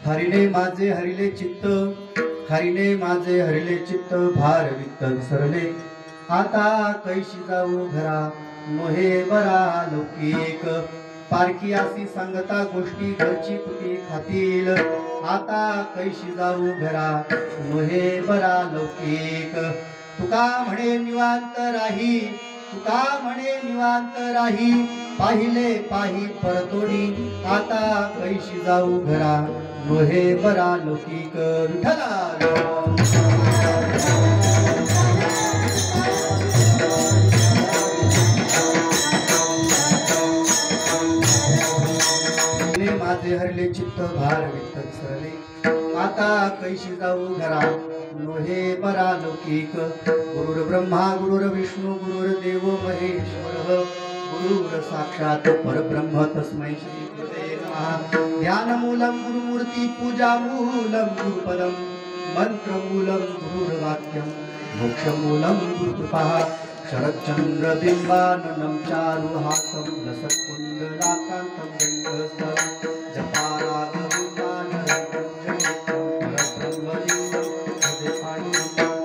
हरिले माझे हरिले चित्त, हरिले माझे हरिले चित्त, भार वित्त विसरले आता कैशी जाऊ घरा, नोहे बरा लौकिक. पारखियासी सांगता गोष्टी, घरची कुटी खातील आता कैशी जाऊ घरा, नोहे बरा लौकिक. तुका म्हणे निवांत राही, तुका म्हणे निवांत राही, पाहिले पाही परतोडी आता कैशी जाऊ घरा, नोहे बरा लौकिक. विठ्ठला माझे हरले चित्त, भार वित्त विसरले आता कैशी जाऊ घरा, नोहे बरा लौकिक. गुरुर ब्रह्मा गुरुर विष्णू गुरुर्देव महेश्वर, गुरुर साक्षात परब्रह्म तस्मै श्री गुरुवे नमः. ध्यानमूलं गुरुमूर्ती, पूजामूलं गुरुपदं, मंत्रमूलं गुरुर्वाक्यं, मोक्षमूलं गुरुकृपा. शरच्चन्द्रबिम्बाननं चारुहासं लसत्कुण्डलाकान्तं गण्डस्थलं,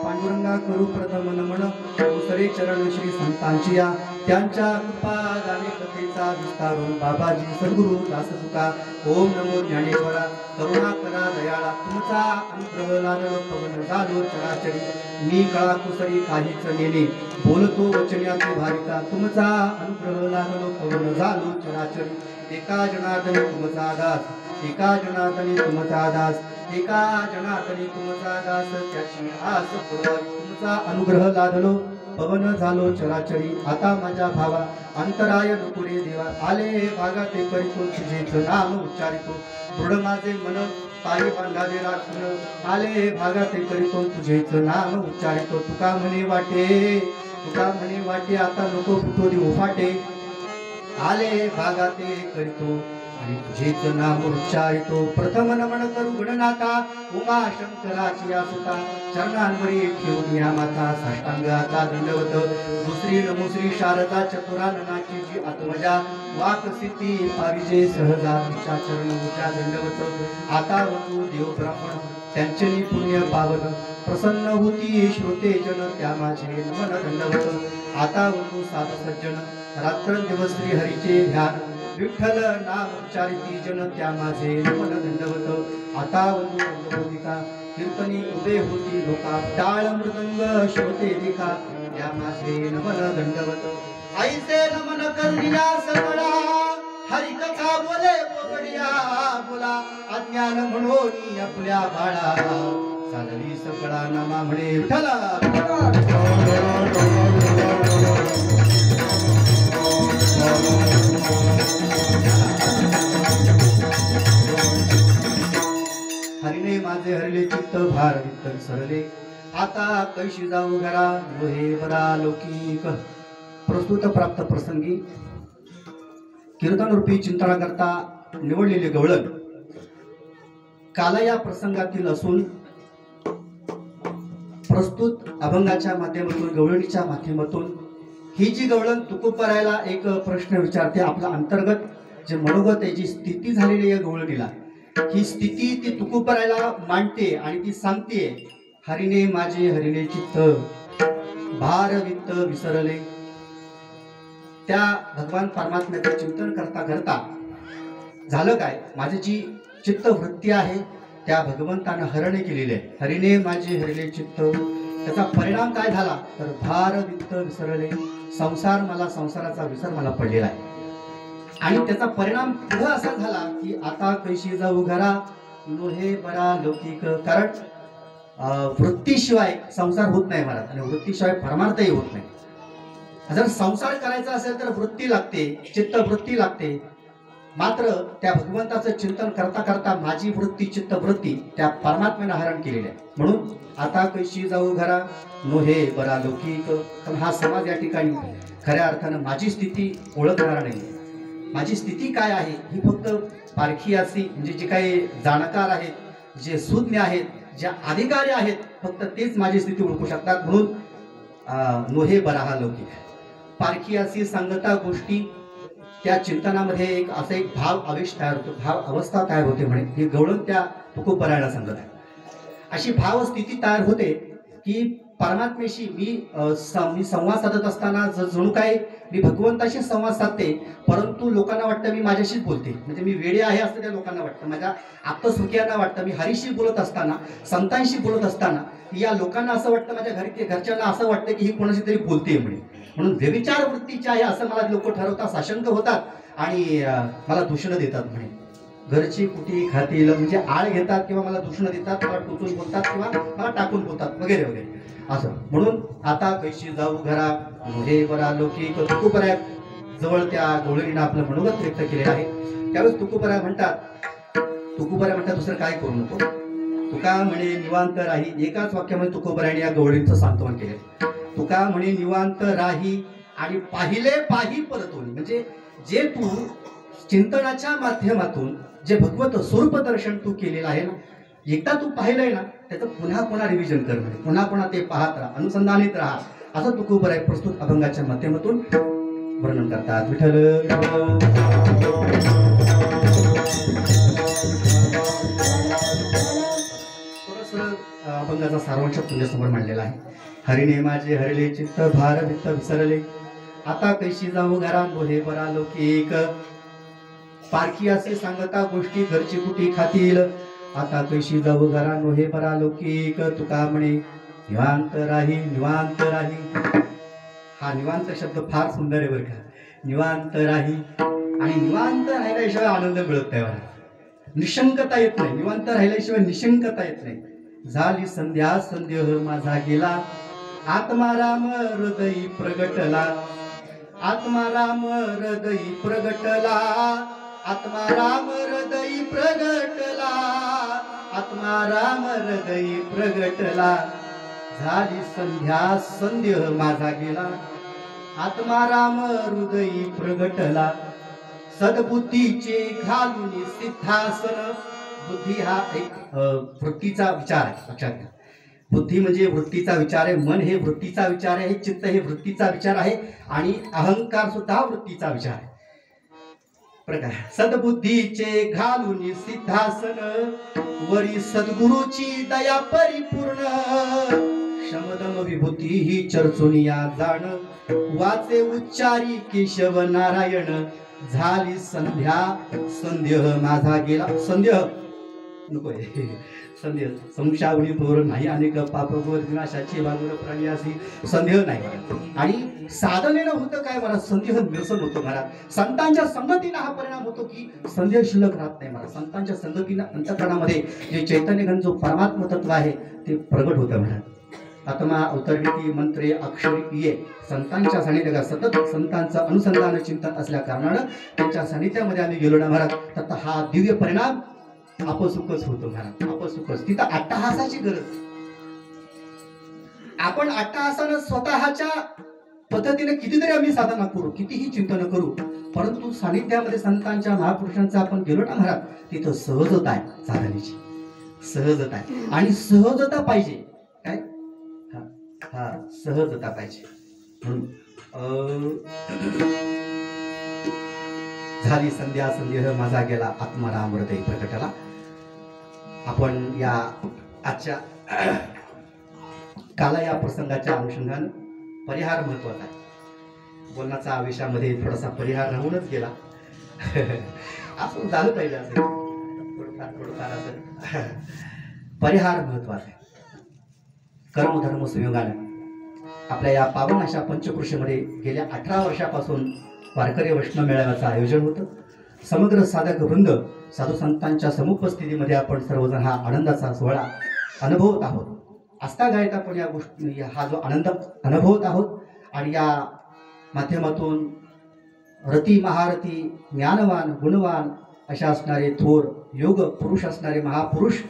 पांडुरंगा करू प्रथम नमन, दुसरे चरण श्री संतांची या, त्यांच्या कृपादाने कथेचा विस्तारून बाबाजी सद्गुरु दाससुका. ओम नमो ज्ञानेश्वरा, करुणा करा दयाळा, तुमचा अनुग्रह लादलो पवन झालो चराचरी. मी कळा कुसरी काहीच नेले, बोलतो वचन्याची भारिका, तुमचा अनुग्रह लादलो पवन झालो चराचरी. एका जनार्दनी तुमचा दास, एका जनार्दनी तुमचा दास, एका जनार्दनी तुमचा दास, त्याची आस पुरवावी. तुमचा अनुग्रह लादलो पवन झालो चराचरी. आता माझ्या भावा अंतराय नुकुरे देवा, आले भागा ते करीतो तुझेच नाम उच्चारितो. दृढ माझे मन पायी बांधावे राखून, आले भागा ते करीतो तुझेच नाम उच्चारितो. तुका म्हणे वाटे, तुका म्हणे वाटे, आता नको फुटो देऊ फाटे, आले भागा ते करीतो आणि तुझेच नाम उच्चारितो. प्रथम नमन करू गणनाथा, उमा शंकराची आसुता, चरणांवरी ठेवून या माथा साष्टांगाचा दंडवत. दुसरी नमुश्री शारदा चतुराननाची जी आत्मजा, वाक सिद्धी पाविजे सहजा, तिच्या चरण उच्या दंडवत. आता वतू देव ब्राह्मण त्यांचनी पुण्य पावन, प्रसन्न होती श्रोते जन त्या माझे नमन दंडवत. आता वतू साध सज्जन रात्रंदिवस श्री हरीचे ध्यान, विठ्ठल नाम उच्चारिती जन त्या माझे नमन दंडवत. आता वंदू रंगभूमिका कीर्तनी उभे होती लोका, टाळ मृदंग श्रोते देखा त्या माझे नमन दंडवत. आईचे नमन करुणिया सगळा, हरिकथा बोले पोगडिया बोला, अज्ञान म्हणून आपल्या बाळा, चालली सगळा नामा म्हणे विठ्ठला. हरिने माझे हरिले चित्त, भार वित्त विसरले आता कैशी जाऊ घरा, नोहे बरा लौकिक. प्रस्तुत प्राप्त प्रसंगी कीर्तन रूपी चिंतना करता निवडलेले गवळण काल या प्रसंगातील असून, प्रस्तुत अभंगाच्या माध्यमातून, गवळणीच्या माध्यमातून ही जी गवळण तुकोपरायला एक प्रश्न विचारते. आपला अंतर्गत जे मनोगत आहे, जी स्थिती झालेली आहे गवळणीला, ही स्थिती ती तुकोपरायला मांडते आणि ती सांगते, हरिने माझे हरिले चित्त, भार वित्त विसरले. त्या भगवान परमात्म्याचे चिंतन करता करता झालं काय, माझी जी चित्तवृत्ती आहे त्या भगवंतानं हरण केलेली आहे. हरिने माझे हरिले चित्त, त्याचा परिणाम काय झाला तर भार वित्त विसरले. संसार मला, संसाराचा विसर मला पडलेला आहे. आणि त्याचा परिणाम पुढे असा झाला की आता कैशी जाऊ घरा, नोहे बरा लौकिक. कारण वृत्तीशिवाय संसार होत नाही महाराज, आणि वृत्तीशिवाय परमार्थही होत नाही. जर संसार करायचा असेल तर वृत्ती लागते, चित्तवृत्ती लागते. मात्र त्या भगवंताचं चिंतन करता करता माझी वृत्ती, चित्तवृत्ती त्या परमात्म्याने हरण केलेली आहे. म्हणून आता कैशी जाऊ घरा, नोहे बरा लौकिक. कारण हा समाज या ठिकाणी खऱ्या अर्थानं माझी स्थिती ओळखणारा नाही. माझी स्थिती काय आहे ही फक्त पारखियासी, म्हणजे जे काही जाणकार आहेत, जे सुज्ञ आहेत, जे अधिकारी आहेत, फक्त तेच माझी स्थिती ओळखू शकतात. म्हणून नोहे बरा लौकिक. पारखियासी सांगता गोष्टी, त्या चिंतनामध्ये एक असा एक भाव आवेश तयार होतो, भाव अवस्था तयार होते म्हणे. हे गवळण त्या तुकोबरायाला सांगत आहे. अशी भावस्थिती तयार होते की परमात्मेशी मी संवाद साधत असताना जणू काय मी भगवंताशी संवाद साधते, परंतु लोकांना वाटतं मी माझ्याशीच बोलते, म्हणजे मी वेडे आहे असं त्या लोकांना वाटतं, माझ्या आप्तसुखियांना वाटतं. मी हरीशी बोलत असताना, संतांशी बोलत असताना या लोकांना असं वाटतं, माझ्या घरच्यांना असं वाटतं की ही कोणाशी तरी बोलते म्हणे. म्हणून व्यभिचार वृत्तीची आहे असं मला लोक ठरवतात, साशंक होतात आणि मला दूषणं देतात म्हणे. घरची कुटी खातील म्हणजे आळ घेतात किंवा मला दूषणं देतात, मला टोचून बोलतात किंवा मला टाकून बोलतात वगैरे वगैरे असं. म्हणून आता कैशी जाऊ घरा हे बरा लौकिक तुकोबराय जवळ त्या गवळणीनं आपलं मनोगत व्यक्त केलेलं आहे. त्यावेळेस तुकोबराय म्हणतात दुसरं काय करू नको. तुका म्हणे निवांत राही, एकाच वाक्यामध्ये तुकोबरायाने या गवळणीचं सांत्वन केले. तुका म्हणे निवांत राही आणि पाहिले पाही परतोनी, म्हणजे जे तू चिंतनाच्या माध्यमातून जे भगवत स्वरूप दर्शन तू केलेलं आहे ना, एकदा तू पाहिलंय ना, त्याचं पुन्हा पुन्हा रिव्हिजन कर म्हणे, पुन्हा पुन्हा ते पाहत राहा, अनुसंधानित राहा, असं तुकोबराय प्रस्तुत अभंगाच्या माध्यमातून वर्णन करतात. विठ्ठल अभंगाचा सारांश तुझ्यासमोर मांडलेला आहे. हरिणे माझे हरले चित्त भार वित्त विसरले, आता कैशी जाऊ घरा बोहे बरा लौकिक. पारखी असे सांगता गोष्टी घरची कुटी खातील, आता कैशी जाऊ घरा नोहे बरा लौकिक. तुका म्हणे निवांत राही, निवांत राही. हा निवांत शब्द फार सुंदर आहे बरं का. निवांत राही आणि निवांत राहिल्याशिवाय आनंद मिळत नाही, निशंकता येत नाही. निवांत राहिल्याशिवाय निशंकता येत नाही. झाली संध्या संदेह माझा गेला, आत्माराम हृदयी प्रगटला, आत्माराम हृदयी प्रगटला, आत्माराम हृदयी प्रगटला, आत्माराम हृदयी प्रगटला. झाली संध्या संदेह माझा गेला, आत्माराम हृदयी प्रगटला. सद्बुद्धीचे घालून सिद्धासन, बुद्धी हा एक वृत्तीचा विचार आहे, लक्षात घ्या. बुद्धी म्हणजे वृत्तीचा विचार आहे, मन हे वृत्तीचा विचार आहे, चित्त हे वृत्तीचा विचार आहे आणि अहंकार सुद्धा वृत्तीचा विचार आहे. प्रकार सद्बुद्धीचे घालून सिद्धासन, वरी सद्गुरूची दया परिपूर्ण, शमदम विभूती ही चर्चुनिया जाण, वाचे उच्चारी केशव नारायण. झाली संध्या संदेह माझा गेला, संदेह नको संदेह संशयावणी तोर नाही, अनेक पापगोर विनाशाची वागुर प्राण्यासी संदेह नाही. आणि साधनेनं होतं काय मला, संदेह निरसन होतो मला. संतांच्या संगतीनं हा परिणाम होतो की संदेह शिल्लक राहत नाही मला. संतांच्या संगतीनं अंतःकरणामध्ये जे चैतन्यघन जो परमात्म तत्व आहे ते प्रगट होतं म्हणा. आत्मा अवतरणी मंत्रे अक्षरी ये, संतांच्या सानिध्यात सतत संतांचं अनुसंधान चिंतन असल्या कारणानं त्यांच्या सानिध्यामध्ये आम्ही गेलो ना महाराज, तर हा दिव्य परिणाम अपसुखच होतो महाराज, अपसुखच. तिथं अट्टहासाची गरज. आपण अट्टहासानं स्वतःच्या पद्धतीने कितीतरी आम्ही साधना करू, कितीही चिंतन करू, परंतु सानिध्यामध्ये संतांच्या महापुरुषांचा आपण गेलो ना महाराज, तिथं सहजता आहे साधनेची, सहजता आहे. आणि सहजता पाहिजे काय, हा सहजता पाहिजे. म्हणून झाली संध्या संदेह माझा गेला, आत्माराम हृदयी प्रगटला. आपण या आजच्या काला या प्रसंगाच्या अनुषंगाने परिहार महत्वाचा आहे. बोलण्याचा आवेशामध्ये थोडासा परिहार राहूनच गेला, असं झालं पाहिजे, असं थोडंफार असं परिहार महत्वाचा आहे. कर्मधर्म संयोगाने आपल्या या पावन अशा पंचकृषीमध्ये गेल्या 18 वर्षापासून वारकरी वैष्णव मेळाव्याचं आयोजन होतं. समग्र साधक वृंद साधू संतांच्या समुपस्थितीमध्ये आपण सर्वजण हा आनंदाचा सोहळा अनुभवत आहोत. आस्थागायत आपण या गोष्टी हा जो आनंद अनुभवत आहोत. आणि या माध्यमातून रती महारथी ज्ञानवान गुणवान अशा असणारे थोर योग पुरुष असणारे महापुरुष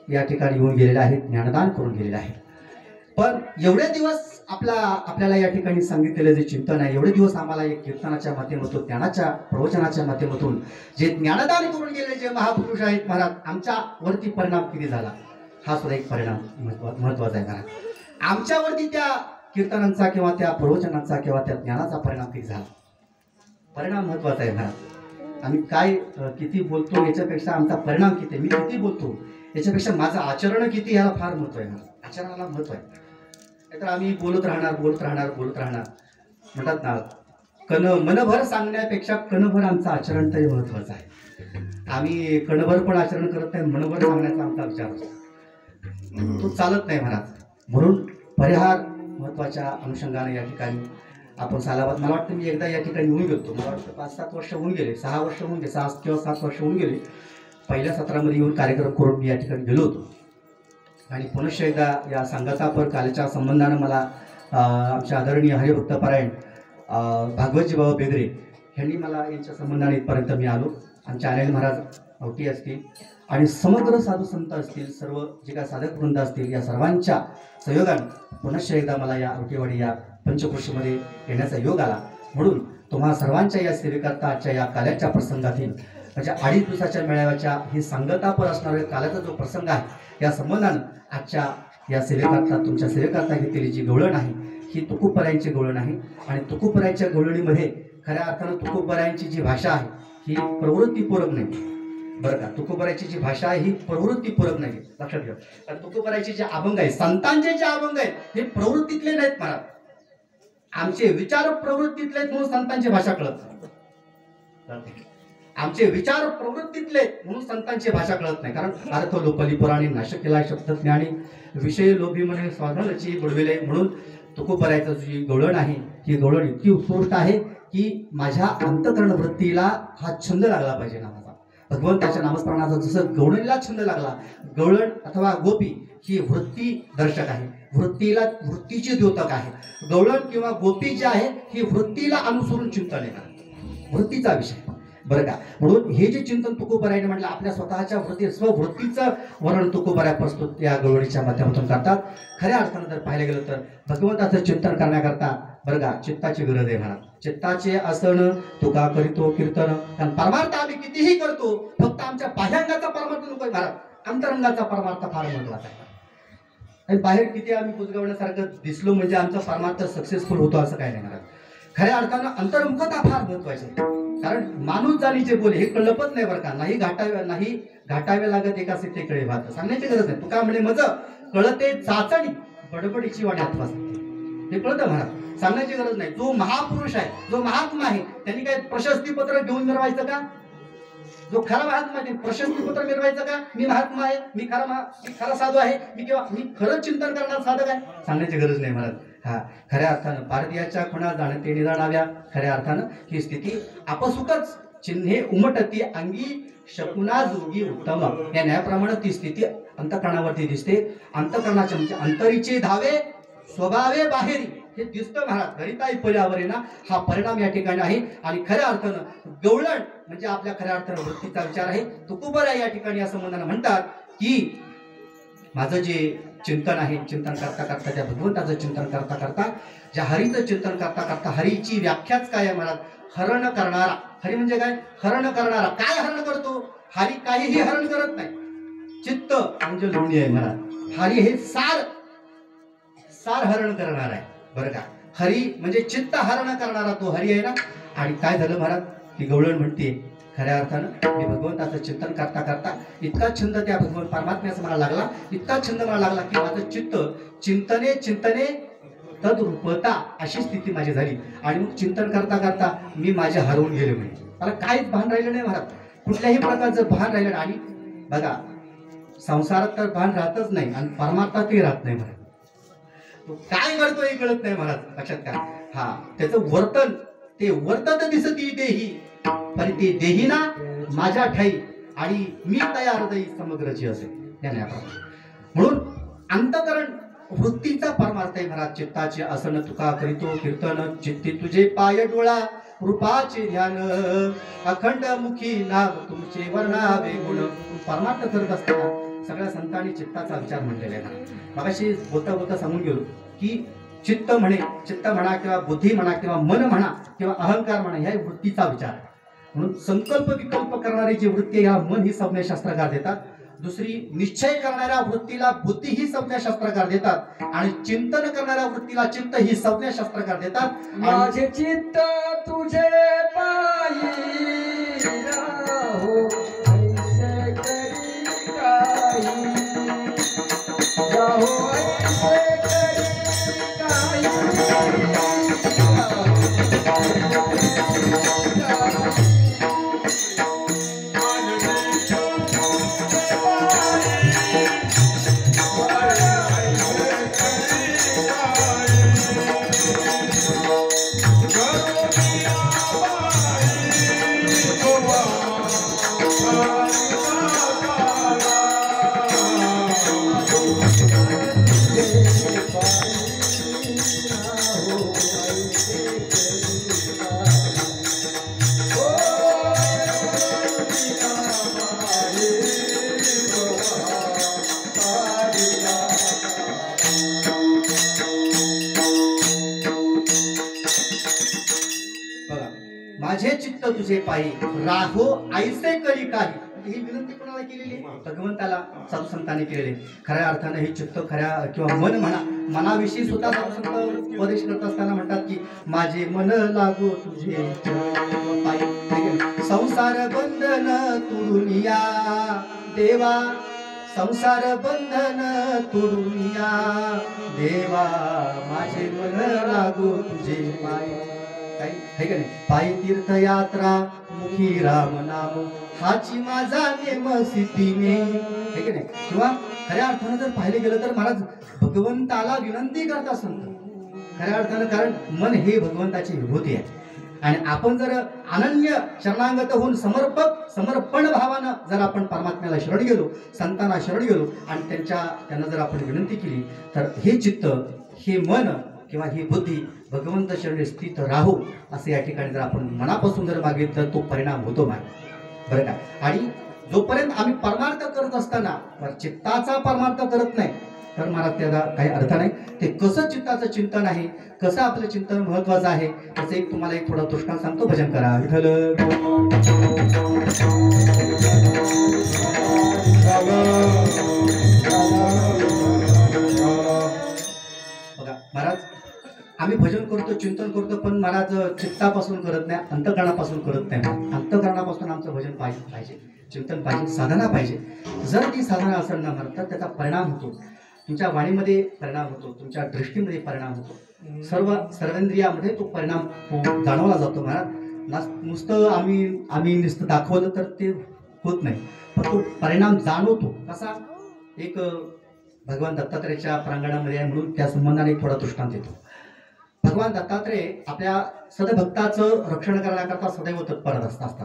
या ठिकाणी येऊन गेलेले आहेत, ज्ञानदान करून गेलेले आहेत. पण एवढे दिवस आपल्याला या ठिकाणी सांगितलेलं जे चिंतन आहे, एवढे दिवस आम्हाला एक कीर्तनाच्या माध्यमातून, ज्ञानाच्या प्रवचनाच्या माध्यमातून जे ज्ञानदान करून गेलेले जे महापुरुष आहेत महाराज, आमच्यावरती परिणाम किती झाला हा सुद्धा एक परिणाम महत्वाचा आहे महाराज. आमच्यावरती त्या कीर्तनांचा किंवा त्या प्रवचनांचा किंवा त्या ज्ञानाचा परिणाम किती झाला. परिणाम महत्वाचा आहे महाराज. आम्ही काय किती बोलतो याच्यापेक्षा आमचा परिणाम किती, मी किती बोलतो याच्यापेक्षा माझं आचरण किती याला फार महत्व आहे. आचरणाला महत्व आहे. नाहीतर आम्ही बोलत राहणार म्हणतात ना, मनभर सांगण्यापेक्षा कणभर आमचं आचरण तरी महत्वाचं आहे. आम्ही कणभर पण आचरण करत नाही, मनभर सांगण्याचा आमचा विचार असतो, तो चालत नाही महाराज. म्हणून परिहार महत्वाच्या अनुषंगाने या ठिकाणी आपण सालाबाद, मला वाटतं मी एकदा या ठिकाणी येऊन गेलो, मला वाटतं 5-7 वर्ष होऊन गेले, 6 वर्ष होऊन गेले, 6 किंवा 7 वर्ष होऊन गेले. पहिल्या सत्रामध्ये येऊन कार्यक्रम करून मी या ठिकाणी गेलो होतो. आणि पुनश्च एकदा या संगतापर कालच्या संबंधानं मला आमच्या आदरणीय हरिभक्तपरायण भागवतजी बाबा बेदरे यांनी मला यांच्या संबंधाने इथपर्यंत मी आलो. आमचे आनंद महाराज आवटी असतील आणि समग्र साधू संत असतील, सर्व जे काय साधक वृंद असतील, या सर्वांच्या सहयोगाने पुनश्च एकदा मला या आवटीवाडी या पंचक्रोशीमध्ये येण्याचा योग आला. म्हणून तुम्हा सर्वांच्या या सेवेकरता आजच्या या काल्याच्या प्रसंगातील म्हणजे 2.5 दिवसाच्या मेळाव्याच्या ही सांगतापर असणाऱ्या कालाचा जो प्रसंग आहे, या संबंधानं आजच्या या सेवेकरता तुमच्या सेवेकरता घेतलेली जी गवळण आहे ही तुकोबरायांची गवळण आहे. आणि तुकोबरायांच्या गवळणीमध्ये खऱ्या अर्थानं तुकोबरायांची जी भाषा आहे ही प्रवृत्तीपूर्वक नाही बरं का. तुकोबरायांची जी भाषा आहे ही प्रवृत्तीपूर्वक नाही, लक्षात घ्या. कारण तुकोबरायांचे जे अभंग आहेत, संतांचे जे अभंग आहेत हे प्रवृत्तीतले नाहीत महाराज. आमचे विचार प्रवृत्तीतले आहेत म्हणून संतांची भाषा कळत नाही. आमचे विचार प्रवृत्तीतले म्हणून संतांची भाषा कळत नाही. कारण अर्थ लोपली पुराणी नाशक केला शब्द ज्ञानी विषय लोभी म्हणे स्वाधनची बुडविले. म्हणून तुकोबरायांचं जी गवळण आहे ही गवळण इतकी उत्कृष्ट आहे की माझ्या अंतकरण वृत्तीला हा छंद लागला पाहिजे नामाचा, भगवंताच्या नामस्मरणाचा. जसं गवळणीला छंद लागला, गवळण अथवा गोपी ही वृत्ती दर्शक आहे, वृत्तीचे द्योतक आहे. गवळण किंवा गोपी जी आहे ही वृत्तीला अनुसरून चिंतन येणार, वृत्तीचा विषय बरं का. म्हणून हे जे चिंतन तुकोबरायाने म्हटलं आपल्या स्वतःच्या स्ववृत्तीचं वर्णन तुकोबराय प्रस्तुत या गवळणीच्या माध्यमातून करतात. खऱ्या अर्थानं जर पाहायला गेलं तर भगवंताचं चिंतन करण्याकरता बरं का चित्ताची गरज आहे महाराज. चित्ताचे आसन तुका करीतो कीर्तन. कारण परमार्थ आम्ही कितीही करतो, फक्त आमच्या बाह्यांगाचा परमार्थ नको आहे महाराज, अंतरंगाचा परमार्थ फार महत्वाचा आहे. आणि बाहेर किती आम्ही कुजगवण्यासारखं दिसलो म्हणजे आमचा परमार्थ सक्सेसफुल होतो असं काही नाही महाराज. खऱ्या अर्थानं अंतर्मुखता फार महत्वाची आहे. कारण माणूस जाणीचे बोले हे कळपत नाही बरं का. नाही घाटावे लागत एका सिद्धे कळे भात, सांगण्याची गरज नाही. तुका म्हणे मज कळते चाचणी बडबडीची वाड्यात हे कळतं महाराज, सांगण्याची गरज नाही. जो महापुरुष आहे, जो महात्मा आहे, त्यांनी काय प्रशस्तीपत्र घेऊन मिरवायचं का? जो खरा महात्मा आहे प्रशस्तीपत्र मिरवायचं का? मी महात्मा आहे, मी खरा साधू आहे, मी खरं चिंतन करणार साधक आहे, सांगण्याची गरज नाही महाराज. हा खऱ्या अर्थानं भारतीयाच्या खुणा जाणते निराणाव्या. खऱ्या अर्थानं ही स्थिती आपसुकच चिन्हे उमटती अंगी शकुना जोगी उत्तम. या न्यायाप्रमाणे ती स्थिती अंतकरणावरती दिसते. अंतकरणाचे म्हणजे अंतरीचे धावे स्वभावे बाहेरी हे दिसतं महाराज. घरिताई पर्यावरणा हा परिणाम या ठिकाणी आहे. आणि खऱ्या अर्थानं गवळण म्हणजे आपल्या खऱ्या अर्थानं वृत्तीचा विचार आहे. तुकोबराय या ठिकाणी या संबंधानं म्हणतात की माझं जे चिंतन आहे, चिंतन करता करता त्या भगवंताचं चिंतन करता करता ज्या हरीचं चिंतन करता करता हरीची व्याख्याच काय आहे महाराज? हरण करणारा. हरी म्हणजे काय? हरण करणारा. काय हरण करतो? हरी काहीही हरण करत नाही. चित्त म्हणजे लोणी आहे महाराज. हरी हे सार हरण करणार आहे बरं का. हरी म्हणजे चित्त हरण करणारा तो हरी आहे ना. आणि काय झालं महाराज? ती गवळण म्हणते खऱ्या अर्थानं मी भगवंताचं चिंतन करता करता इतका छंद त्या भगवंत परमात्म्याचा मला लागला, इतका छंद मला लागला की माझं चित्त चिंतने तद्रूपता अशी स्थिती माझी झाली. आणि मग चिंतन करता करता मी माझे हरवून गेले. म्हणजे मला काहीच भान राहिलं नाही महाराज, कुठल्याही प्रकारचं भान राहिलं. आणि बघा संसारात तर भान राहतच नाही आणि परमार्थातही राहत नाही महाराज. तो काय करतो हे कळत नाही महाराज, लक्षात का. हा त्याचं वर्तन ते वर्तन दिसती देही पण ते देहीना माझ्या ठाई आणि मी तयार देई समग्रची असे त्याने. म्हणून अंतकरण वृत्तीचा परमार्थ आहे महाराज. चित्ताचे आसन तुका करीतो कीर्तन चित्ती तुझे पाय डोळा रूपाचे ध्यान अखंड मुखी नाव तुमचे वर्णावे गुण. परमार्थ करत असताना सगळ्या संतांनी चित्ताचा विचार म्हणलेला आहे. मगाशी बोलता सांगून गेलो की चित्त म्हणा किंवा बुद्धी म्हणा किंवा मन म्हणा किंवा अहंकार म्हणा ह्या वृत्तीचा विचार. म्हणून संकल्प विकल्प करणारी जी वृत्ती या मन ही संज्ञाशास्त्रकार देतात. दुसरी निश्चय करणाऱ्या वृत्तीला बुद्धी ही संज्ञा शास्त्रकार देतात आणि चिंतन करणाऱ्या वृत्तीला चित्त ही संज्ञा शास्त्रकार देतात। माझे चित्त तुझे पायी राहो ऐसे करी काही राहो ऐसे करी काही माझे चित्त तुझे पायी राहो ऐसे करी काही, ही विनंती कोणाला केलेली? भगवंताला साधू संतांनी केलेली। खऱ्या अर्थाने हे चित्त खऱ्या किंवा मन म्हणा, मनाविषयी सुद्धा साधू संत उपदेश करत असताना म्हणतात की माझे मन लागो तुझे पायी, संसार बंधन तुडून या देवा, संसार बंधन तुडून या देवा, माझे मन लागो तुझे पायी। है का नाही? पायी तीर्थयात्रा मुखी राम नाम हाची माझा नेम सिद्धीने, है की नाही? किंवा खऱ्या अर्थानं जर पाहिले गेलं तर महाराज भगवंताला विनंती करत असत खऱ्या अर्थानं, कारण मन हे भगवंताची विभूती आहे आणि आपण जर अनन्य शरणागत होऊन समर्पण भावानं जर आपण परमात्म्याला शरण गेलो, संतांना शरण गेलो आणि त्यांना जर आपण विनंती केली तर हे चित्त, हे मन किंवा ही बुद्धी भगवंत शरणी स्थित राहो असं या ठिकाणी जर आपण मनापासून जर मागितलं तो परिणाम होतो महाराज, बरं का? आणि जोपर्यंत आम्ही परमार्थ करत असताना चित्ताचा परमार्थ करत नाही तर महाराज त्याला काही अर्थ नाही। ते कसं चित्ताचं चिंतन आहे, कसं आपलं चिंतन महत्वाचं आहे त्याचं एक तुम्हाला एक थोडा दृष्टांत सांगतो, भजन करा विठ्ठल। बघा महाराज, आम्ही भजन करतो, चिंतन करतो, पण महाराज चित्तापासून करत नाही, अंतःकरणापासून करत नाही। अंतःकरणापासून आमचं भजन पाहिजे, चिंतन पाहिजे, साधना पाहिजे। जर ती साधना असेल ना महाराज तर त्याचा परिणाम होतो, तुमच्या वाणीमध्ये परिणाम होतो, तुमच्या दृष्टीमध्ये परिणाम होतो, सर्वेंद्रियामध्ये तो परिणाम जाणवला जातो महाराज। नुसतं आम्ही नुसतं दाखवलं तर ते होत नाही, पण तो परिणाम जाणवतो कसा? एक भगवान दत्तात्रेयाच्या प्रांगणामध्ये आहे म्हणून त्या संबंधाने एक थोडा दृष्टांत येतो। भगवान दत्तात्रेय आपल्या सदभक्ताचं रक्षण करण्याकरता सदैव तत्पर असतात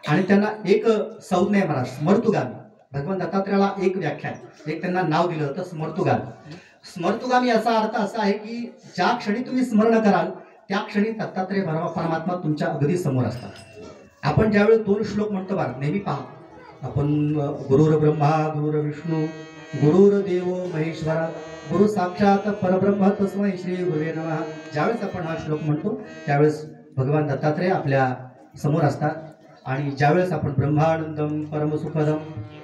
आणि त्यांना एक संज्ञा आहे महाराज, स्मर्तुगामी। भगवान दत्तात्रेयाला एक व्याख्यान, एक त्यांना नाव दिलं होतं स्मर्तुगामी। स्मर्तुगामी याचा अर्थ असा आहे की ज्या क्षणी तुम्ही स्मरण कराल त्या क्षणी दत्तात्रेय परमात्मा तुमच्या अगदी समोर असतात। आपण ज्यावेळेस 2 श्लोक म्हणतो बघा, नेहमी पहा आपण गुरुर ब्रह्मा गुरुर विष्णू गुरुर्देवो महेश्वरा गुरु साक्षात परब्रह्म तस्मै श्री गुरुवे नमः, ज्यावेळेस आपण हा श्लोक म्हणतो त्यावेळेस भगवान दत्तात्रेय आपल्या समोर असतात आणि ज्यावेळेस आपण ब्रह्मानंदम परमसुखदम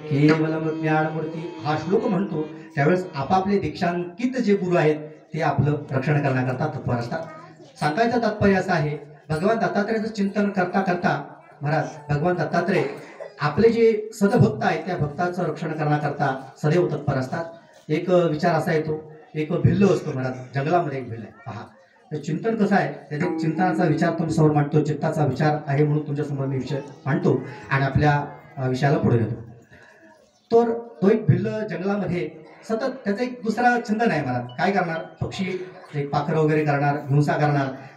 केवलम ज्ञानमूर्ती हा श्लोक म्हणतो त्यावेळेस आपापले दीक्षांकित जे गुरु आहेत ते आपलं रक्षण करण्याकरता तत्पर असतात। सांगायचं तात्पर्य असं आहे, भगवान दत्तात्रेयाचं चिंतन करता करता महाराज भगवान दत्तात्रेय आपले जे सदभक्त आहेत त्या भक्ताचं रक्षण करण्याकरता सदैव तत्पर असतात। एक विचार असा येतो, एक भिल्ल असतो महाराज, जंगलामध्ये एक भिल्ल आहे पहा, तर चिंतन कसं आहे, त्याच्या चिंतनाचा विचार तुमच्यासमोर मांडतो, चित्ताचा विचार आहे म्हणून तुमच्यासमोर मी विषय मांडतो आणि आपल्या विषयाला पुढे नेतो। तर तो एक भिल्ल जंगलामध्ये सतत त्याचा एक दुसरा छंद नाही महाराज, काय करणार, पक्षी एक पाखरं वगैरे करणार,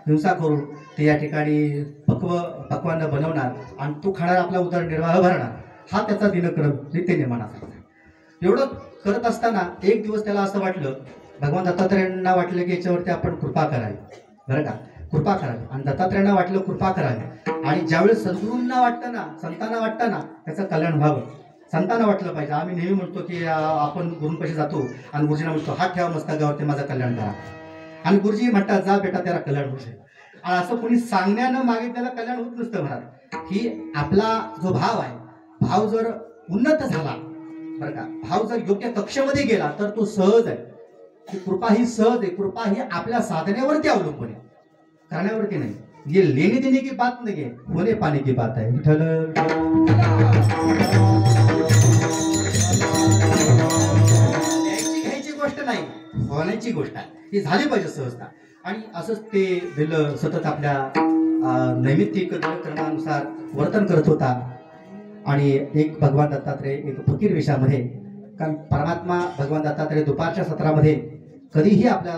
हिंसा करून ते या ठिकाणी पक्वान्न बनवणार आणि तो खाणार, आपला उदरनिर्वाह भरणार, हा त्याचा दिनक्रम रीती निर्माण असायचा। एवढं करत असताना एक दिवस त्याला असं वाटलं, भगवान दत्तात्रेयांना वाटलं की याच्यावरती आपण कृपा करावी, बरं का, कृपा करावी, आणि दत्तात्रेयांना वाटलं कृपा करावी, आणि ज्यावेळेस सद्गुरूंना वाटतं ना, संतांना वाटतं ना त्याचं कल्याण व्हावं, संतांना वाटलं पाहिजे। आम्ही नेहमी म्हणतो की आपण गुरुंपाशी जातो आणि गुरुजींना म्हणतो हात ठेवा मस्तकावरती, माझं कल्याण करा, आणि गुरुजी म्हणतात जा बेटा त्याला कल्याण होईल, आणि असं कोणी सांगण्यानं मागितल्याला कल्याण होत नसतं महाराज। ही आपला जो भाव आहे, भाव जर उन्नत झाला, बरं का. भाव जर योग्य कक्षेमध्ये गेला तर तो सहज आहे. की कृपा ही सहज आहे. कृपा ही आपल्या साधनेवरती अवलंबून आहे, करण्यावरती नाही. ये लेने देने की बात नाही आहे, होणे पाने की बात आहे. विठ्ठल घ्यायची गोष्ट नाही, होण्याची गोष्ट आहे. ही झाली पाहिजे सहजता. आणि असंच ते बिल सतत आपल्या नैमित्तिक दिनक्रमानुसार वर्तन करत होता. आणि एक भगवान दत्तात्रय एक फकीर वेशामध्ये, कारण परमात्मा भगवान दत्तात्रय दुपारच्या सत्रामध्ये कधीही आपल्या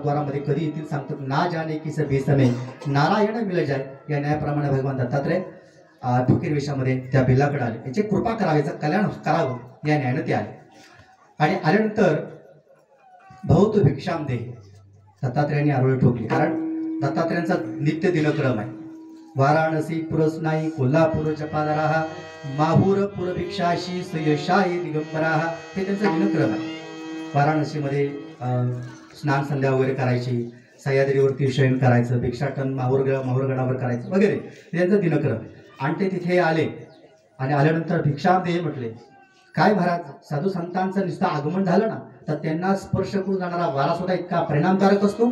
द्वारामध्ये कधी येतील सांगतात. ना जाने किस बेसमे नारायण मिल जाय, या न्यायाप्रमाणे भगवान दत्तात्रय फकीर वेशामध्ये त्या बिल्लाकडे आले. याची कृपा करावीचं कल्याण करावं या न्यायाने ते आले. आणि आल्यानंतर भाऊ तो भिक्षाम दे, दत्तात्रयांनी आरोळी ठोकली. कारण दत्तात्रयांचा नित्य दिनक्रम आहे. वाराणसी पुरसनाई कोल्हापूर जपादराहा माहूर पुरभिक्षाशी सयशाई दिगंबराहा, हे त्यांचा दिनक्रम आहे. वाराणसीमध्ये स्नान संध्या वगैरे करायची, सह्याद्रीवरती शयन करायचं, भिक्षाटन माहूरगडावर करायचं वगैरे, त्यांचा दिनक्रम आहे. आणि ते तिथे आले. आणि आल्यानंतर भिक्षाम दे म्हटले. काय महाराज, साधू संतांचं नुसतं आगमन झालं ना तर त्यांना स्पर्श करून जाणारा वारा सुद्धा इतका परिणामकारक असतो.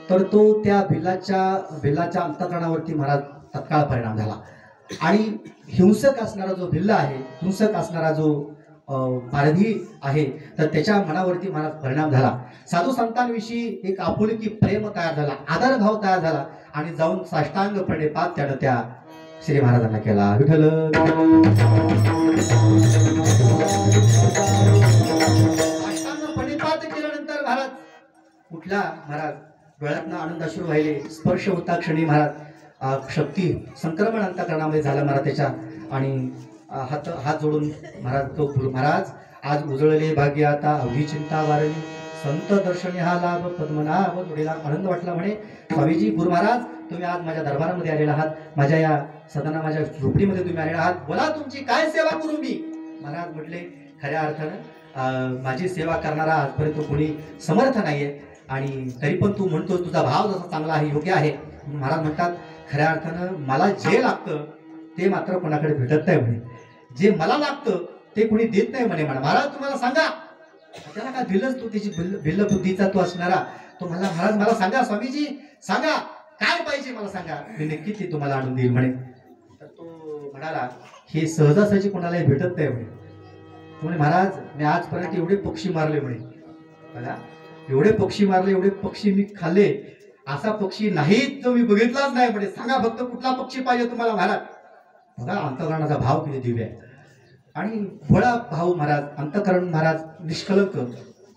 तर तो त्या भिल्लाच्या अंतःकरणावरती महाराज तत्काळ परिणाम झाला. आणि हिंसक असणारा जो भिल्ल आहे, हिंसक असणारा जो पारधी आहे, तर त्याच्या मनावरती महाराज परिणाम झाला. साधू संतांविषयी एक आपुलकी प्रेम तयार झाला, आदरभाव तयार झाला. आणि जाऊन साष्टांग प्रणिपात त्यानं त्या श्री महाराजांना केला. विठ्ठल साष्टांग प्रणिपात केल्यानंतर महाराज उठला. महाराज डोळ्यातनं आनंद अश्रू वाहिले. स्पर्श होता क्षणी महाराज शक्ती संक्रमण अंतःकरणामध्ये झालं महाराज त्याच्या. आणि हात जोडून महाराज तो महाराज, आज उजळले भाग्य आता अवघी चिंता वारली, संत दर्शनी हा लाभ पद्मनाभ जोडीला. आनंद वाटला म्हणे. स्वामीजी, गुरु महाराज, तुम्ही आज माझ्या दरबारामध्ये आलेला आहात, माझ्या या सदना माझ्या झोपडीमध्ये तुम्ही आलेला आहात. बोला, तुमची काय सेवा करू मी. महाराज म्हटले, खऱ्या अर्थानं माझी सेवा करणारा आजपर्यंत कोणी समर्थ नाहीये. आणि तरी पण तू म्हणतो तुझा भाव जसा चांगला आहे, योग्य आहे. महाराज म्हणतात, खऱ्या अर्थानं मला जे लागतं ते मात्र कोणाकडे भेटत नाही म्हणे. जे मला लागतं ते कोणी देत नाही म्हणे. महाराज तुम्हाला सांगा, त्याला काय भिल्लच तू, त्याची भिल्ल बुद्धीचा तो असणारा तो मला, महाराज मला सांगा, स्वामीजी सांगा काय पाहिजे मला सांगा, मी नक्की ते तुम्हाला आणून देईल म्हणे. तर तो म्हणाला, हे सहजासहजी कोणालाही भेटत नाही म्हणे. म्हणे, महाराज मी आजपर्यंत एवढे पक्षी मारले म्हणे, बघा एवढे पक्षी मारले, एवढे पक्षी मी खाल्ले, असा पक्षी नाहीच जो मी बघितलाच नाही म्हणे. सांगा फक्त कुठला पक्षी पाहिजे तुम्हाला महाराज. बघा अंतःकरणाचा भाव किती दिव्य आहे. आणि भोळा भाऊ महाराज, अंतःकरण महाराज निष्कलंक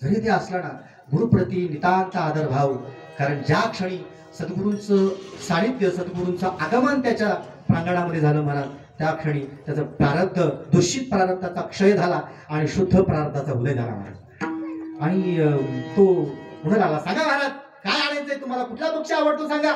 जरी ते असला ना, गुरुप्रती नितांत आदर भाव. कारण ज्या क्षणी सद्गुरूंचं सानिध्य, सद्गुरूंचं आगमन त्याच्या प्रांगणामध्ये झालं महाराज, त्या क्षणी त्याचं प्रारब्ध, दूषित प्रारब्धाचा क्षय झाला आणि शुद्ध प्रारब्धाचा उदय झाला महाराज. आणि तो पुढे आला, सांगा महाराज काय आणायचंय तुम्हाला, कुठला पक्षी आवडतो सांगा.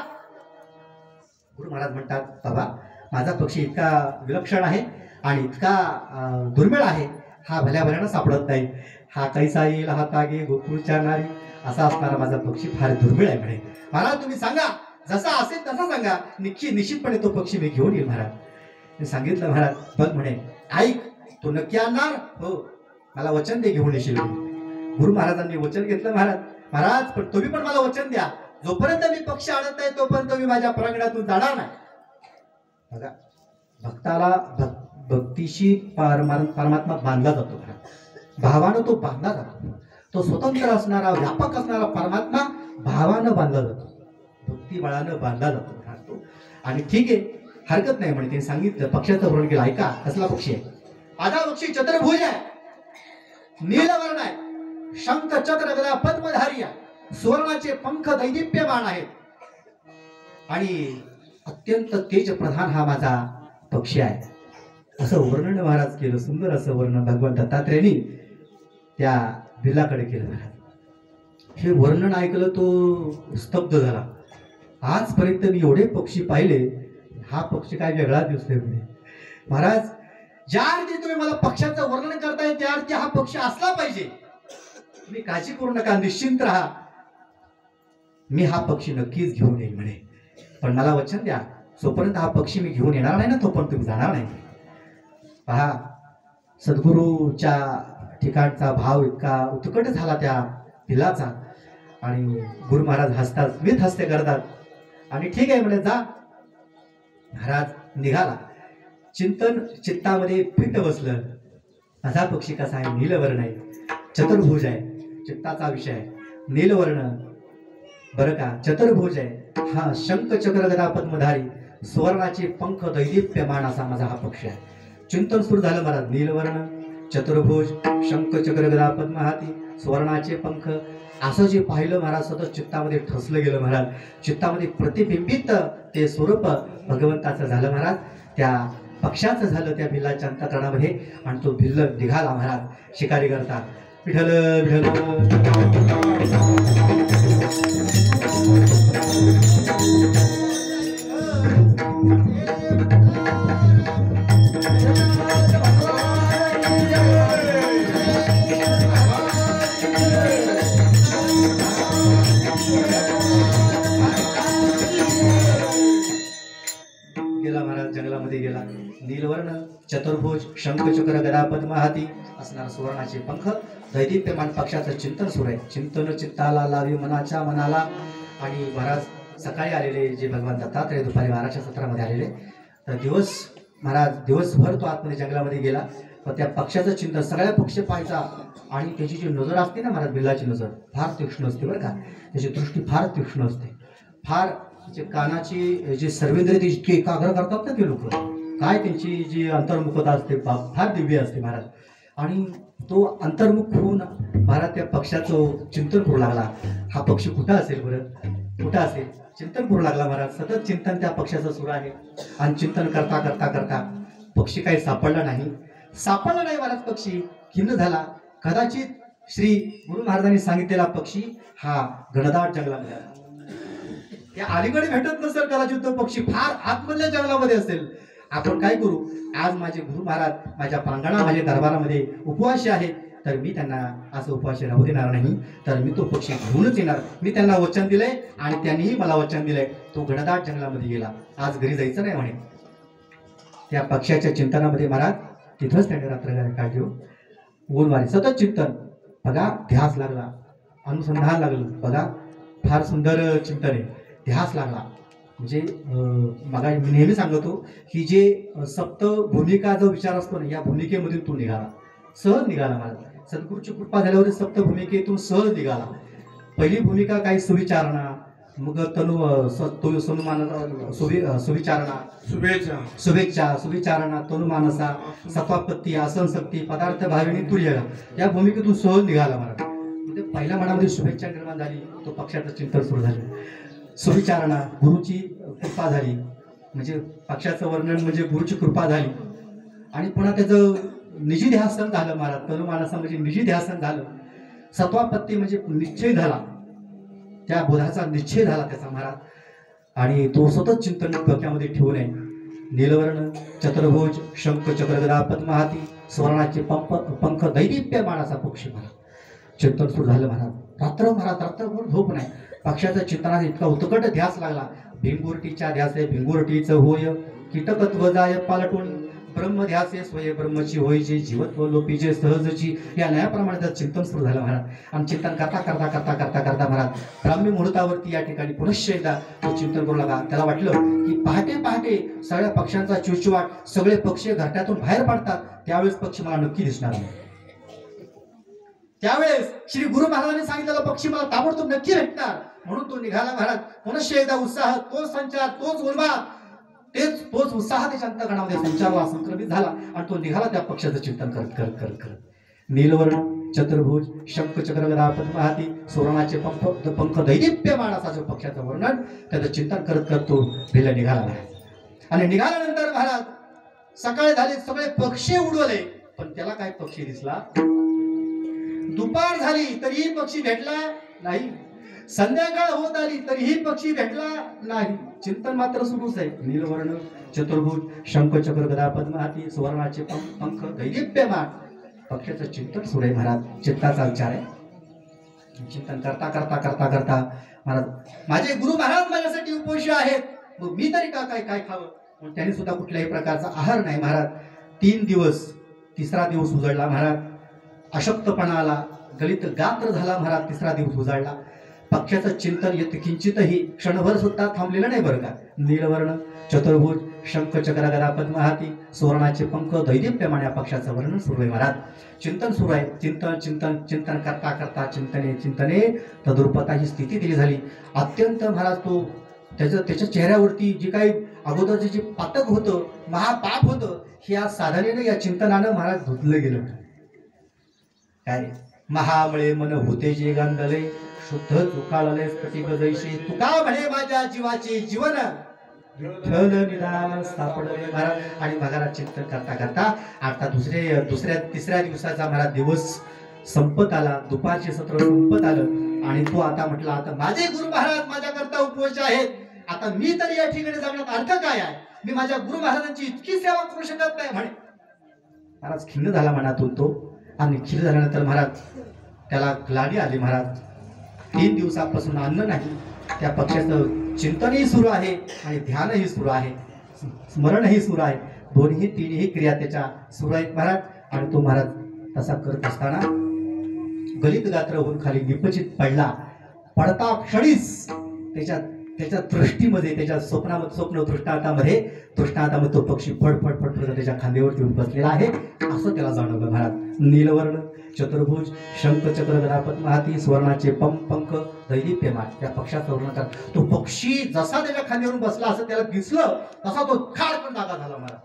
गुरु महाराज म्हणतात, बाबा माझा पक्षी इतका विलक्षण आहे आणि इतका दुर्मिळ आहे, हा भल्या भल्यानं सापडत नाही. हा कैसा येईल हा तागे गोकुळच्या नारी, असा असणारा माझा पक्षी फार दुर्मिळ आहे म्हणे. महाराज तुम्ही सांगा, जसा असेल तसा सांगा, निश्चितपणे तो पक्षी मी घेऊन येईल महाराज. मी सांगितलं महाराज, बघ म्हणे, ऐक तू नक्की आणणार, हो मला वचन दे घेऊन येशील. गुरु महाराजांनी वचन घेतलं. महाराज पण तुम्ही पण मला वचन द्या, जोपर्यंत मी पक्षी आणत नाही तोपर्यंत मी माझ्या प्रांगणातून जाणार नाही. बघा भक्ताला भक्तीशी परमात्मा बांधला जातो, भावानं तो बांधला जातो. तो स्वतंत्र असणारा, व्यापक असणारा परमात्मा भावानं बांधला जातो, भक्ती बळानं बांधला जातो. आणि ठीक आहे, हरकत नाही म्हणे. त्यांनी सांगितलं, पक्षाचं वर्णन केलं. ऐका कसला पक्षी आहे. माझा पक्षी चतुर्भुज आहे, नीलवर्ण आहे, शंख चक्र गदा पद्मधारी आहे, सुवर्णाचे पंख दैदिप्यमान आहेत आणि अत्यंत तेज प्रधान हा माझा पक्षी आहे. असं वर्णन महाराज केलं. सुंदर असं वर्णन भगवान दत्तात्रयांनी त्या भिल्लाकडे केलं महाराज. हे वर्णन ऐकलं तो स्तब्ध झाला. आजपर्यंत मी एवढे पक्षी पाहिले, हा पक्षी काय वेगळा दिसतोय म्हणे. महाराज ज्या अर्थी तुम्ही मला पक्षाचं वर्णन करताय त्या अर्थी हा पक्षी असला पाहिजे. तुम्ही काळजी करू नका, निश्चिंत राहा, मी हा पक्षी नक्कीच घेऊन येईल म्हणे. पण मला वचन द्या, जोपर्यंत हा पक्षी मी घेऊन येणार नाही ना तोपर्यंत तुम्ही जाणार नाही. पहा सद्गुरूच्या ठिकाणचा भाव इतका उत्कट झाला त्या भिलाचा. आणि गुरु महाराज हसतात, स्मित हस्ते करतात आणि ठीक आहे म्हणे जा. महाराज निघाला. चिंतन चित्तामध्ये फिट बसलं. माझा पक्षी कसा आहे? नीलवर्ण आहे, चतुर्भुज आहे. चित्ताचा विषय आहे नीलवर्ण, बरं का, चतुर्भुज आहे. हा शंख चक्र गदा पद्मधारी, सुवर्णाचे पंख दैदिप्यमान असा माझा हा पक्षी आहे. चिंतन सुरू झालं महाराज. नीलवर्ण, चतुर्भुज, शंख चक्र गदा पद्म हाती, सुवर्णाचे पंख, असं जे पाहिलं महाराज सतत चित्तामध्ये ठसलं गेलं महाराज. चित्तामध्ये प्रतिबिंबित ते स्वरूप भगवंताचं झालं महाराज. त्या पक्षाचं झालं त्या भिल्लाच्या अंतःकरणामध्ये. आणि तो भिल्ल निघाला महाराज शिकारी करता. विठ्ठल गेला महाराज, जंगलामध्ये गेला. नीलवर्ण, चतुर्भुज, शंख चक्र गदा पद्म हाती असणारा सुवर्णाचे पंख दैदिप्यमान पक्षाचं चिंतन सुरू आहे. चिंतन चित्ताला लावी मनाच्या मनाला. आणि महाराज सकाळी आलेले जे भगवान दत्तात्रय दुपारी 12च्या सत्रामध्ये आलेले. तर महाराज दिवसभर तो आतमध्ये जंगलामध्ये गेला. पण त्या पक्षाचं चिंतन, सगळ्या पक्ष पाहायचा. आणि त्याची जी नजर असते ना महाराज, बिल्लाची नजर फार तीक्ष्ण असते बरं का. त्याची दृष्टी फार तीक्ष्ण असते. फार कानाची जी सर्वेंद्रिय इतकी एकाग्र करतात ना ते लोक, काय त्यांची जी अंतर्मुखता असते फार दिव्य असते महाराज. आणि तो अंतर्मुख होऊन महाराज त्या पक्षाचं चिंतन करू लागला. हा पक्षी कुठं असेल बरं, कुठं असेल, चिंतन करू लागला महाराज. सतत चिंतन त्या पक्षाचं सुरू आहे. आणि चिंतन करता करता करता पक्षी काही सापडला नाही. महाराज. पक्षी खिन्न झाला. कदाचित श्री गुरु महाराजांनी सांगितलेला पक्षी हा घनदाट जंगलामध्ये आला. त्या अलीकडे भेटत नसेल कदाचित तो पक्षी, फार आतमधल्या जंगलामध्ये असेल. आपण काय करू, आज माझे गुरु महाराज माझ्या प्रांगणा माझ्या दरबारामध्ये उपवासी आहेत, तर मी त्यांना असं उपवासी राहू देणार नाही. तर मी तो पक्षी घेऊनच येणार. मी त्यांना वचन दिलंय आणि त्यांनीही मला वचन दिलंय. तो घनदाट जंगलामध्ये गेला. आज घरी जायचं नाही म्हणे. त्या पक्षाच्या चिंतनामध्ये महाराज तिथंच त्याने रात्र काढली. ऊनवारी सतत चिंतन बघा, ध्यास लागला, अनुसंधान लागलं बघा. फार सुंदर चिंतन आहे. ध्यास लागला म्हणजे मला मी नेहमी सांगतो की जे सप्त भूमिका जो विचार असतो ना, या भूमिकेमधून तो निघाला, सहज निघाला महाराज. सद्गुरूची कृपा झाल्यावर सप्त भूमिकेतून सहज निघाला. पहिली भूमिका काही सुविचारणा, मग सुविचारणा, शुभेच्छा, सुविचारणा, तनुमानसा, सत्वापत्ती, आसनशक्ती, पदार्थ भाविनी, तुर्य, या भूमिकेतून सहज निघाला महाराज. म्हणजे पहिल्या मनामध्ये शुभेच्छा निर्माण झाली. तो पक्षाचं चिंतन सुरू झालं. सुविचारणा, गुरुची कृपा झाली. म्हणजे पक्षाचं वर्णन म्हणजे गुरुची कृपा झाली. आणि पुन्हा त्याचं निजी ध्यासन झालं महाराज. तनुमानसा म्हणजे निजी ध्यासन झालं. सत्वापत्ती म्हणजे निश्चय झाला, त्या बोधाचा निश्चय झाला त्याचा महाराज. आणि तो सतत चिंतन डोक्यामध्ये ठेवून आहे. नीलवर्ण, चतुर्भुज, शंख चक्र गदा पद्म हाती, सुवर्णाचे पंख दैदिप्यमान असा पक्षी महाराज. चिंतन सुरू झालं महाराज. रात्रभर झोप नाही. पक्षाच्या चिंतनात इतका उत्कट ध्यास लागला. भिंगुरटीच्या ध्यासे भिंगुरटीचं होय, कीटकत्व जाय पालटून, ब्रह्म ध्यासे स्वय ब्रह्मची होयची, जीवत्व लोपीचे सहजची, या न्यायाप्रमाणे त्याचं चिंतन सुरू झालं महाराज. आणि चिंतन करता करता करता करता करता महाराज ब्राह्मी मुहूर्तावरती या ठिकाणी पुनश्च एकदा तो चिंतन करू लागला. त्याला वाटलं की पहाटे पहाटे सगळ्या पक्ष्यांचा चिवचिवाट, सगळे पक्षी घरट्यातून बाहेर पडतात, त्यावेळेस पक्षी मला नक्की दिसणार नाही. त्यावेळेस श्री गुरु महाराजांनी सांगितलेला पक्षी मला ताबडतोब नक्की भेटणार. म्हणून तो निघाला महाराज. पुनश्च एकदा उत्साह, तोच संचार, तोच उन्माद, तोच उत्साह त्याच्या अंतःकरणामध्ये संचारला, संक्रमित झाला. आणि तो निघाला त्या पक्षाचं चिंतन करत करत करत करत. नीलवर्ण, चतुर्भुज, शंख चक्र गदा पद्म हाती, सुवर्णाचे पंख दैदिप्यमान असा जो पक्षाचं वर्णन, त्याचं चिंतन करत करत तो भिल्ल निघाला महाराज. आणि निघाल्यानंतर महाराज सकाळी झाले, सगळे पक्षी उडवले, पण त्याला काय पक्षी दिसला. दुपार झाली तरीही पक्षी भेटला नाही. संध्याकाळ होत आली तरीही पक्षी भेटला नाही. चिंतन मात्र सुरूच आहे. नीलवर्ण, चतुर्भुज, शंख चक्र गदा पद्म हाती, सुवर्णाचे पंख दैदिप्यमान पक्षाचं चिंतन सुरू आहे महाराज. चित्ताचा विचार आहे. चिंतन करता करता करता करता महाराज, माझे गुरु महाराज माझ्यासाठी उपवासी आहेत, मग मी तरी काय खावं. त्यांनी सुद्धा कुठल्याही प्रकारचा आहार नाही महाराज. 3 तिसरा दिवस उजळला महाराज. अशक्तपणा आला, गलित गात्र झाला महाराज. तिसरा दिवस उजाडला. पक्षाचं चिंतन येत किंचितही क्षणभर सुद्धा थांबलेलं नाही बरं का. नीलवर्ण, चतुर्भुज, शंख, चक्र, गदा, पद्म हाती, सुवर्णाचे पंख, दैदिप्यमान या पक्षाचं वर्णन सुरू आहे महाराज. चिंतन सुरू आहे. चिंतन चिंतन चिंतन करता करता चिंतने चिंतने तदुर्पता ही स्थिती दिली झाली. अत्यंत महाराज तो त्याच्या चेहऱ्यावरती जे काही अगोदरचे जे पातक होतं, महापाप होतं, हे या साधनेनं, या चिंतनानं महाराज धुतलं गेलं. काय महामळे मन होते जे गांधले, शुद्ध चुकाळले स्फटिक जैसे, तुका म्हणे माझ्या जीवाचे जीवन विठ्ठल निदान सापडले महाराज. आणि महाराज चिंतन करता करता आता तिसऱ्या दिवसाचा महाराज दिवस संपत आला. दुपारचे सत्र संपत आलं आणि तो आता म्हटला, आता माझे गुरु महाराज माझ्याकरता उपवास आहेत, आता मी तरी या ठिकाणी जाण्यात अर्थ काय आहे, मी माझ्या गुरु महाराजांची इतकी सेवा करू शकत नाही म्हणे. महाराज खिन्न झाला मनातून तो. आणि खिन्न झाल्यानंतर महाराज त्याला लाडी आली महाराज. 3 दिवसापासून अन्न नाही. त्या पक्षाचं चिंतनही सुरू आहे आणि ध्यानही सुरू आहे, स्मरणही सुरू आहे. दोन्ही तिन्ही क्रिया त्याच्या सुरू आहेत महाराज. आणि तो महाराज तसा करत असताना गलित गात्र होऊन खाली विपचित पडला. पडता क्षणीच त्याच्या दृष्टीमध्ये, त्याच्या स्वप्न दृष्टांतामध्ये तो पक्षी फडफड फडफड त्याच्या खांद्यावर येऊन बसलेला आहे असं त्याला जाणवलं महाराज. नीलवर्ण, चतुर्भुज, शंख, चक्र, गदा, पद्म हाती, सुवर्णाचे पंख, दैदिप्यमान या पक्षाचं वर्णन करत. तो पक्षी जसा त्याच्या खांद्यावरून बसला असं त्याला दिसलं, तसा तो खाडखड जागा झाला महाराज.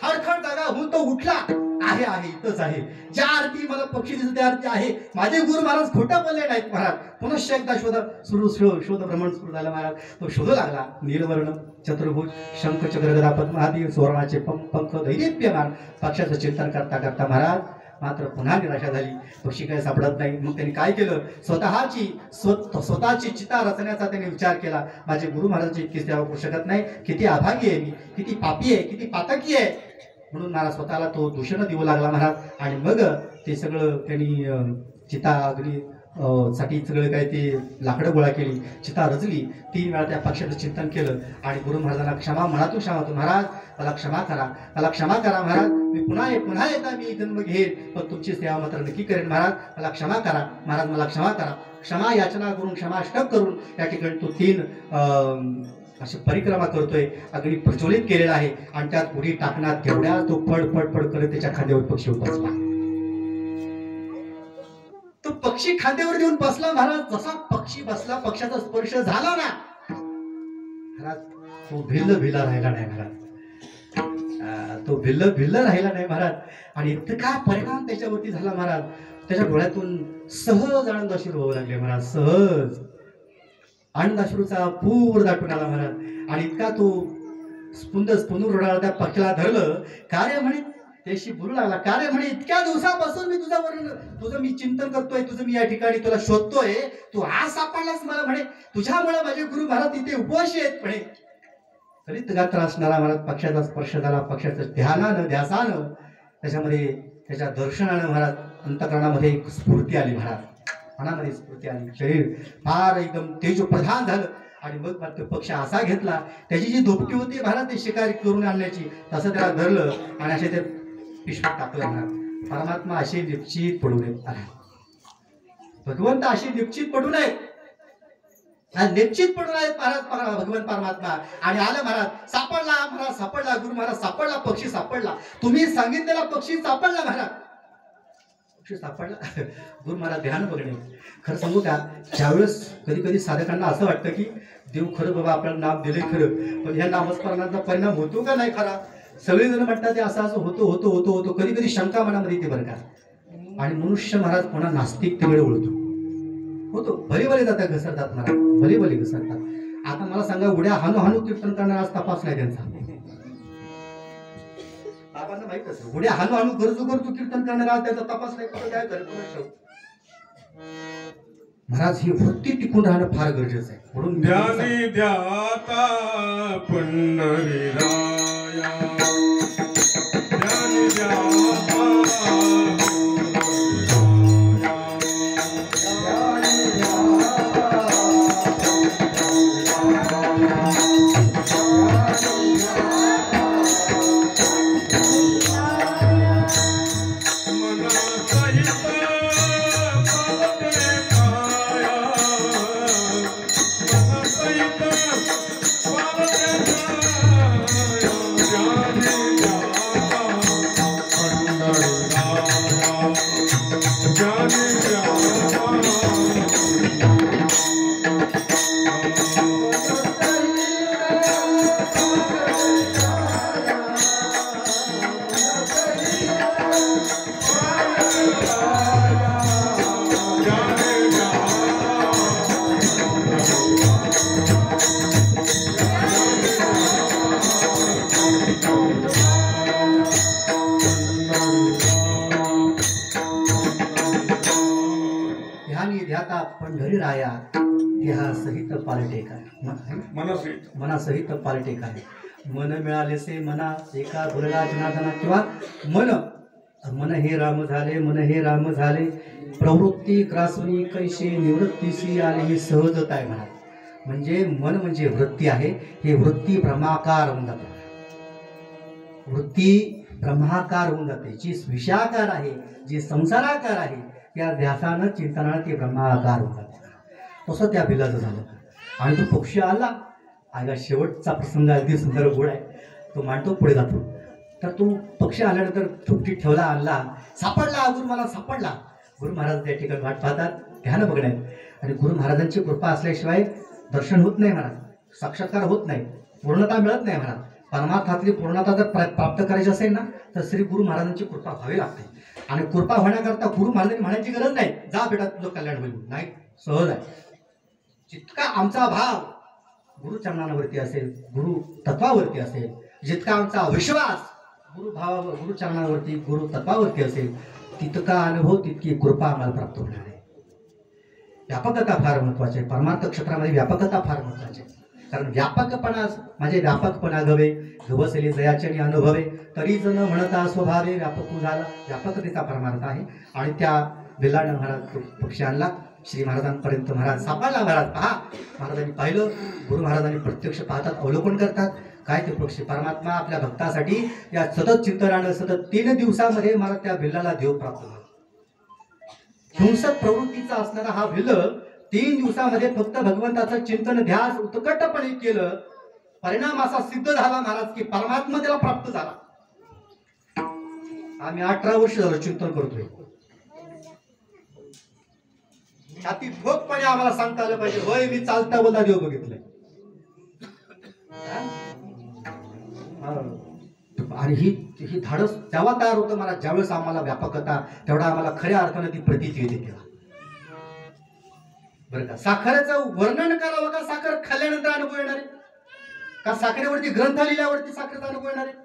खाडखड जागा होऊन तो उठला. आहे इथंच आहे. ज्या आरती मला पक्षी दिसत त्या आरती आहे. माझे गुरु महाराज खोटं बोलले नाहीत महाराज. पुनश्च एकदा शोध भ्रमण सुरू झालं महाराज. तो शोधू लागला. नीलवर्ण, चतुर्भुज, शंख, चक्र, गदा, पद्म हाती, सुवर्णाचे पंख, दैदिप्यमान पक्षाचं चिंतन करता करता महाराज मात्र पुन्हा निराशा झाली. पक्षी काय सापडत नाही. मग त्यांनी काय केलं, स्वतःची चिता रचण्याचा त्यांनी विचार केला. माझे गुरु महाराजांची इतकी सेवा करू शकत नाही, किती अभागी आहे मी, किती पापी आहे, किती पातकी आहे म्हणून महाराज स्वतःला तो दूषण देऊ लागला महाराज. आणि मग ते सगळं त्यांनी चिता अग्नी साठी सगळं काय ते लाकडं गोळा केली, चिता रचली. 3 वेळा त्या पक्षाचं चिंतन केलं आणि गुरु महाराजांना मनातून क्षमा महाराज मला क्षमा करा महाराज. मी पुन्हा एकदा मी जन्म घेईन, पण तुमची सेवा मात्र नक्की करेन महाराज. मला क्षमा करा महाराज, मला क्षमा करा. क्षमा याचना करून, क्षमाष्टक करून या ठिकाणी तो 3 अशी परिक्रमा करतोय. अग्नी प्रज्वलित केलेला आहे आणि त्यात उडी टाकण्यात तेवढ्या तो फड करत त्याच्या खांद्यावर पक्षी बसला. तो पक्षी खांद्यावर येऊन बसला महाराज. जसा पक्षी बसला, पक्षाचा स्पर्श झाला ना महाराज, तो भिल्ल राहिला नाही महाराज. तो भिल्ल राहिला नाही महाराज. आणि इतका परिणाम त्याच्यावरती झाला महाराज. त्याच्या डोळ्यातून सहज आनंदाश्रू वाहू लागले महाराज. सहज आनंदाश्रूचा पूर दाटून आला महाराज. आणि इतका तो स्पुंदून रडाला. त्या पक्षाला धरलं. कार्य म्हणे त्याशी बोलू लागला. कार्य म्हणे इतक्या दिवसापासून मी तुझं मी चिंतन करतोय, तुझं मी या ठिकाणी तुला शोधतोय, तू आज सापडलास मला म्हणे. तुझ्यामुळे माझे गुरु महाराज तिथे उपवाशी आहेत म्हणे. गलित गात्र असणारा महाराज पक्षाचा स्पर्श झाला. पक्षाचं ध्यासानं त्याच्यामध्ये त्याच्या दर्शनानं महाराज अंतःकरणामध्ये एक स्फूर्ती आली महाराज. मनामध्ये स्फूर्ती आली. शरीर फार एकदम तेजप्रधान झालं. आणि मग तो पक्ष असा घेतला, त्याची जी धोपटी होती महाराज ते शिकारी करून आणण्याची, तसं त्याला धरलं आणि असे ते पिशवीत टाकलं महाराज. परमात्मा असे निश्चित पडू नयेत, भगवंत असे निश्चित पडू नयेत, निश्चित पडून आहेत महाराज भगवंत परमात्मा. आणि आलं महाराज, सापडला गुरु महाराज सापडला, पक्षी सापडला. तुम्ही सांगितलेला पक्षी सापडला महाराज. पक्षी सापडला. गुरु महाराज ध्यान बघणे. खरं सांगू का, ज्यावेळेस कधी साधकांना असं वाटतं की देव खरं बाबा आपल्याला नाम दिले खरं, पण ह्या नामस्मरणाचा परिणाम होतो का नाही खरा. सगळेजण म्हणतात ते असं होतो. कधी शंका मनामध्ये येते बरं का. आणि मनुष्य महाराज पुन्हा नास्तिकतेकडे होतो. भले जातात, घसरतात महाराज, भले घसरतात. आता मला सांगा, उड्या हानू कीर्तन करणारा आज तपास नाही त्यांचा. बाबांना माहित असेल, उड्या हानू गरजू कीर्तन करणारा त्याचा तपास नाही. कुठं काय करत महाराज, ही वृत्ती टिकून राहणं फार गरजेचं आहे. म्हणून ध्यानी ध्याता पंढरीराया, ध्यानी ध्याता ध्यानी ध्याता पंढरी राया देहा सहित पालटे काय मनसहित मनासहित पालटे काय मन मिळालेसे मना एका भुलला जनार्दना किंवा मन हे राम झाले मन हे राम झाले प्रवृत्ती ग्रासनी कैशी निवृत्तीशी आले ही सहजता आहे म्हणा. म्हणजे मन म्हणजे वृत्ती आहे. हे वृत्ती ब्रह्माकार होऊन जाते. वृत्ती ब्रह्माकार होऊन जाते. जी विषयाकार आहे जी संसाराकार आहे त्या ध्यासानं चिंतनानं ती ब्रह्माकार होऊन जाते. तसं त्या बिलाचं झालं. आणि तो पक्षी आला आयला शेवटचा प्रसंग अगदी सुंदर गोड आहे. तो मांडतो पुढे जातो. तर तो पक्षी आल्यानंतर चुपटीत ठेवला आणला सापडला गुरु मला सापडला. गुरु महाराज त्या ठिकाणी वाट पाहतात ध्यान बघण्यात आणि गुरु महाराजांची कृपा असल्याशिवाय दर्शन होत नाही महाराज. साक्षात्कार होत नाही पूर्णता मिळत नाही महाराज. परमार्थातली पूर्णता जर प्राप्त करायची असेल ना तर श्री गुरु महाराजांची कृपा व्हावी लागते. आणि कृपा होण्याकरता गुरु महाराजांनी म्हणायची गरज नाही जा बेटा तुझं कल्याण होईल नाही. सहज आहे. जितका आमचा भाव गुरु चरणांवरती असेल गुरु तत्वावरती असेल जितका आमचा विश्वास गुरु चरणावरती गुरु तत्वावरती असेल तितका अनुभव तितकी कृपा आम्हाला प्राप्त होणार आहे. व्यापकता फार महत्वाची आहे. परमार्थ क्षेत्रामध्ये व्यापकता फार महत्वाची आहे. कारण व्यापकपणा माझे व्यापकपणा गवे गवसले जयाचे आणि अनुभवे तरी जण म्हणता स्वभावे व्यापक झाला. व्यापकतेचा परमार्थ आहे. आणि त्या बिल्लानं महाराज पक्षी आणला श्री महाराजांपर्यंत महाराज सापडला. महाराज पहा महाराजांनी पाहिलं. गुरु महाराजांनी प्रत्यक्ष पाहतात अवलोकन करतात काय ते पक्षी परमात्मा आपल्या भक्तासाठी या सतत चिंतनानं सतत 3 दिवसामध्ये मला त्या भिल्लाला देव प्राप्त झाला. हिंसक प्रवृत्तीचा असणारा हा भिल्ल 3 दिवसामध्ये फक्त भगवंताचं चिंतन ध्यास उत्कटपणे केलं. परिणाम असा सिद्ध झाला महाराज की परमात्मा त्याला प्राप्त झाला. आम्ही 18 वर्ष झालं चिंतन करतोय. छाती ठोकपणे आम्हाला सांगता आलं पाहिजे होय मी चालता बोलता देव बघितलंय. आणि ही धाडस तेव्हा तयार होतं मला ज्यावेळेस आम्हाला व्यापकता तेवढा आम्हाला खऱ्या अर्थानं ती प्रतीती येते तेव्हा. बरं का साखरेचं वर्णन करावं का साखर खाल्ल्यानंतर अनुभव येणार आहे का साखरेवरती ग्रंथ लिहिल्यावरती साखरेचा अनुभव येणार आहे.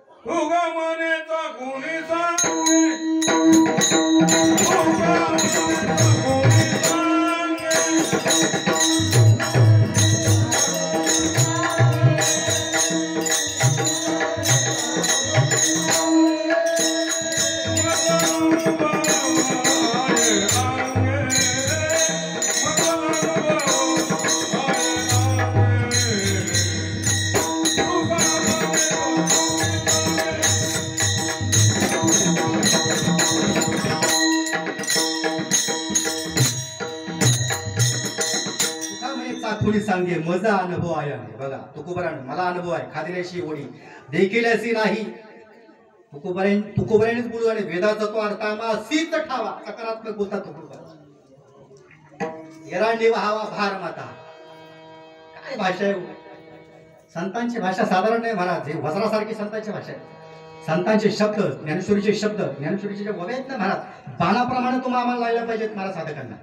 कोणी सांगे मजा अनुभव आहे. बघा तुकोबरानं मला अनुभव आहे खादिल्याशी ओढी देखील अशी नाही. तुकोबऱ्यानेच बोलू आणि वेदाचा तो अर्थ आम्हा सीत ठावा सकारात्मक बोलतात तुकोबरा. एरांडी व्हावा भार माता काय भाषा आहे. संतांची भाषा साधारण नाही महाराज. हे वज्रासारखी संतांची भाषा आहे. संतांचे शब्द ज्ञानेश्वरीचे शब्द ज्ञानेश्वरीचे जे ववे आहेत ना महाराज बाणाप्रमाणे तुम्हाला आम्हाला लायला पाहिजेत महाराज साधकांना.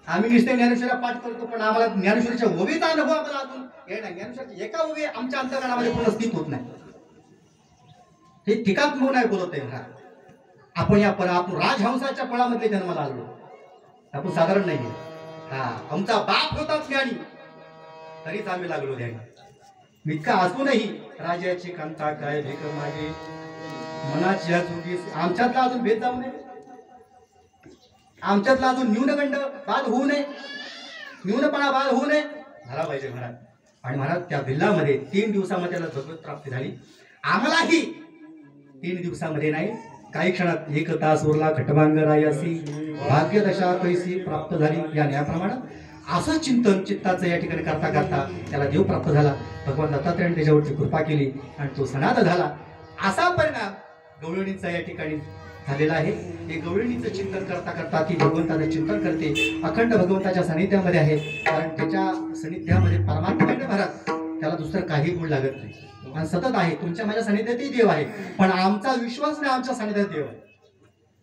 आम्ही नुसते ज्ञानेश्वरी पाठ करतो पण आम्हाला ज्ञानेश्वरीच्या ओवीचा अनुभव आम्हाला अजून हे नाही. ज्ञानेश्वरीची एका ओवी आमच्या अंतःकरणामध्ये पूर्ण स्थित होत नाही. हे टीकात्मक नाही बोलत आहे. आपण आपण राजहंसाच्या फळामध्ये जन्माला आलो. आपण साधारण नाहीये. आमचा बाप होता ज्ञानी तरीच आम्ही लागलो ध्यानी. इतका असूनही राजाची कांता काय भेक माझे मनाची या जोगी आमच्यातला अजून भेद जाऊ नये. आमच्यातला अजून न्यूनगंड बाद होऊ नये. न्यूनपणा बाद होऊ नये झाला पाहिजे महाराज. आणि महाराज त्या भिल्लामध्ये 3 दिवसामध्ये त्याला भगवत प्राप्ती झाली. आम्हालाही 3 दिवसामध्ये नाही काही क्षणात 1 तास उरला खटवांग रायासी भाग्यदशा कैसी प्राप्त झाली. या न्यायाप्रमाणे असं चिंतन चित्ताचं या ठिकाणी करता करता त्याला देव प्राप्त झाला. भगवान दत्तात्रयाने त्याच्यावरती कृपा केली आणि तो सनाथ झाला. असा परिणाम गवळणीचा या ठिकाणी झालेला आहे. हे गवळणीचं चिंतन करता करता ती भगवंताचं चिंतन करते. अखंड भगवंताच्या सानिध्यामध्ये आहे. कारण त्याच्या सानिध्यामध्ये परमात्म्याने भरत त्याला दुसरं काही गुण लागत नाही आणि सतत आहे. तुमच्या माझ्या सानिध्यातही देव आहे पण आमचा विश्वास नाही आमच्या सानिध्यात देव आहे.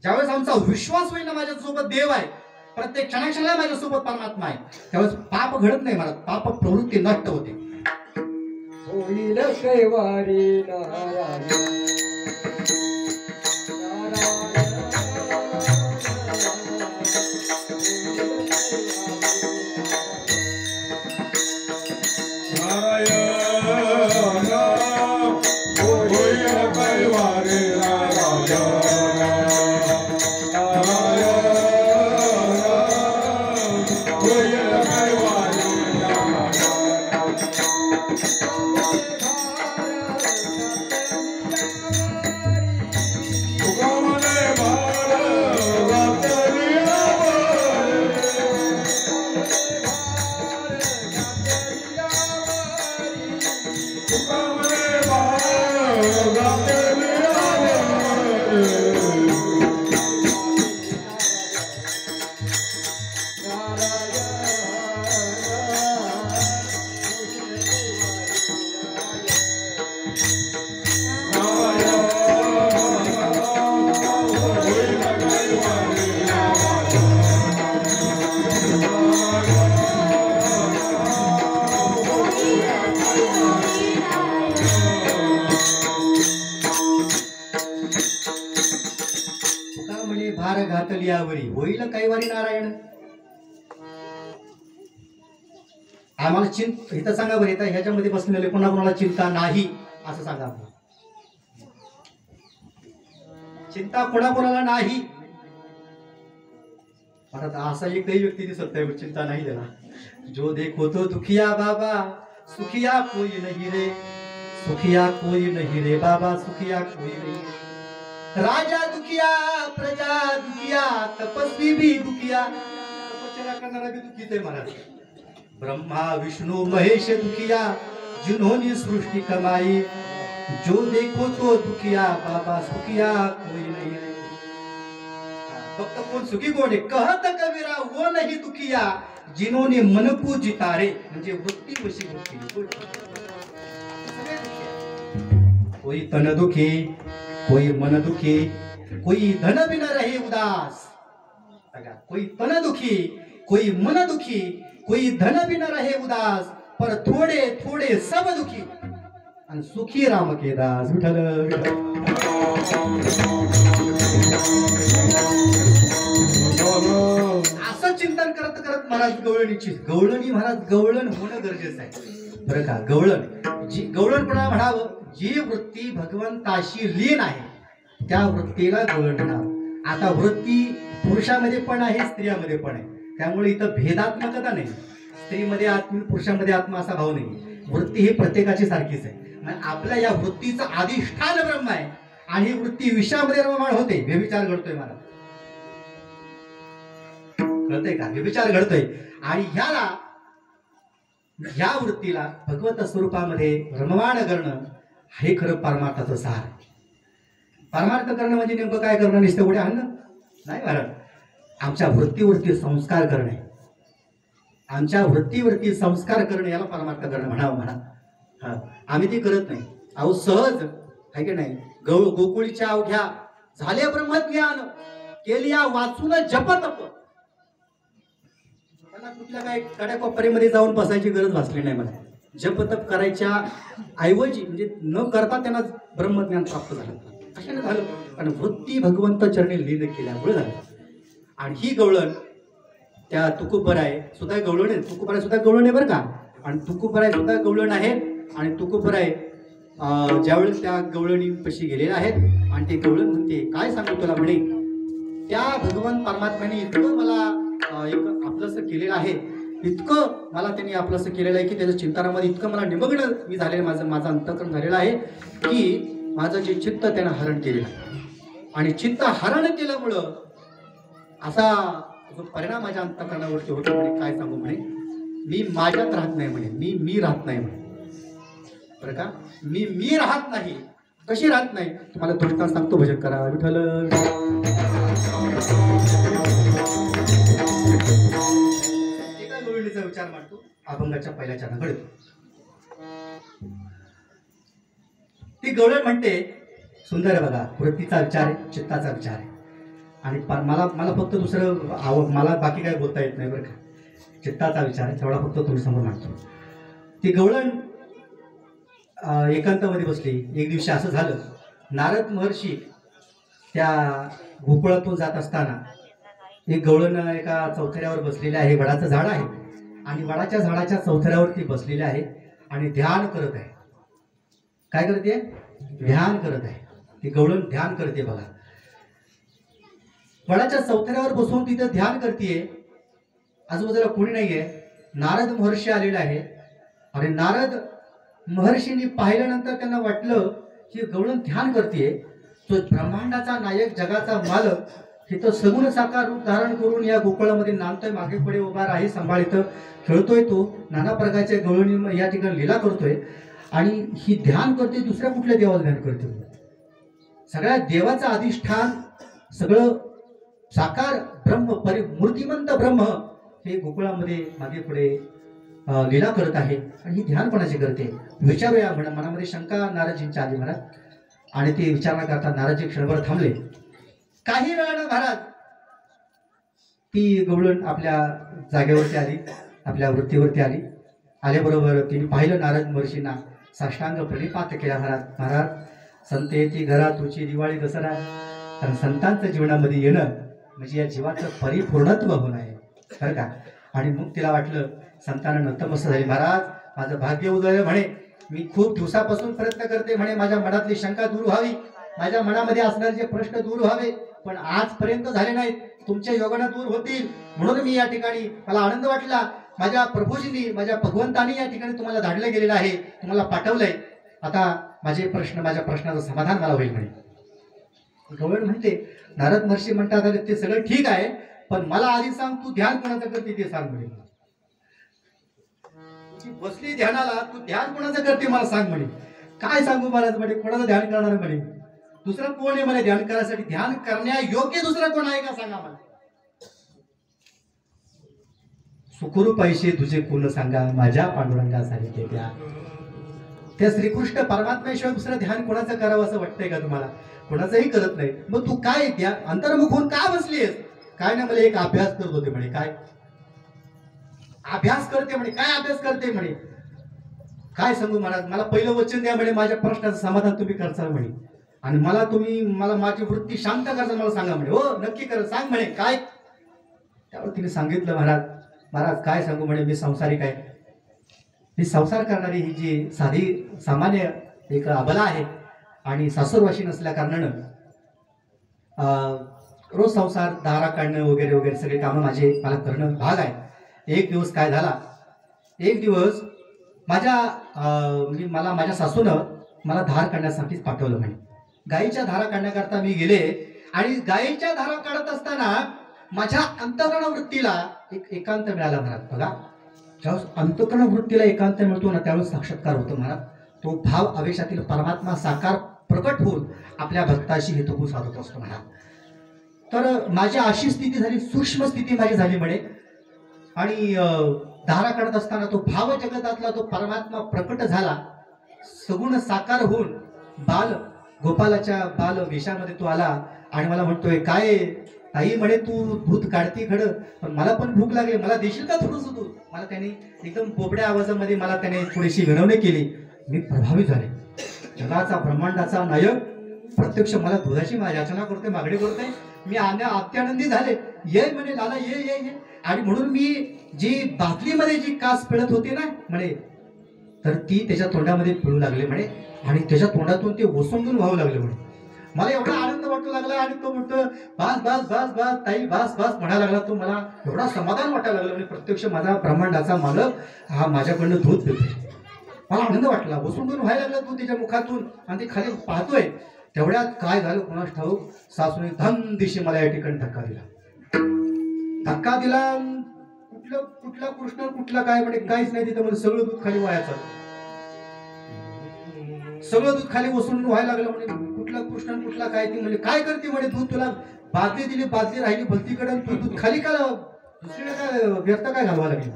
ज्यावेळेस आमचा विश्वास होईल ना माझ्यासोबत देव आहे प्रत्येक क्षणाक्षणाला माझ्यासोबत परमात्मा आहे त्यावेळेस पाप घडत नाही मला. पाप प्रवृत्ती नष्ट होते. होईल कैवारी नारायण नारायण बोलियावरी होईल कैवारी नारायण. आम्हाला इथं सांगा बरं, इथं ह्याच्यामध्ये बसलेले कोणाकोणाला चिंता नाही असं सांगा. चिंता कोणाकोणाला नाही. आता असा एकही व्यक्ती दिसत नाही चिंता नाही त्याला. जो देखो तो दुखिया बाबा सुखिया कोई नहीं रे, सुखिया कोई नहीं रे बाबा, सुखिया कोई नहीं. राजा दुखिया, प्रजा दुखिया, तपस्वी भी दुखिया, तपश्चर्या करणारा भी दुखीच आहे महाराज. ब्रह्मा विष्णु महेश दुखिया, जिन्होंने सृष्टि कमाई. जो देखो तो दुखिया बाबा, सुखिया कोई नहीं रे. फक्त कोण सुखी कोण आहे? कहत कबीरा वो नहीं दुखिया, जिन्होंने मन को जिता रे. म्हणजे वृत्ती वशी गोष्टी. कोई तन दुखी, कोई मन दुखी, कोई धन बिन रहे उदास. कोई तन दुखी, कोई मन दुखी, कोई धन बिन रहे उदास, पर थोड़े थोड़े सब दुखी आणि सुखी राम के दास. विठ्ठल असं चिंतन करत करत महाराज गवळणीची गवळणी महाराज गवळण होणं गरजेचं आहे बरं का. गवळण जी गवळण कोणा म्हणावं, जी वृत्ती भगवंताशी लीन आहे त्या वृत्तीला गवळण म्हणावं. आता वृत्ती पुरुषामध्ये पण आहे, स्त्रियामध्ये पण आहे. त्यामुळे इथं भेदात्मकता नाही. स्त्रीमध्ये आत्मा, पुरुषामध्ये आत्मा असा भाव नाही. वृत्ती ही प्रत्येकाची सारखीच आहे. आपल्या या वृत्तीचं अधिष्ठान ब्रह्म आहे आणि ही वृत्ती विषयामध्ये रममाण होते. व्यभिचार घडतोय मला, कळतंय का? व्यभिचार घडतोय आणि ह्या वृत्तीला भगवत स्वरूपामध्ये रममाण करणं हे खरं परमार्थाचं सार. परमार्थ करणं म्हणजे नेमकं काय करणं? नुसतं उड्या आणणं नाही महाराज. आमच्या वृत्तीवरती संस्कार करणे, आमच्या वृत्तीवरती संस्कार करणे याला परमार्थ करणं म्हणावं म्हणा. आम्ही ते करत नाही. अहो सहज आहे की नाही. गोकुळीच्या अवघ्या झाले ब्रह्मज्ञान, केली या वाचून जप तप. मला कुठल्या काय कड्याकोपऱ्यामध्ये जाऊन बसायची गरज भासली नाही. मला जप तप करायच्या ऐवजी म्हणजे न करता त्यांना ब्रह्मज्ञान प्राप्त झालं. कशाने झालं? कारण वृत्ती भगवंत चरणी लीन केल्यामुळे झालं. आणि ही गवळण त्या तुकोबराय सुद्धा गवळण आहे. तुकोबराय सुद्धा गवळण आहे बरं का. आणि तुकोबराय सुद्धा गवळण आहे. आणि तुकोबराय ज्यावेळेस त्या गवळणीपाशी गेलेले आहेत आणि ते गवळण म्हणते काय सांगू तुला म्हणे, त्या भगवान परमात्म्याने इतकं मला एक आपलंसं केलेलं आहे, इतकं मला त्यांनी आपलंसं केलेलं आहे की त्याच्या चिंतनामध्ये इतकं मला निमग्न मी झालेलं, माझं अंतःकरण झालेलं आहे की माझं जे चित्त त्यानं हरण केलेलं आहे. आणि चित्त हरण केल्यामुळं असा जो परिणाम माझ्या अंतःकरणावरती होतो म्हणे. काय सांगू म्हणे, मी माझ्यात राहत नाही म्हणे, मी राहत नाही म्हणे बरं का. मी राहत नाही. कशी राहत नाही तुम्हाला थोडक्यात सांगतो. भजन करा विठ्ठल. एका गवळणीचा विचार मांडतो अभंगाच्या पहिल्या चरणाकडे. ती गवळण म्हणते सुंदर आहे बघा, वृत्तीचा विचार आहे, चित्ताचा विचार आहे. आणि मला फक्त दुसरं मला बाकी काय बोलता येत नाही बरं का. चित्ताचा विचार आहे तेवढा फक्त तुम्ही समोर मांडतो. ती गवळण एकांतामध्ये बसली. एक दिवशी असं झालं, नारद महर्षी त्या गोकुळातून जात असताना एक गवळण एका चौथऱ्यावर बसलेले आहे. वडाचं झाड आहे आणि वडाच्या झाडाच्या चौथऱ्यावरती बसलेले आहे आणि ध्यान करत आहे. काय करते? ध्यान करत आहे. ती गवळण ध्यान करते बघा. वडाच्या चौथऱ्यावर बसून तिथं ध्यान करते. आजूबाजूला कोणी नाहीये. नारद महर्षी आलेला आहे आणि नारद महर्षींनी पाहिल्यानंतर त्यांना वाटलं की गवळण ध्यान करते. तो ब्रह्मांडाचा नायक, जगाचा मालक तिथं सगुण साकार रूप धारण करून या गोकुळामध्ये नांदतोय, मागे पुढे उभा राही सांभाळित खेळतोय. तो नाना प्रकारच्या गवळणी या ठिकाणी लीला करतोय आणि ही ध्यान करते. दुसऱ्या कुठल्या देवाला ध्यान करते? सगळ्या देवाचं अधिष्ठान, सगळं साकार ब्रह्म, मूर्तिमंत ब्रह्म हे गोकुळामध्ये मागे पुढे लीला करत आहे. आणि ही ध्यान कोणाची करते विचारूया मनामध्ये शंका नारदजींच्या आली महाराज. आणि ते विचारणा करता नारदजी क्षणभर थांबले. काही वेळानं महाराज ती गवळण आपल्या जागेवरती आली, आपल्या वृत्तीवरती आली. आल्याबरोबर तिने पाहिलं नारद महर्षींना, साष्टांग प्रणिपात केला. महाराज संत येती घरा तुझी दिवाळी दसरा. कारण संतांचं जीवनामध्ये येणं म्हणजे या जीवाचं परिपूर्णत्व होणं आहे बरं का. आणि मग तिला वाटलं, संतांना नतमस्तक झाली, महाराज माझं भाग्य उदय म्हणे, मी खूप दिवसापासून प्रयत्न करते म्हणे माझ्या मनातली शंका दूर व्हावी, माझ्या मनामध्ये असणारे जे प्रश्न दूर व्हावे, पण आजपर्यंत झाले नाहीत. तुमच्या योगाने दूर होतील म्हणून मी या ठिकाणी मला आनंद वाटला. माझ्या प्रभूजींनी, माझ्या भगवंतांनी या ठिकाणी तुम्हाला धाडलं गेलेलं आहे, तुम्हाला पाठवलंय. आता माझे प्रश्न, माझ्या प्रश्नाचं समाधान मला होईल म्हणे. गवळ म्हणते, नारद महर्षी म्हणतात, अरे ते सगळं ठीक आहे, पण मला आधी सांग तू ध्यान कोणाचं करते ते सांग म्हणे. बसली ध्यानाला, तू ध्यान कोणाचं करते मला सांग म्हणे. काय सांगू महाराज म्हणे, कोणाचं ध्यान करणार म्हणे, दुसरं कोण आहे म्हणे ध्यान करायसाठी, ध्यान करण्या योग्य दुसरं कोण आहे का सांगा मला. सुखरू पैसे तुझे कोण सांगा, माझ्या पांडुरंगासाठी त्या श्रीकृष्ण परमात्म्याशिवाय दुसरं ध्यान कोणाचं करावं असं वाटतंय का तुम्हाला? कोणाचंही करत नाही. मग तू काय ध्यान अंतर्मुख होऊन का बसलीस? काय ना मला एक अभ्यास करत होते म्हणे. काय अभ्यास करते म्हणे, काय अभ्यास करते म्हणे. काय सांगू महाराज, मला पहिलं वचन द्या म्हणे, माझ्या प्रश्नाचं समाधान तुम्ही करसाल म्हणे, आणि मला तुम्ही मला माझी वृत्ती शांत करसाल मला सांगा म्हणे. हो नक्की कर, सांग म्हणे काय. त्यावर तिने सांगितलं, महाराज काय सांगू म्हणे, मी संसारिक आहे, मी संसार करणारी ही जी साधी सामान्य एक अबला आहे, आणि सासूरवाशी नसल्या कारणानं रोज संसार दारा काढणं वगैरे वगैरे सगळे कामं मला करणं भाग आहे. एक दिवस काय झाला, एक दिवस माझ्या सासूनं मला धार काढण्यासाठीच पाठवलं म्हणे. गाईच्या धारा काढण्याकरता मी गेले, आणि गाईच्या धारा काढत असताना माझ्या अंतःकरण वृत्तीला एक एकांत मिळाला महाराज. बघा, ज्यावेळेस अंतःकरण वृत्तीला एकांत मिळतो ना, त्यावेळेस साक्षात्कार होतो महाराज. तो भाव आवेशातील परमात्मा साकार प्रकट होऊन आपल्या भक्ताशी हेतुभूत साधत असतो महाराज. तर माझी अशी स्थिती झाली, सूक्ष्म स्थिती माझी झाली म्हणे, आणि धारा काढत असताना तो भाव जगतातला तो परमात्मा प्रकट झाला, सगुण साकार होऊन गोपालाच्या बाल वेशामध्ये तो आला, आणि मला म्हणतोय, काय ताई म्हणे तू दूध काढती खडं, पण मला पण भूक लागली, मला देशील का थोडंसं दूध. मला त्याने एकदम बोबड्या आवाजामध्ये मला त्याने थोडीशी विनवणी केली. मी प्रभावित झाले. जगाचा ब्रह्मांडाचा नायक प्रत्यक्ष मला दुधाची याचना करतोय, मागणी करतोय. मी अत्यानंदी झाले. ये म्हणे लाला, ये ये ये. आणि म्हणून मी जी बाटलीमध्ये जी कास पिळत होती ना म्हणे, तर ती त्याच्या तोंडामध्ये पिळू लागले म्हणे, आणि त्याच्या तोंडातून ते ओसंडून व्हावं लागले म्हणे. मला एवढा आनंद वाटू लागला, आणि तो म्हणतो, बास बास बास बास ताई बास बास म्हणायला लागला. तो मला एवढा समाधान वाटायला लागलं म्हणजे प्रत्यक्ष माझा ब्रह्मांडाचा मालक हा माझ्याकडनं दूध पितोय. मला आनंद वाटला, ओसंडून व्हायला लागला दूध त्याच्या मुखातून, आणि ते खाली पाहतोय. तेवढ्यात काय झालं कोणास ठाऊक, सासूने धन दिशे मला या ठिकाणी धक्का दिला. कुठला कृष्ण कुठला काय म्हणे, काहीच नाही तिथं म्हणजे सगळं दूध खाली वायाचं, सगळं दूध खाली ओसंडून व्हायला लागलं म्हणे. कुठला कृष्ण कुठला काय, ती म्हणजे काय करते म्हणे, दूध तुला बादली दिली, बादली राहिली भलतीकडे, तू दूध खाली का दुसरीकडे काय व्यर्थ काय घालवा लागली.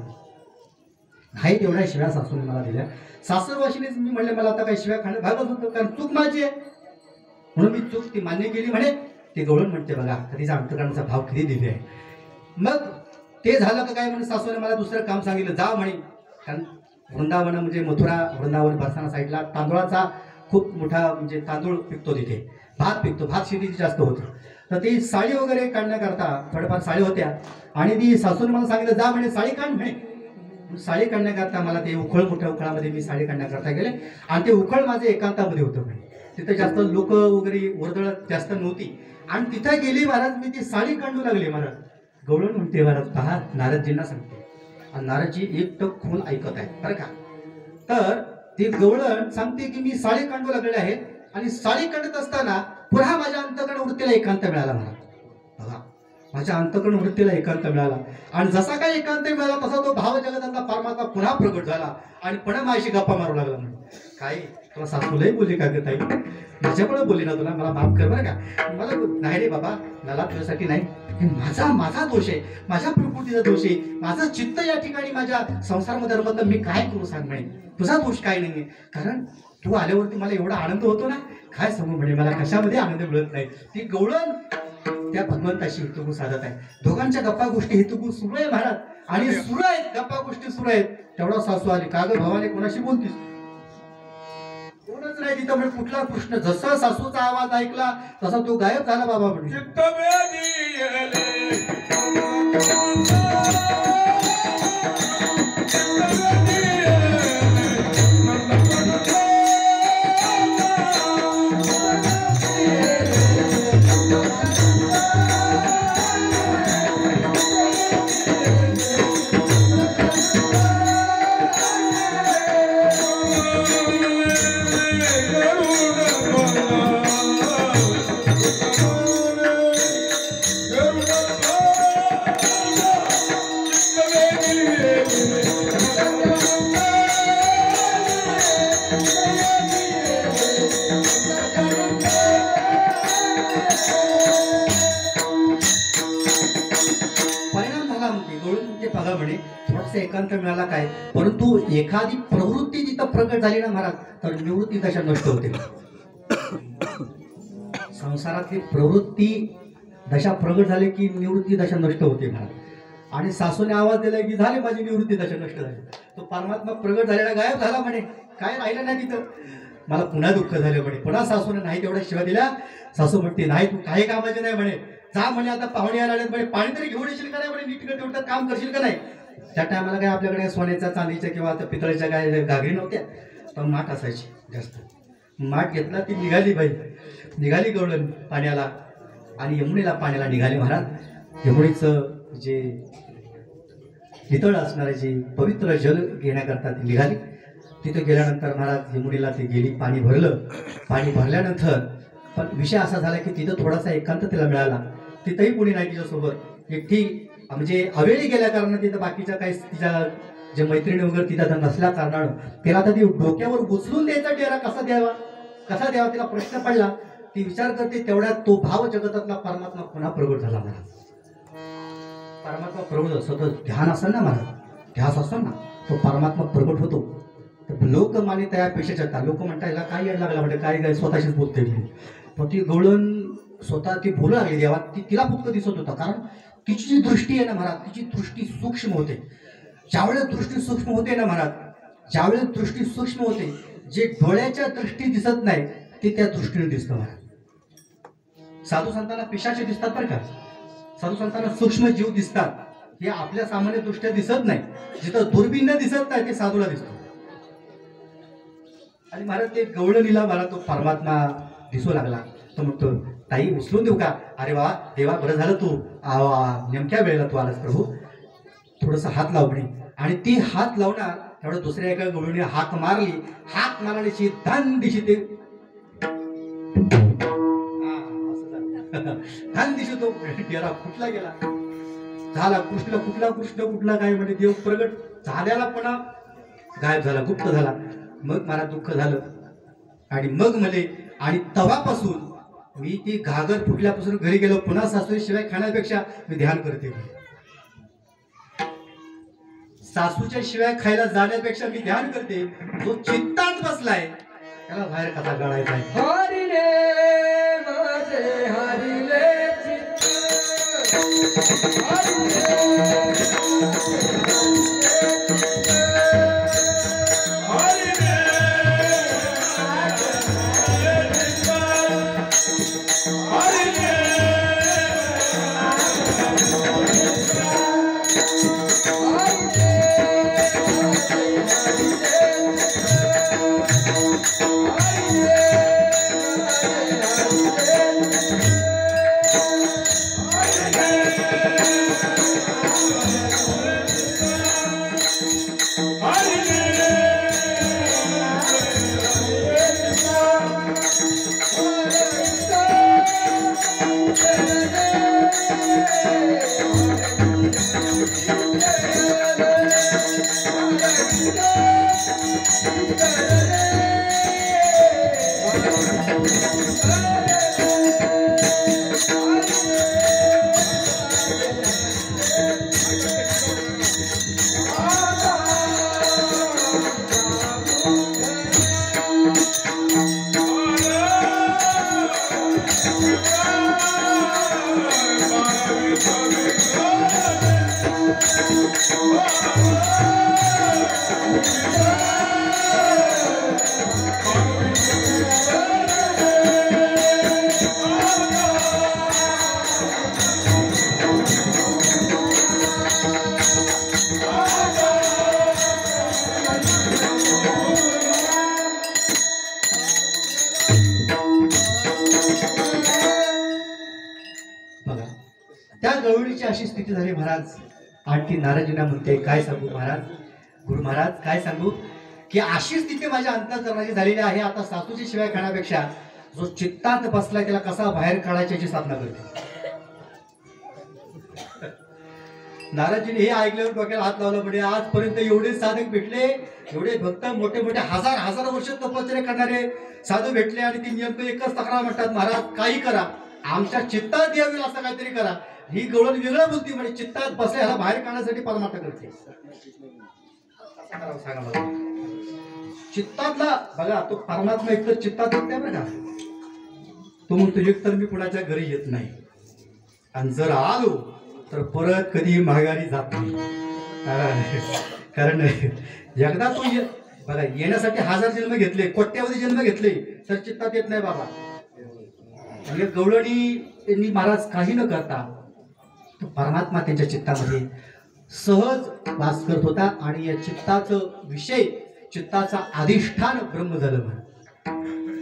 काही तेवढ्या शिव्या सासूने मला दिल्या. सासरवाशीनेच मी म्हणले, मला आता काही शिव्या खाणं भागच होतं, कारण चूक माझी आहे म्हणून मी चूक ती मान्य केली म्हणे. ते गवळण म्हणते, बघा कधीचा अंतकरणाचा भाव किती दिले आहे. मग ते झालं का काय म्हणे, सासूने मला दुसरं काम सांगितलं, जा म्हणे, कारण वृंदावन म्हणजे मथुरा वृंदावन बरसाना साईडला तांदूळाचा खूप मोठा म्हणजे तांदूळ पिकतो, तिथे भात पिकतो, भात शेती जास्त होतं. तर ती साडी वगैरे काढण्याकरता थोड्याफार साडी होत्या, आणि ती सासूने मला सांगितलं, जा म्हणे साडी काढ म्हणे. साडी काढण्याकरता मला ते मोठ्या उखळामध्ये मी साडी काढण्याकरता गेले, आणि ते उखळ माझे एकांतामध्ये होतं म्हणे. तिथं जास्त लोक वगैरे वर्दळ जास्त नव्हती, आणि तिथं गेली महाराज, मी ती साडी काढू लागली महाराज. गवळण म्हणते, महाराज पहा, नारदजींना सांगते, आणि नारदजी एक टक खोल ऐकत आहे बरं का. तर ती गवळण सांगते की मी साडी काढू लागलेले आहे, आणि साडी काढत असताना पुन्हा माझ्या अंतःकरण वृत्तीला एकांत मिळाला महाराज. बघा, माझ्या अंतःकरण वृत्तीला एकांत मिळाला, आणि जसा काही एकांत मिळाला तसा तो भाव जगतातला परमात्मा पुन्हा प्रगट झाला, आणि पुन्हा माझी गप्पा मारू लागला. म्हणजे काय तुला सासूलाही बोलली का ग ताई, माझ्याकडे बोलली ना, तुला मला माफ कर बरं का. मला नाही रे बाबा, मला तुझ्यासाठी नाही, माझा दोष आहे, माझ्या प्रकृतीचा दोष आहे, माझं चित्त या ठिकाणी माझ्या संसारामध्ये रमत, मी काय करू सांग म्हणे. तुझा दोष काय नाहीये, कारण तू आल्यावरती मला एवढा आनंद होतो ना, काय सांगू म्हणे, मला कशामध्ये आनंद मिळत नाही. ती गवळण त्या भगवंताशी हेतुभूत साधत आहे. दोघांच्या गप्पा गोष्टी हेतुभूत सुरू आहे महाराज, आणि सुरू आहेत गप्पा गोष्टी सुरू आहेत. तेवढा सासू आली, का ग भावाने कोणाशी बोलतीस, कोणच नाही तिथं म्हणजे कुठला कृष्ण. जसा सासूचा आवाज ऐकला तसा तो गायब झाला बाबा म्हणे. थोडासा एकांत मिळाला काय, परंतु एखादी प्रवृत्ती जिथं प्रगट झाली ना महाराज तर निवृत्ती दशा नष्ट होते. संसारातली प्रवृत्ती दशा प्रगट झाली की निवृत्ती दशा नष्ट होते महाराज. आणि सासूने आवाज दिला की झाले माझी निवृत्ती दशा नष्ट झाली. तो परमात्मा प्रगट झालेला गायब झाला म्हणे, काय राहिलं नाही तिथं. मला पुन्हा दुःख झालं म्हणे. पुन्हा सासूने नाही तेवढ्या शिव्या दिल्या. सासू म्हणते नाही तू काही कामाचे नाही म्हणे, जा म्हणे आता पाहुणे यायला आले म्हणे, पाणी तरी घेऊन येशील का नाही म्हणे, नीट तेवढं काम करशील का नाही. त्या टायमाला काय आपल्याकडे सोन्याच्या चांदीच्या किंवा आता पितळेच्या काय घागरी नव्हत्या, पण माठ असायची जास्त. माठ घेतला ती निघाली बाई, निघाली गवळण पाण्याला आणि यमुनेला पाण्याला निघाली महाराज. यमुनेचं जे पितळ असणारे जे पवित्र जल घेण्याकरता ती निघाली. तिथे गेल्यानंतर महाराज यमुनेला ती गेली, पाणी भरलं. पाणी भरल्यानंतर पण विषय असा झाला की तिथं थोडासा एकांत तिला मिळाला. तिथंही कोणी नाही तिच्यासोबत. एकटी म्हणजे अवेळी गेल्या कारण तिथं बाकीच्या काही तिच्या जे मैत्रिणी वगैरे तिथं नसल्या कारणानं तिला आता ती डोक्यावर उचलून द्यायचा डेरा कसा द्यावा तिला प्रश्न पडला. ती विचार करते तेवढ्यात तो भाव जगतातला परमात्मा पुन्हा प्रगट झाला महाराज. परमात्मा प्रगट सतत ध्यान असेल ना महाराज, ध्यास असेल ना तो परमात्मा प्रगट होतो. लोक माने त्यापेक्षा लोक म्हणतात याला काय येड लागला म्हणजे काय स्वतःशीच बोलते. पण ती गवळण स्वतः ती बोलू लागली देवा, तिला फक्त दिसत होता. कारण तिची जी दृष्टी आहे ना महाराज, तिची दृष्टी सूक्ष्म होते. ज्यावेळेस दृष्टी सूक्ष्म होते ना महाराज, ज्यावेळेस दृष्टी सूक्ष्म होते, जे डोळ्याच्या दृष्टी दिसत नाही ते त्या दृष्टीने दिसतं महाराज. साधू संतांना पिशाचे दिसतात बरं का, साधू संतांना सूक्ष्म जीव दिसतात. हे आपल्या सामान्य दृष्ट्या दिसत नाही. जिथं दुर्बीन दिसत नाही ते साधूला दिसतो. आणि महाराज ते गवळणीला मला तो परमात्मा दिसू लागला. तो म्हणतो ताई उचलून देऊ का. अरे वा देवा बरं झालं तू नेमक्या वेळेला तू आलास प्रभू, थोडंसं हात लाव म्हणे. आणि ती हात लावणार तेवढं दुसऱ्या एका गवळणीने हाक मारली. हाक मारण्याची धान दिशी ते धान दिशी तो डेरा फुटला गेला. झाला कृष्ण कुठला काय म्हणजे देव प्रगट झाल्याला पुन्हा गायब झाला, गुप्त झाला. मग मला दुःख झालं. आणि मग मले आणि तवापासून मी ती घागर फुटल्यापासून घरी गेलो. पुन्हा सासूची शिवाय खाण्यापेक्षा मी ध्यान करते. सासूच्या शिवाय खायला जाण्यापेक्षा मी ध्यान करते. जो चित्तात बसलाय त्याला बाहेर कसा गाळायचा आहे. हरिले माझे हरिले स्थिती झाली महाराज. आणखी नाराजींना म्हणते काय सांगू महाराज, गुरु महाराज काय सांगू की अशी स्थिती माझ्या अंतःकरणाची झालेली आहे. आता सासूची शिवाय खाण्यापेक्षा जो चित्तात बसलाय त्याला कसा बाहेर काढायची याची साधना करते. नाराजीने हे ऐकल्यावर डोक्याला हात लावला. म्हणजे आजपर्यंत एवढे साधक भेटले, एवढे भक्त मोठे मोठे हजार वर्ष तपश्चर्या करणारे साधू भेटले आणि ती नेमकं एकच तक्रार म्हणतात, महाराज काही करा, आमच्या चित्तात यावी असं काहीतरी करा. ही गवळण वेगळं बोलती, म्हणजे चित्तात बसले ह्याला बाहेर काढण्यासाठी परमार्थ करते. सांगा मला, चित्तातला बघा तो परमात्मा एक तर चित्तात येत नाही बरं का. तो म्हणतो एक तर मी कुणाच्या घरी येत नाही, आणि जर आलो तर परत कधी माघारी जात नाही. कारण एकदा तो बघा येण्यासाठी 1000 जन्म घेतले, कोट्यावधी जन्म घेतले, तर चित्तात येत नाही बाबा. म्हणजे गवळणी त्यांनी महाराज काही न करता तो परमात्मा त्यांच्या चित्तामध्ये सहज वास करत होता. आणि या चित्ताचं विषय, चित्ताचा अधिष्ठान ब्रह्म झालं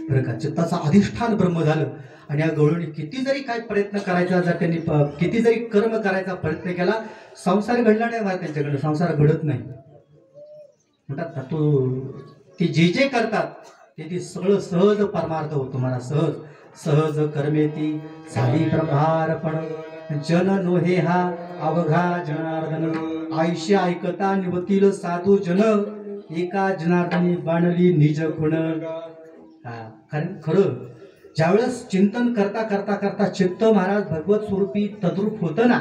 बरं का. चित्ताचा अधिष्ठान ब्रह्म झालं. आणि या गवळणी किती जरी काय प्रयत्न करायचा, जर त्यांनी किती जरी कर्म करायचा प्रयत्न केला, संसार घडला नाही महाराज त्यांच्याकडे. संसार घडत नाही म्हणतात ना. ते जे करतात ते सगळं सहज परमार्थ होतो मला. सहज कर्मेती झाली ब्रह्मार्पण, जन नोहे हा अवघा जनार्दन, आयुष्य ऐकता निवतील साधू जन, एका जनार्दनी बाणली निज गुण. कारण खरं ज्यावेळेस चिंतन करता करता करता चित्त महाराज भगवत स्वरूपी तद्रूप होतं ना,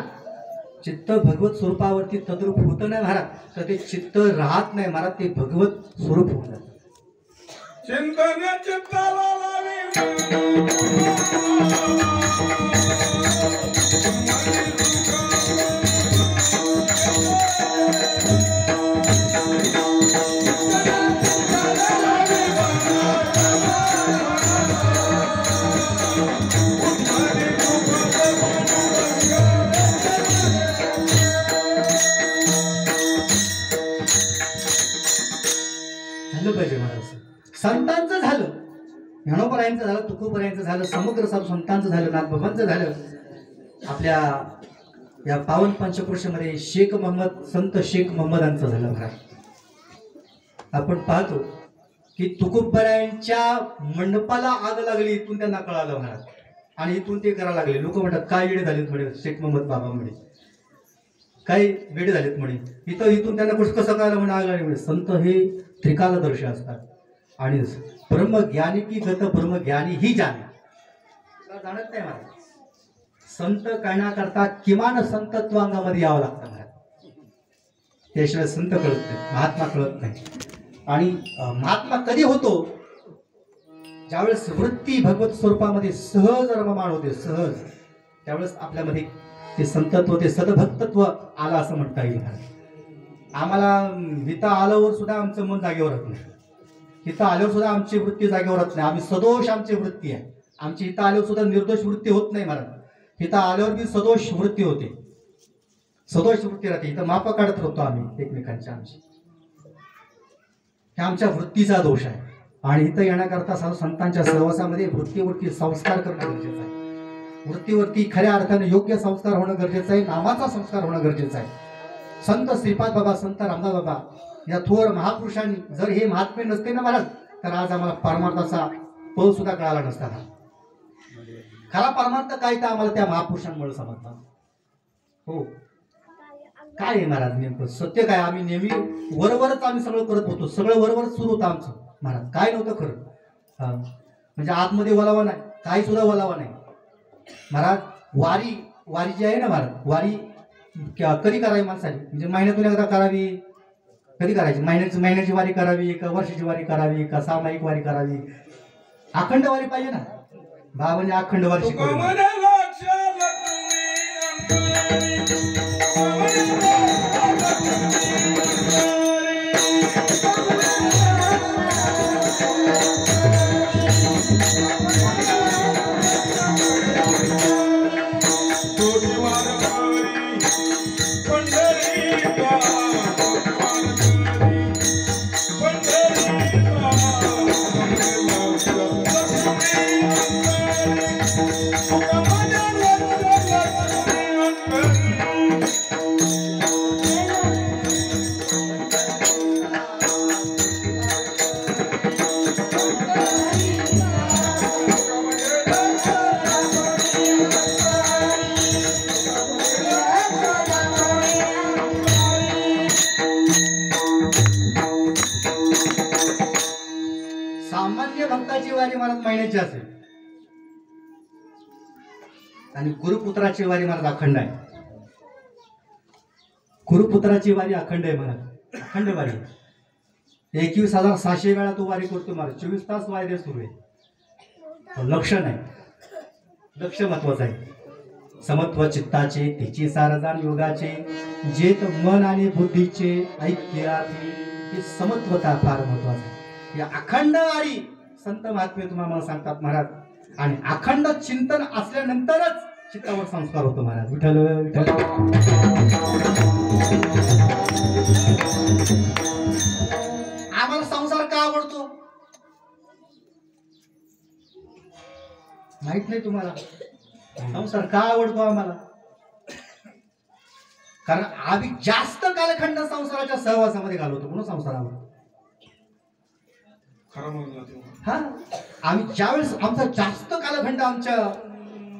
चित्त भगवत स्वरूपावरती तद्रूप होतं नाही महाराज, तर ते चित्त राहत नाही महाराज, ते भगवत स्वरूप होऊन जातं. चिंतन चित्ताला लावी पाहिजे महाराज. संतांचं झालं, ज्ञानोबरायांचं झालं, तुकोबरायांचं झालं, समग्र साधू संतांचं झालं, नाथबाबांचं झालं. आपल्या या पावन पंचपुरुषामध्ये शेख मोहम्मद, संत शेख मोहम्मदांचं झालं महाराज. आपण पाहतो की तुकोबरायांच्या मंडपाला आग लागली, इथून त्यांना कळालं महाराज, आणि इथून ते करायला लागले. लोक म्हणतात काय वेडे झालेत म्हणे शेख मोहम्मद बाबा म्हणे, काही वेडे झालेत म्हणे. इथून त्यांना कसं कळालं म्हणे आग लागली म्हणे. संत हे त्रिकालदर्शी असतात, आणि ब्रह्मज्ञानी की गत ब्रह्मज्ञानी ही जाणे जाणत नाही महाराज. संत करण्याकरता किमान संतत्व अंगामध्ये यावं लागतं महाराज, त्याशिवाय संत कळत नाही, महात्मा कळत नाही. आणि महात्मा कधी होतो, ज्यावेळेस वृत्ती भगवत स्वरूपामध्ये सहज रममाण होते, सहज, त्यावेळेस आपल्यामध्ये ते संतत्व, ते सदभक्तत्व आलं असं म्हणता येईल महाराज. आम्हाला इथं आल्यावर सुद्धा आमचं मन जागेवर राहत नाही, इथं आल्यावर सुद्धा आमची वृत्ती जागेवर राहत नाही. आम्ही सदोष आमची वृत्ती आहे, आमची इथं आल्यावर सुद्धा निर्दोष वृत्ती होत नाही महाराज. इथं आल्यावर बी सदोष वृत्ती होते, सदोष वृत्ती राहते. इथं माप काढत राहतो आम्ही एकमेकांच्या. आमची हे आमच्या वृत्तीचा दोष आहे. आणि इथं येण्याकरता संतांच्या सहवासामध्ये वृत्तीवरती संस्कार करणं गरजेचं आहे. वृत्तीवरती खऱ्या अर्थाने योग्य संस्कार होणं गरजेचं आहे, नामाचा संस्कार होणं गरजेचं आहे. संत श्रीपाद बाबा, संत रामदास बाबा या थोर महापुरुषांनी जर हे महात्मे नसते ना महाराज, तर आज आम्हाला परमार्थाचा पळ सुद्धा कळाला नसता. खरा परमार्थ काय तर आम्हाला त्या महापुरुषांमुळे समजला. हो काय आहे महाराज नेमकं सत्य काय. आम्ही नेहमी वरवरच आम्ही सगळं करत होतो, सगळं वरवरच सुरू होतं आमचं महाराज. काय नव्हतं खरं, म्हणजे आतमध्ये वलावा नाही, काही सुद्धा वलावा नाही महाराज. वारी जी आहे ना महाराज, वारी कधी करावी माणसाने, म्हणजे महिन्यातून एकदा करावी, कधी करायची, महिन्याची वारी करावी का वर्षाची वारी करावी का सामायिक वारी करावी, अखंड वारी पाहिजे ना बाबांनी अखंड वारी शिकवली. सेवकाची वारी महाराज महिन्याची असेल आणि गुरुपुत्राची वारी महाराज अखंड आहे. गुरुपुत्राची वारी अखंड आहे महाराज, अखंड वारी. 21,600 वेळा तो वारी करतो महाराज. 24 तास वारी सुरू आहे. लक्ष नाही, लक्ष महत्वाचं आहे. समत्व चित्ताचे तिची सारदान योगाचे जेत मन आणि बुद्धीचे ऐक्य ही समत्वता फार महत्वाचं आहे. या अखंड वारी संत महात्मे तुम्हाला मला सांगतात महाराज. आणि अखंड चिंतन असल्यानंतरच चित्तावर संस्कार होतो महाराज. विठ्ठल विठ्ठल. आम्हाला संसार का आवडतो माहित नाही तुम्हाला. संसार का आवडतो आम्हाला? कारण आम्ही जास्त कालखंड संसाराच्या सहवासामध्ये घालवतो म्हणून संसार आवडतो. हा, आम्ही ज्यावेळेस आमचा जास्त कालखंड आमच्या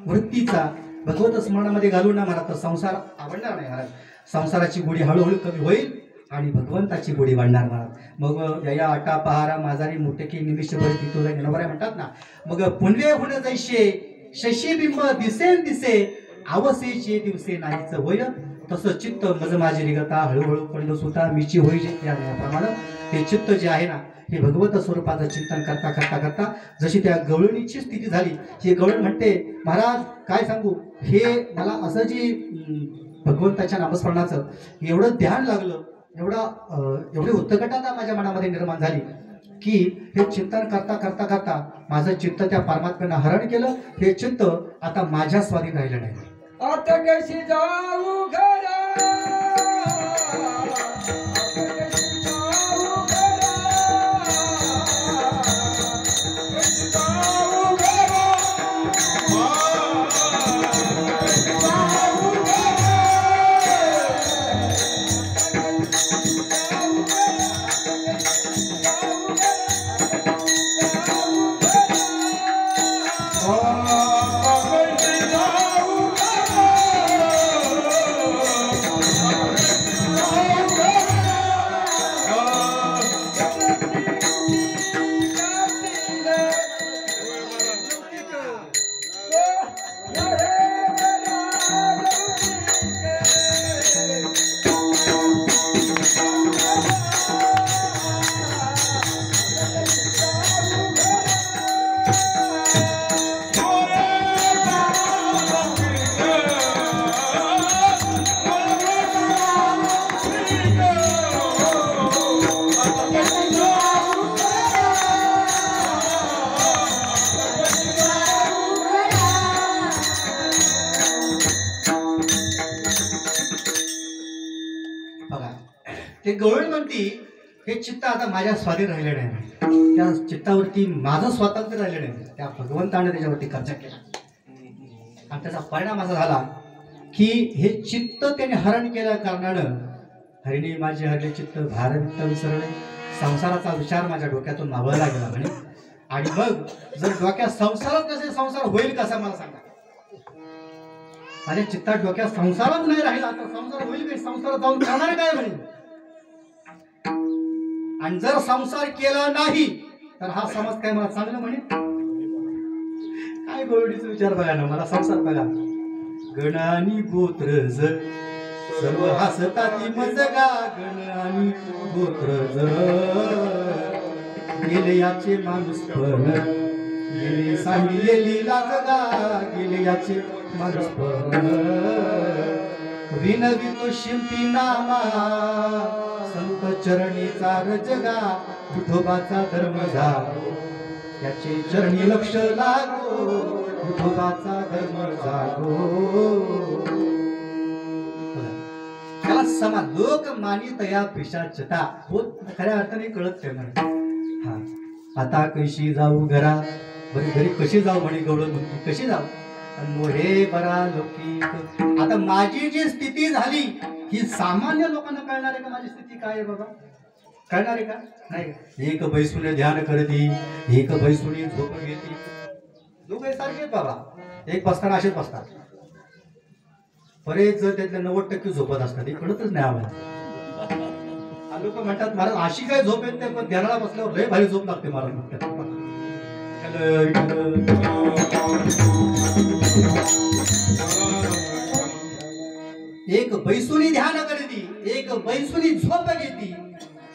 वृत्तीचा भगवत स्मरणामध्ये घालून ना महाराज तर संसार आवडणार नाही महाराज. संसाराची गोडी हळूहळू कमी होईल आणि भगवंताची गोडी वाढणार महाराज. मग या आटा पहारा माझारी मोठे की निमिष परिस्थिती तुला येणार आहे म्हणतात ना. मग पुनवे होण जैसे शशीबिंब दिसेन दिसे आवसेचे दिवसे नाहीच होय तसं चित्त मज माझी निगता हळूहळू पंड सुता मीची होई याप्रमाणे हे चित्त जे आहे ना हे भगवत स्वरूपाचं चिंतन करता करता करता जशी त्या गवळणीची स्थिती झाली. हे गवळण म्हणते महाराज काय सांगू, हे मला असं जी भगवंताच्या नामस्मरणाचं एवढं ध्यान लागलं, एवढी उत्कटता माझ्या मनामध्ये निर्माण झाली की हे चिंतन करता करता करता माझं चित्त त्या परमात्म्यानं हरण केलं. हे चित्त आता माझ्या स्वाधीन राहिलं नाही. आता कशी जाऊ घरा, ते गवळण म्हणती हे चित्त आता माझ्या स्वाधीन राहिले नाही. त्या चित्तावरती माझं स्वातंत्र्य राहिलं नाही. त्या भगवंताने त्याच्यावरती कब्जा केला आणि त्याचा परिणाम असा झाला की हे चित्त त्याने हरण केल्या कारणानं हरिणी माझे हरले चित्त भारवित्त विसरले. संसाराचा विचार माझ्या डोक्यातून मावळला गेला म्हणे. आणि मग जर डोक्यात संसारच नसेल संसार होईल कसा मला सांगा. माझ्या चित्तात डोक्यात संसारच नाही राहिला तर संसार होईल काही, संसार जाऊन करणार काय म्हणे. आणि जर संसार केला नाही तर हा समज काय मला चांगलं म्हणे. काय गोडीचा विचार बघा ना, मला संसार बघा. गण आणि गोत्र सर्व हसताती मजगा, गण आणि गोत्र गेले याचे माणूस पण गेले सांगितलेली लाजगा, गेले याचे माणूस पण विनवितो शिंपी नामा संत चरणीचा रजगा, विठोबाचा धर्म जागो याचे चरणी लक्ष लागो, विठोबाचा धर्म जागो. त्याला समा लोक मानितया पिशाचता होत खऱ्या अर्थाने कळत नाही. हा आता कशी जाऊ घरा, बरी घरी कशी जाऊ म्हणे गवळण म्हणते, कशी जाऊ मोरे बरा लोकी. आता माझी जी स्थिती झाली ही सामान्य लोकांना कळणार आहे का माझी स्थिती काय आहे बाबा? कळणार आहे का? नाही. एक बैसुने ध्यान करती, एक बैसुने झोप घेते. दोघे सारखेच बाबा, एक बसताना असेच बसतात. बरेच त्यातले 90% झोपत असतात, हे कळतच नाही आम्हाला. लोक म्हणतात महाराज अशी काय झोप येत नाही, पण ध्यानाला बसल्यावर लय भारी झोप लागते महाराज म्हणतात. एक बैसुनी ध्यान करती, एक बैसुनी झोप घेती,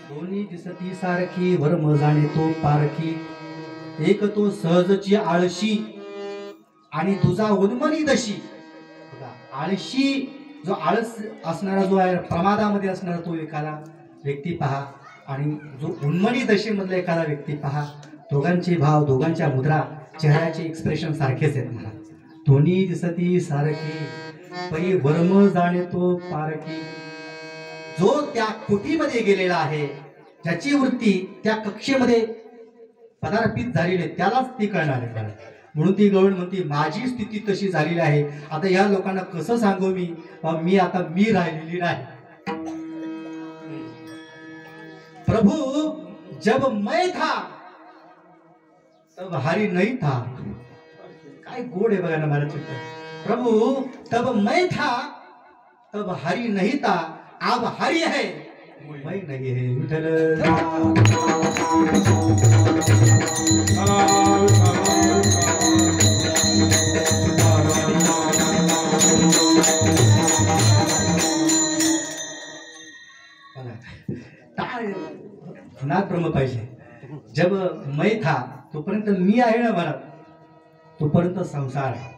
दोन्ही दिसती सारखी वर्म जाणे तो पारखी. एक तो सहजची आळशी आणि तुझा उन्मनी दशी. आळशी जो आळस असणारा जो आहे, प्रमादामध्ये असणारा तो एखादा व्यक्ती पहा, आणि जो उन्मनी दशेमधला एखादा व्यक्ती पहा. दोघांचे भाव, दोघांच्या मुद्रा, चेहऱ्याचे एक्सप्रेशन सारखेच आहेत मला. दोन्ही दिसती सारखी पै वर्म जाणे तो पारखी. जो त्या कुटीमध्ये गेलेला आहे, ज्याची वृत्ती त्या कक्षेमध्ये पदार्पित झालेली आहे, त्यालाच ती कळणार आहे. म्हणून ती गवळ म्हणते माझी स्थिती तशी झालेली आहे. आता या लोकांना कसं सांगू मी आता मी राहिलेली नाही. प्रभू जब मैं था तब हरी नहीं था. काय गोड आहे बघा ना मला चित्र. प्रभू तब मैं था तब हरी नहीं था, अब हरी है मैं नहीं है. विठ्ठल नाथ ब्रह्म पाहिजे. जब मैं था तोपर्यंत मी आहे ना मला, तोपर्यंत संसार आहे.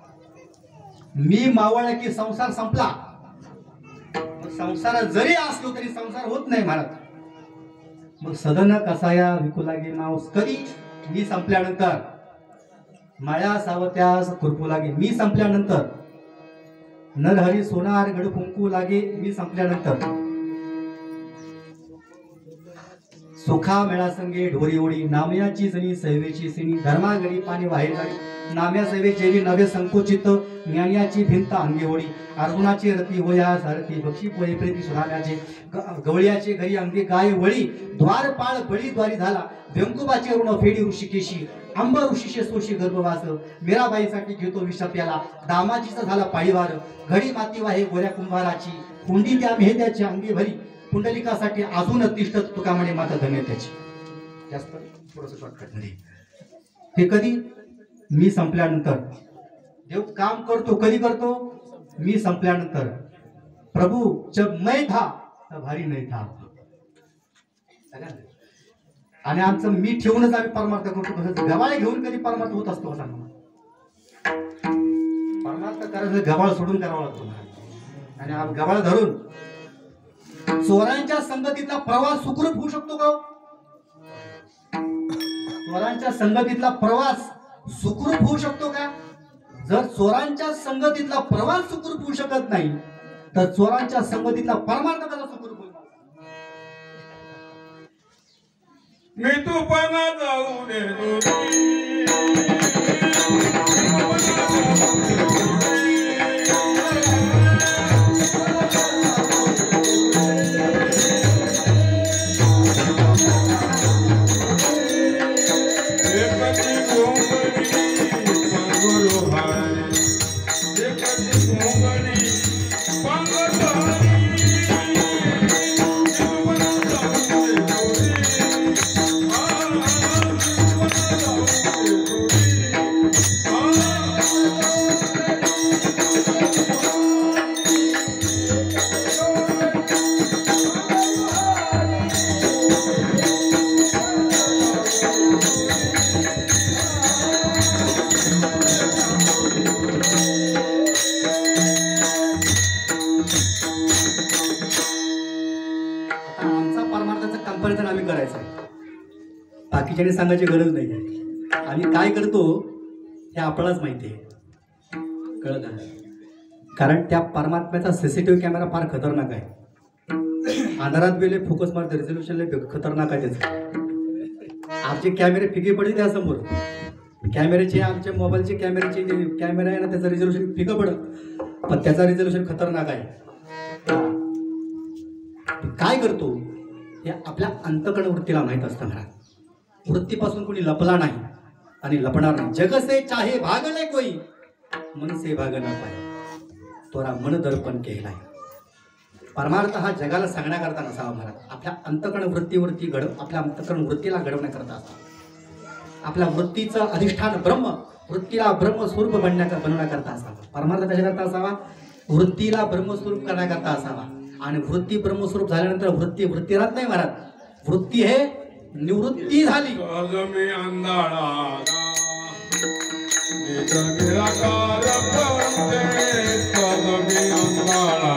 मी मावळला की संसार संपला. संसार जरी असलो तरी संसार होत नाही महाराज. मग सदन कसाया विकू लागे मांस. कधी? मी संपल्यानंतर. माळ्या सावत्यास खुरपू लागे मी संपल्यानंतर. नरहरी सोनार गड फुंकू लागे मी संपल्यानंतर. सुखा मेळा संगे ढोरी ओढी, नामयाची जणी सैवेची सिनी, धर्मागडी पाणी बाहेर जाडी, नाम्या सैवे जेवी नवे संकुचित, ज्ञानियाची भिंत अंगी ओढी, अर्जुनाची रती होया सारथी, बक्षी पोहे प्रेती सुनाम्याचे, गवळ्याचे घरी अंगी गाय वळी, द्वारपाळ बळी द्वारी झाला, व्यंकुबाचे ऋण फेडी ऋषिकेशी, आंब ऋषीशे सोशी गर्भवास, मीराबाईसाठी घेतो विषप्याला, दामाजीचा झाला पाळीवार, घडी माती वाहे गोऱ्या कुंभाराची, कुंडी त्या मेहत्याची अंगी भरी, पुंडलिकासाठी अजून तिष्ठत तुका म्हणे माता धन्य त्याची. जास्त थोडस शॉर्टकट मध्ये. हे कधी? मी संपल्यानंतर. देव काम करतो कधी करतो? मी संपल्यानंतर. प्रभू जब मैं था तब हरी नहीं था. आणि आमचं मी ठेवूनच आम्ही परमार्थ करतो. कसं गवाळे घेऊन कधी परमार्थ होत असतो का? परमार्थ करायचं गवाळ सोडून करावं लागतो. आणि गवाळ धरून चोरांच्या संगतीतला प्रवास सुखरूप होऊ शकतो का? चोरांच्या संगतीतला प्रवास सुखरूप होऊ शकतो का? जर चोरांच्या संगतीतला प्रवास सुखरूप होऊ शकत नाही तर चोरांच्या संगतीतला परमार्थ कसा सुखरूप होईल? मी तुफाना जाऊ दे बाकीच्याने सांगायची गरज नाही. आम्ही काय करतो हे आपल्यालाच माहिती आहे. कळलं ना? कारण त्या परमात्म्याचा सीसीटीव्ही कॅमेरा फार खतरनाक आहे. अंधारात गेले फोकस मारते, रेझोल्युशन खतरनाक आहे त्याचं. आमचे कॅमेरे फिके पडले त्या समोर. कॅमेऱ्याचे आमच्या मोबाईलचे कॅमेऱ्याचे जे कॅमेरा आहे ना त्याचं रेझोल्युशन फिकं पडत, पण त्याचा रेझोल्युशन खतरनाक आहे. काय करतो हे आपल्या अंतकण वृत्तीला माहीत असतं. घरात वृत्तीपासून कोणी लपला नाही आणि लपणार नाही. जग से चाहे भागले कोई, मन से भाग ना पाए, तोरा मन दर्पण केलाय. परमार्थ हा जगाला सांगण्याकरता नसावा महाराज. आपल्या अंतकण वृत्तीवरती आपल्या अंतकण वृत्तीला घडवण्याकरता असावा. आपल्या वृत्तीचं अधिष्ठान ब्रह्म, वृत्तीला ब्रह्मस्वरूप बनवण्याकरता असावा. परमार्थ कशाकरता असावा? वृत्तीला ब्रह्मस्वरूप करण्याकरता असावा. आणि वृत्ती ब्रह्मस्वरूप झाल्यानंतर वृत्ती वृत्ती राहत नाही महाराज. वृत्ती हे निवृत्ती झाली. मी अंधाळा निराकार मी अंधाळा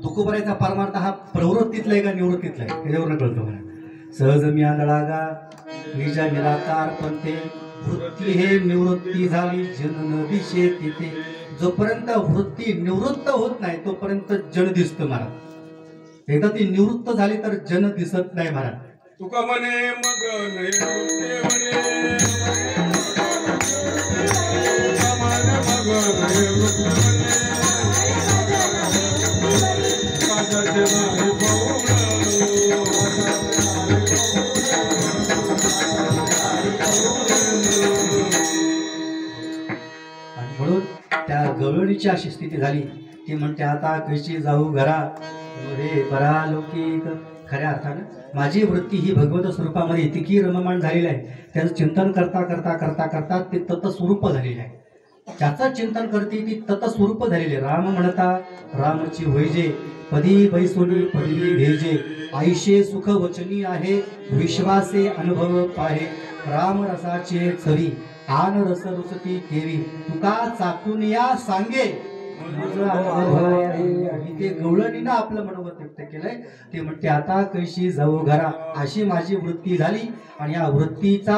तुकोबरायचा परमार्थ हा प्रवृत्तीतला आहे का निवृत्तीतला आहे त्याच्यावर कळतो मला. सहज मी आंधळागा निजा निराकार पंथे वृत्ती हे निवृत्ती झाली जन दिशे तिथे. जोपर्यंत वृत्ती निवृत्त होत नाही तोपर्यंत जन दिसतं महाराज. एकदा ती निवृत्त झाली तर जन दिसत नाही महाराज. तुका म्हणे मग म्हणून त्या गवळणीची अशी स्थिती झाली. ती म्हणते आता कशी जाऊ घरा रे बरा लौकिक. खऱ्या अर्थानं माझी वृत्ती ही भगवत स्वरूपामध्ये इतकी रममाण झालेली आहे. त्याचं चिंतन करता करता करता करता ते तत्स्वरूप झालेले आहे. त्याचं चिंतन करते ती तत्स्वरूप झालेले. राम म्हणता रामची होईजे पदी बैसोनी पदवी घेजे. आईशे सुख वचनी आहे विश्वासे अनुभव पाहे. राम रसाचे चरी आन रस रुचती केवी. तुका चाकून या सांगे ते गवळणीनं आपलं मनोगत व्यक्त केलंय. ते म्हणते आता कशी जाऊ घरा. अशी माझी वृत्ती झाली आणि या वृत्तीचा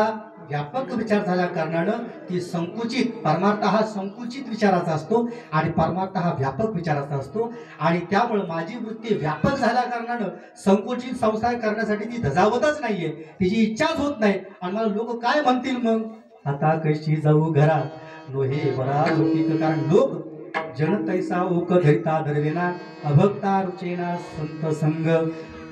व्यापक विचार झाल्या कारणानं ती संकुचित. परमार्थ हा संकुचित विचाराचा असतो आणि परमार्थ हा व्यापक विचाराचा असतो. आणि त्यामुळे माझी वृत्ती व्यापक झाल्या कारणानं संकुचित संसार करण्यासाठी ती धजावतच नाहीये. तिची इच्छाच होत नाही. आणि मला लोक काय म्हणतील मग. आता कशी जाऊ घरा लोहे बरा लौकिक. कारण लोक जन तैसा ओक धरिता धरवेना अभक्ता रुचेना संत संग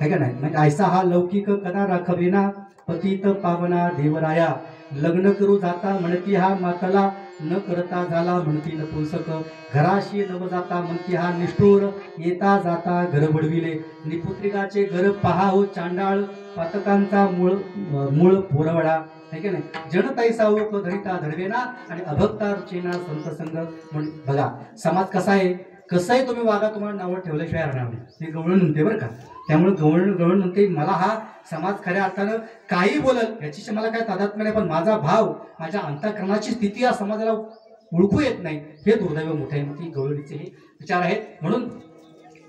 है का नाही. म्हणजे ऐसा हा लौकिक कदा राखवेना पतित पावना देवराया. लग्न करू जाता म्हणती हा मातला न करता झाला म्हणती नपुंसक. घराशी नव जाता म्हणती हा निष्ठुर येता जाता घर बडविले. निपुत्रिकाचे घर पहा हो चांडाळ पातकांचा मूळ पोरवडा है की नाही. जन तैसा ओक धरिता धरवेना आणि अभक्ता रुचेना संत संग. म्हणून बघा समाज कसा आहे. कसंही तुम्ही वागा तुम्हाला नावं ठेवल्याशिवाय राहणार नाही. ते गवळण म्हणते बरं का. त्यामुळे गवळण म्हणते मला हा समाज खऱ्या अर्थानं काही बोलल याच्याशी मला काय तादात्म्य नाही. पण माझा भाव माझ्या अंतःकरणाची स्थिती या समाजाला ओळखू येत नाही. हे दुर्दैव मोठे आहे. मग ती गवळणीचे हे विचार आहेत. म्हणून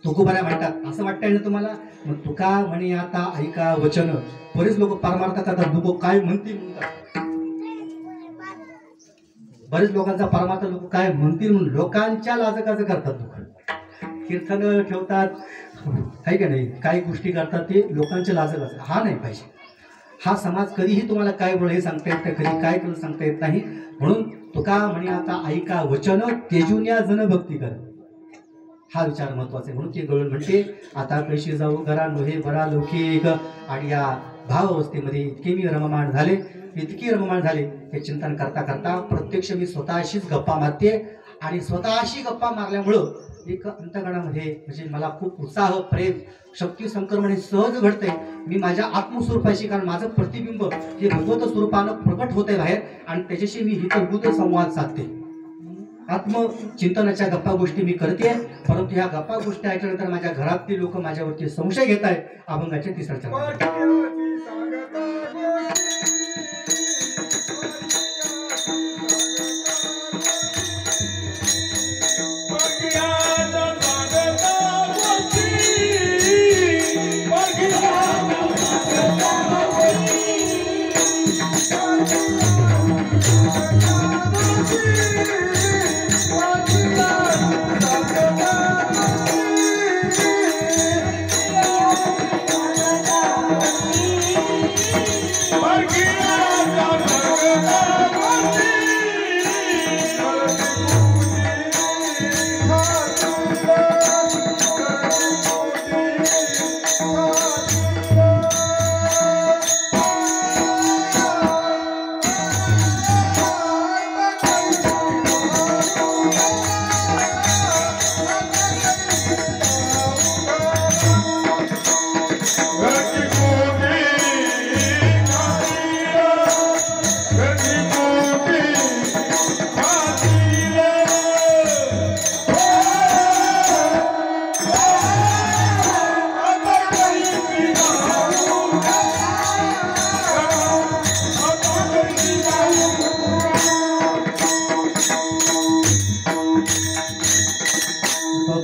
तुकोबाऱ्या म्हणतात असं वाटतंय ना तुम्हाला. मग तुका म्हणे आता ऐका वचन. बरेच लोक परमार्थ करतात. लोक काय म्हणतील म्हणतात. बरेच लोकांचा परमार्थ लोक काय म्हणतील म्हणून लोकांच्या लाजकाचं करतात. लोक कीर्तन ठेवतात आहे का नाही. काही गोष्टी करतात ते लोकांच्या लाजकाचं. हा नाही पाहिजे. हा समाज कधीही तुम्हाला काय बोल हे सांगता येत नाही. कधी काय करून सांगता येत नाही. म्हणून तुका म्हणे आता ऐका वचन तेजून या जन भक्ती कर. हा विचार महत्वाचा आहे. म्हणून ते गवळण म्हणते आता कशी जाऊ घरा नोहे बरा लौकिक. आणि या भाव अवस्थेमध्ये इतके मी रममाण झाले इतकी रममाण झाले हे चिंतन करता करता प्रत्यक्ष मी स्वतःशीच गप्पा मारते. आणि स्वतःशी गप्पा मारल्यामुळं एक अंतःकरणामध्ये म्हणजे मला खूप उत्साह प्रेम शक्ती संक्रमण हे सहज घडतंय. मी माझ्या आत्मस्वरूपाशी कारण माझं प्रतिबिंब हे भगवत स्वरूपानं प्रकट होत आहे बाहेर. आणि त्याच्याशी मी हितगुत संवाद साधते. आत्मचिंतनाच्या गप्पा गोष्टी मी करते. परंतु ह्या गप्पा गोष्टी ऐकल्यानंतर माझ्या घरातली लोक माझ्यावरती संशय घेत आहेत. अभंगाच्या तिसऱ्या चरणात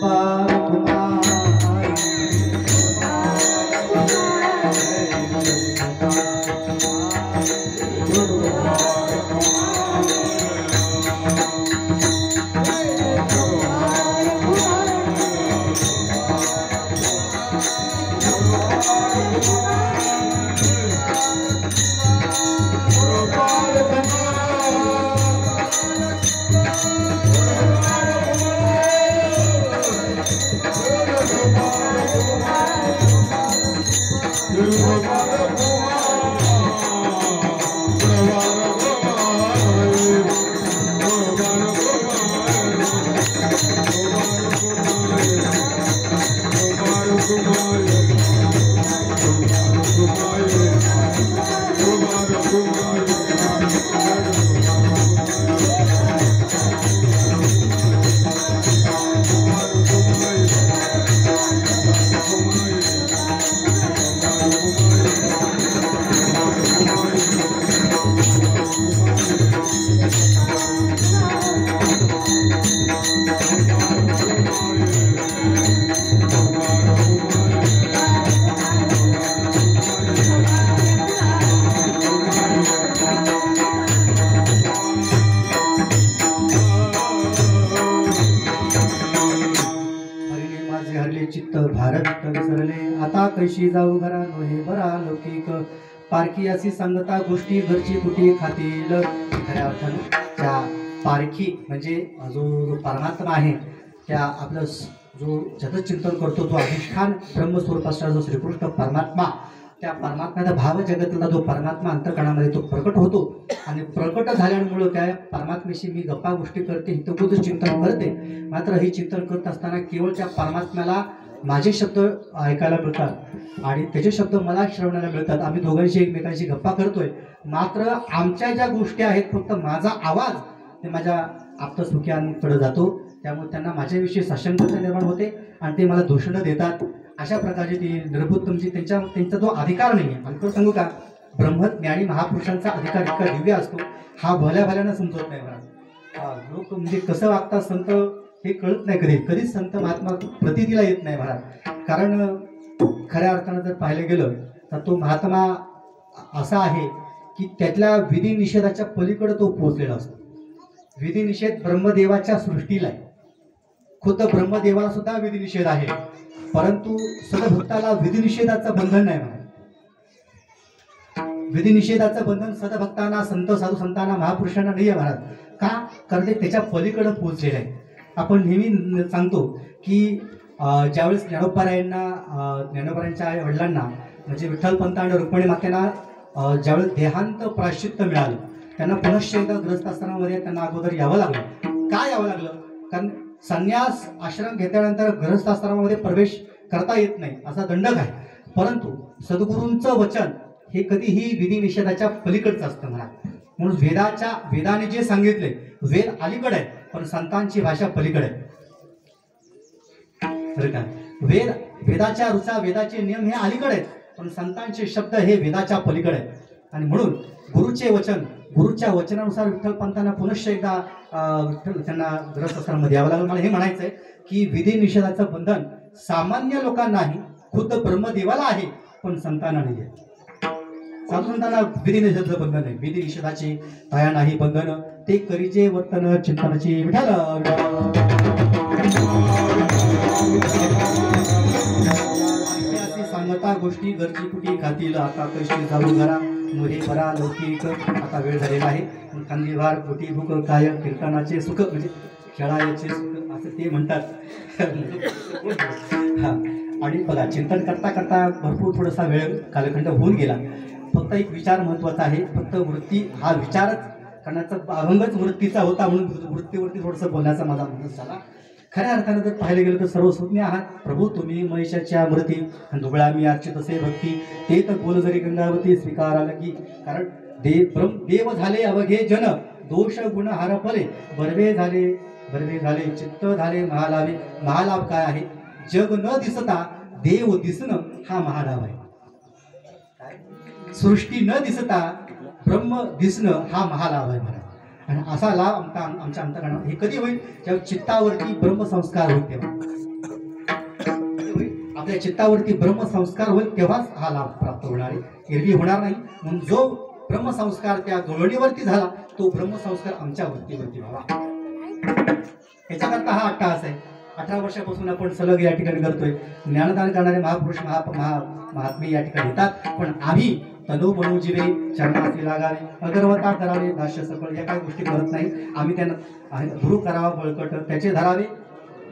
गोपाल कुमार आता कैशी जाऊ घरा नोहे बरा लौकिक पारखी अशी सांगता गोष्टी घरची कुठी खातील. खऱ्या अर्थानं त्या पारखी म्हणजे जो परमात्मा आहे त्या आपलं जो जगतचिंतन करतो तो अधिष्ठान ब्रह्मस्वरूपाचा जो श्रीकृष्ण परमात्मा त्या परमात्म्याचा भाव जगतला जो परमात्मा अंतःकरणामध्ये तो प्रकट होतो आणि प्रकट झाल्यामुळं काय परमात्म्याशी मी गप्पा गोष्टी करते हितगुज चिंतन करते. मात्र हे चिंतन करत असताना केवळ त्या परमात्म्याला माझे शब्द ऐकायला मिळतात आणि त्याचे शब्द मला श्रवणाला मिळतात. आम्ही दोघांशी एकमेकांशी गप्पा करतोय मात्र आमच्या ज्या गोष्टी आहेत फक्त माझा आवाज ते माझ्या आप्तसुख्यांकडे जातो. त्यामुळे त्यांना माझ्याविषयी साशंकता निर्माण होते आणि ते मला दूषणं देतात. अशा प्रकारची ती निर्भूत म्हणजे त्यांचा जो अधिकार नाही आहे. आणि तो सांगू का ब्रह्मज्ञानी महापुरुषांचा अधिकार इतका दिव्य असतो हा भल्या भल्यानं समजत नाही मला. लोक म्हणजे कसं वागतात संत हे कळत नाही. कधीच संत महात्मा प्रतितीला येत नाही महाराज. कारण खऱ्या अर्थानं जर पाहिलं गेलं तर तो महात्मा असा आहे की त्यातल्या विधी निषेधाच्या पलीकडे तो पोहोचलेला असतो. विधी निषेध ब्रह्मदेवाच्या सृष्टीला आहे. खुद्द ब्रह्मदेवाला सुद्धा विधी निषेध आहे परंतु सदभक्ताला विधी निषेधाचं बंधन नाही महाराज. विधी निषेधाचं बंधन सदभक्तांना संत साधू संतांना महापुरुषांना नाही आहे महाराज. का कारण ते त्याच्या पलीकडे पोहोचलेलं आहे. आपण नेहमी सांगतो की ज्यावेळेस ज्ञानोबारायांच्या आई वडिलांना म्हणजे विठ्ठलपंत आणि रुक्मिणी मातेंना ज्यावेळेस देहांत प्रायश्चित्त मिळालं त्यांना पुनश्च एकदा गृहस्थाश्रमामध्ये त्यांना अगोदर यावं लागलं. का यावं लागलं? कारण संन्यास आश्रम घेतल्यानंतर गृहस्थाश्रमामध्ये प्रवेश करता येत नाही असा दंडक आहे. परंतु सद्गुरूंचं वचन हे कधीही विधी निषेधाच्या पलीकडचं असतं म्हणा. म्हणून वेदाने जे सांगितले वेद अलीकडे आहे पण संतांची भाषा पलीकडे आहे. बरं का? वेदाच्या रुचा वेदाचे नियम हे अलीकडे आहेत पण संतांचे शब्द हे वेदाच्या पलीकडे आहेत. आणि म्हणून गुरुच्या वचनानुसार विठ्ठलपंतांना पुनश्च एकदा त्यांना ग्रहस्थाश्रमामध्ये यावं लागलं. मला हे म्हणायचं आहे की विधी निषेधाचं बंधन सामान्य लोकांनाही खुद्द ब्रह्मदेवाला आहे पण संतांना नाही आहे. साधू संतांना विधी निषेधाचं बंधन आहे. विधी निषेधाची पाया नाही बंधन ते करीचे वर्तन चिंतनाची विठाल. सांगता गोष्टी घरची कुठी खातील आता कैशी जाऊ घरा मोहे बरा लौकिक. आता वेळ झालेला आहे. कांदीभार गोटी भूक काय कीर्तनाचे सुख म्हणजे खेळायचे सुख असं ते म्हणतात. हा आणि बघा चिंतन करता करता भरपूर थोडासा वेळ कालखंड होऊन गेला. फक्त एक विचार महत्त्वाचा आहे. फक्त वृत्ती हा विचारच करण्याचा अभंगच वृत्तीचा होता म्हणून वृत्तीवरती थोडंसं बोलण्याचा माझा मनस झाला. खऱ्या अर्थानं जर पाहिलं गेलं तर सर्वस्वज्ञ आहात प्रभू तुम्ही महिषाच्या मूर्ती दुबळा मी अर्चित असे भक्ती ते तर बोल जरी गंगावती स्वीकाराल की. कारण देव झाले अवघे जन दोष गुण हरपले बरवे झाले चित्त झाले महालावे. महालाभ काय आहे? जग न दिसता देव दिसणं हा महालाभ आहे. सृष्टी न दिसता ब्रह्म दिसणं हा महालाभ आहे महाराज. आणि असा लाभ आमच्या अंतःकरणात हे कधी होईल जेव्हा चित्तावरती ब्रह्मसंस्कार होईल तेव्हा. आपल्या चित्तावरती ब्रह्मसंस्कार होईल तेव्हाच हा लाभ प्राप्त होणार आहे, एरवी होणार नाही. म्हणून जो ब्रह्मसंस्कार त्या गवळणीवरती झाला तो ब्रह्मसंस्कार आमच्या वृत्तीवरती व्हावा, याच्याकरता हा अट्टहास आहे. 18 वर्षापासून आपण सलग या ठिकाणी करतोय. ज्ञानदान करणारे महापुरुष महात्मे या ठिकाणी येतात, पण आम्ही तनो बनू जीवे चरणासी लागावे अगरवता करावे दास्य सकळ या काही गोष्टी करत नाही. आम्ही त्यांना गुरु करावा बळकट त्याचे धरावे,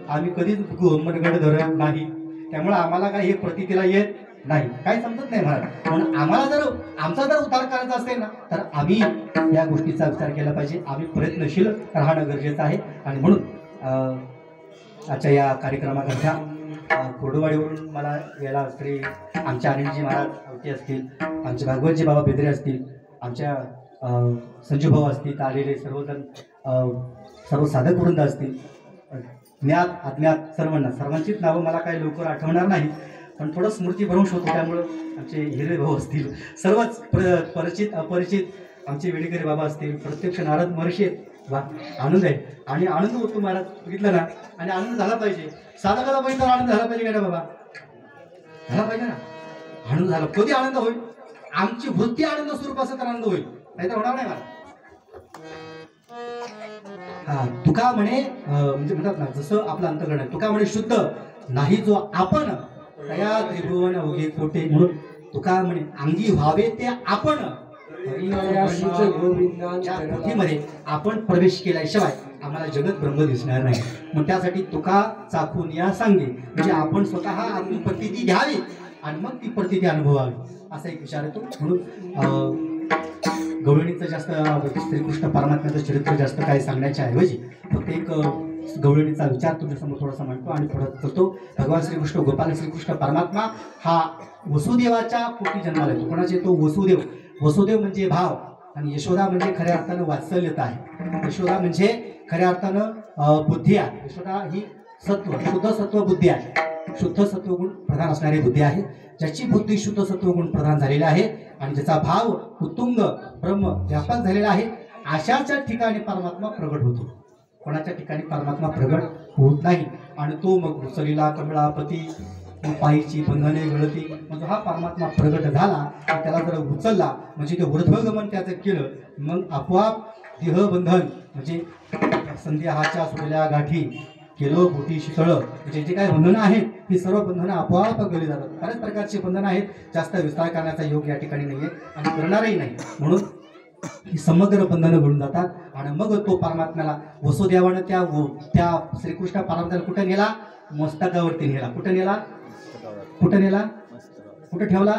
आम्ही कधीच मनगड धरत नाही. त्यामुळे आम्हाला काही हे प्रतीला येत नाही, काही समजत नाही महाराज. म्हणून आम्हाला जर आमचा जर उद्धार करायचा असेल ना तर आम्ही या गोष्टीचा विचार केला पाहिजे, आम्ही प्रयत्नशील राहणं गरजेचं आहे. आणि म्हणून आजच्या या कार्यक्रमाकरता कोरडवाडीवरून मला याला श्री आमच्या अनिलजी महाराज आवटी असतील, आमचे भागवतजी बाबा बेदरे असतील, आमच्या संजूभाऊ असतील, आलेले सर्वजण सर्व साधक वृंद असतील, ज्ञात अज्ञात सर्वांचीच नावं मला काही लवकर आठवणार नाही, पण थोडं स्मृतीभ्रंश होतो. त्यामुळं आमचे हिरे भाऊ असतील, सर्वच परिचित अपरिचित आमचे वेडेकरी बाबा असतील, प्रत्यक्ष नारद महर्षी आहेत. वा आनंद आहे. आणि आनंद होतो महाराज बघितलं ना, आणि आनंद झाला पाहिजे. साधकाला पाहिजे आनंद झाला पाहिजे का बाबा, झाला पाहिजे ना. आनंद झाला, कधी आनंद होईल, आमची वृत्ती आनंद स्वरूप असं तर आनंद होईल, नाही तर होणार नाही मला. हा तुका म्हणे म्हणजे म्हणतात ना, जसं आपलं अंतकरण आहे, तुका म्हणे शुद्ध नाही जो आपण तया त्रिभुवन अवघे कोटे. म्हणून तुका म्हणे अंगी व्हावे ते आपण मध्ये आपण प्रवेश केल्याशिवाय आम्हाला जगत ब्रह्म दिसणार नाही. मग त्यासाठी तुका चाखून या सांगे, म्हणजे आपण स्वतः आत्म प्रतीती घ्यावी आणि मग ती प्रतीती अनुभवावी, असा एक विचार येतो. म्हणून गवळणीचं जास्त श्रीकृष्ण परमात्म्याचं चरित्र जास्त काही सांगण्याच्या ऐवजी फक्त एक गवळणीचा विचार तुमच्यासमोर थोडासा मांडतो आणि पुढे करतो. भगवान श्रीकृष्ण गोपाल श्रीकृष्ण परमात्मा हा वसुदेवाच्या पोटी जन्माला येतो. कोणाचे तो वसुदेव. वसुदेव म्हणजे भाव आणि यशोदा म्हणजे खऱ्या अर्थानं वात्सल्यता आहे. यशोदा म्हणजे खऱ्या अर्थानं बुद्धी आहे. यशोदा ही सत्व शुद्ध सत्व बुद्धी आहे, शुद्ध सत्वगुण प्रधान असणारी बुद्धी आहे, ज्याची बुद्धी शुद्ध सत्वगुण प्रधान झालेला आहे आणि ज्याचा भाव उत्तुंग ब्रह्म व्यापक झालेला आहे. अशाच्या ठिकाणी परमात्मा प्रगट होतो, कोणाच्या ठिकाणी परमात्मा प्रगट होत नाही. आणि तो मग सलीला कमळापती पायीची बंधने गळती, म्हणजे हा परमात्मा प्रगट झाला, त्याला जर उचलला म्हणजे ते ऊर्ध्वगमन त्याचं केलं, मग आपोआप देहबंधन म्हणजे संध्याहाच्या सुटल्या गाठी केलो बोटी शीतळ, म्हणजे जे काही बंधनं आहेत ती सर्व बंधनं आपोआप गळली जातात. बऱ्याच प्रकारची बंधनं आहेत, जास्त विस्तार करण्याचा योग या ठिकाणी नाहीये आणि करणारही नाही. म्हणून ही समग्र बंधनं गळून जातात आणि मग तो परमात्म्याला वसुदेवानं त्या श्रीकृष्ण परमात्म्याला कुठे नेला, मस्तकावरती नेला. कुठे नेला, कुठे नेला, कुठे ठेवला,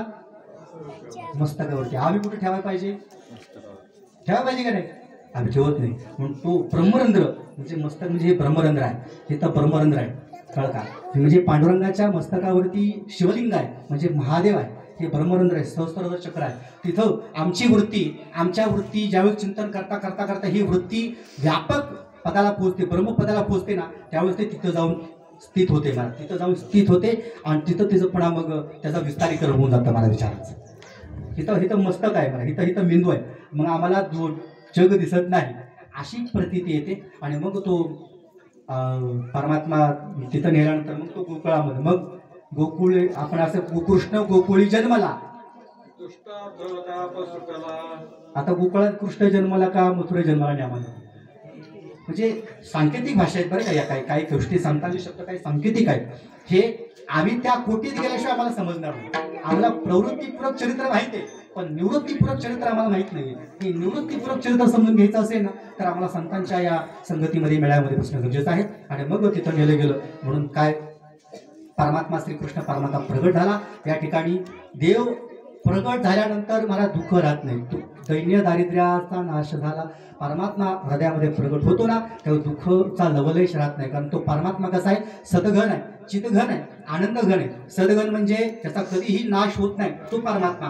मस्तकावरती. आम्ही कुठे ठेवायला पाहिजे, ठेवायला पाहिजे का नाही, आम्ही ठेवत नाही. म्हणून तो ब्रह्मरंध्र म्हणजे मस्तक म्हणजे हे ब्रह्मरंध्र आहे, हे तर ब्रह्मरंध्र आहे कळका. म्हणजे पांडुरंगाच्या मस्तकावरती शिवलिंग आहे म्हणजे महादेव आहे, हे ब्रह्मरंध्र आहे, सहस्त्र चक्र आहे. तिथं आमची वृत्ती, आमच्या वृत्ती ज्यावेळेस चिंतन करता करता करता ही वृत्ती व्यापक पदाला पोहोचते, ब्रह्मपदाला पोहोचते ना, त्यावेळेस ते तिथं जाऊन स्थित होते. मला तिथं जाऊन स्थित होते आणि तिथं तिचं पण मग त्याचा विस्तारीकरण होऊन जातं मला विचारायचं. इथं मस्तक आहे मला, इथं मेंदू आहे, मग आम्हाला जग दिसत नाही अशी प्रतीती येते. आणि मग तो परमात्मा तिथं नेल्यानंतर मग तो गोकुळामध्ये, मग गोकुळ आपण असं कृष्ण गोकुळी जन्मला, आता गोकुळात कृष्ण जन्मला का मथुरा जन्मला नाही आम्हाला, म्हणजे सांकेतिक भाषा आहेत बरं का. या काही गोष्टी सांगताना शब्द काही सांकेतिक आहेत, हे आम्ही त्या कोटीत गेल्याशिवाय आम्हाला समजणार नाही. आम्हाला प्रवृत्तीपूर्वक चरित्र माहिती आहे पण निवृत्तीपूर्वक चरित्र आम्हाला माहित नाही. हे निवृत्तीपूर्वक चरित्र समजून घ्यायचं असेल ना तर आम्हाला संतांच्या या संगतीमध्ये मेळ्यामध्ये बसणं गरजेचं आहे. आणि मग तिथं नेलं गेलं. म्हणून काय, परमात्मा श्रीकृष्ण परमात्मा प्रगट झाला. या ठिकाणी देव प्रगट झाल्यानंतर मला दुःख राहत नाही, दैन्य दारिद्र्याचा नाश झाला. परमात्मा हृदयामध्ये प्रगट होतो ना तेव्हा दुःखचा लवलेश राहत नाही, कारण तो परमात्मा कसा आहे, सदघन आहे, चितघन आहे, आनंदघन आहे. सदघन म्हणजे त्याचा कधीही नाश होत नाही तो परमात्मा.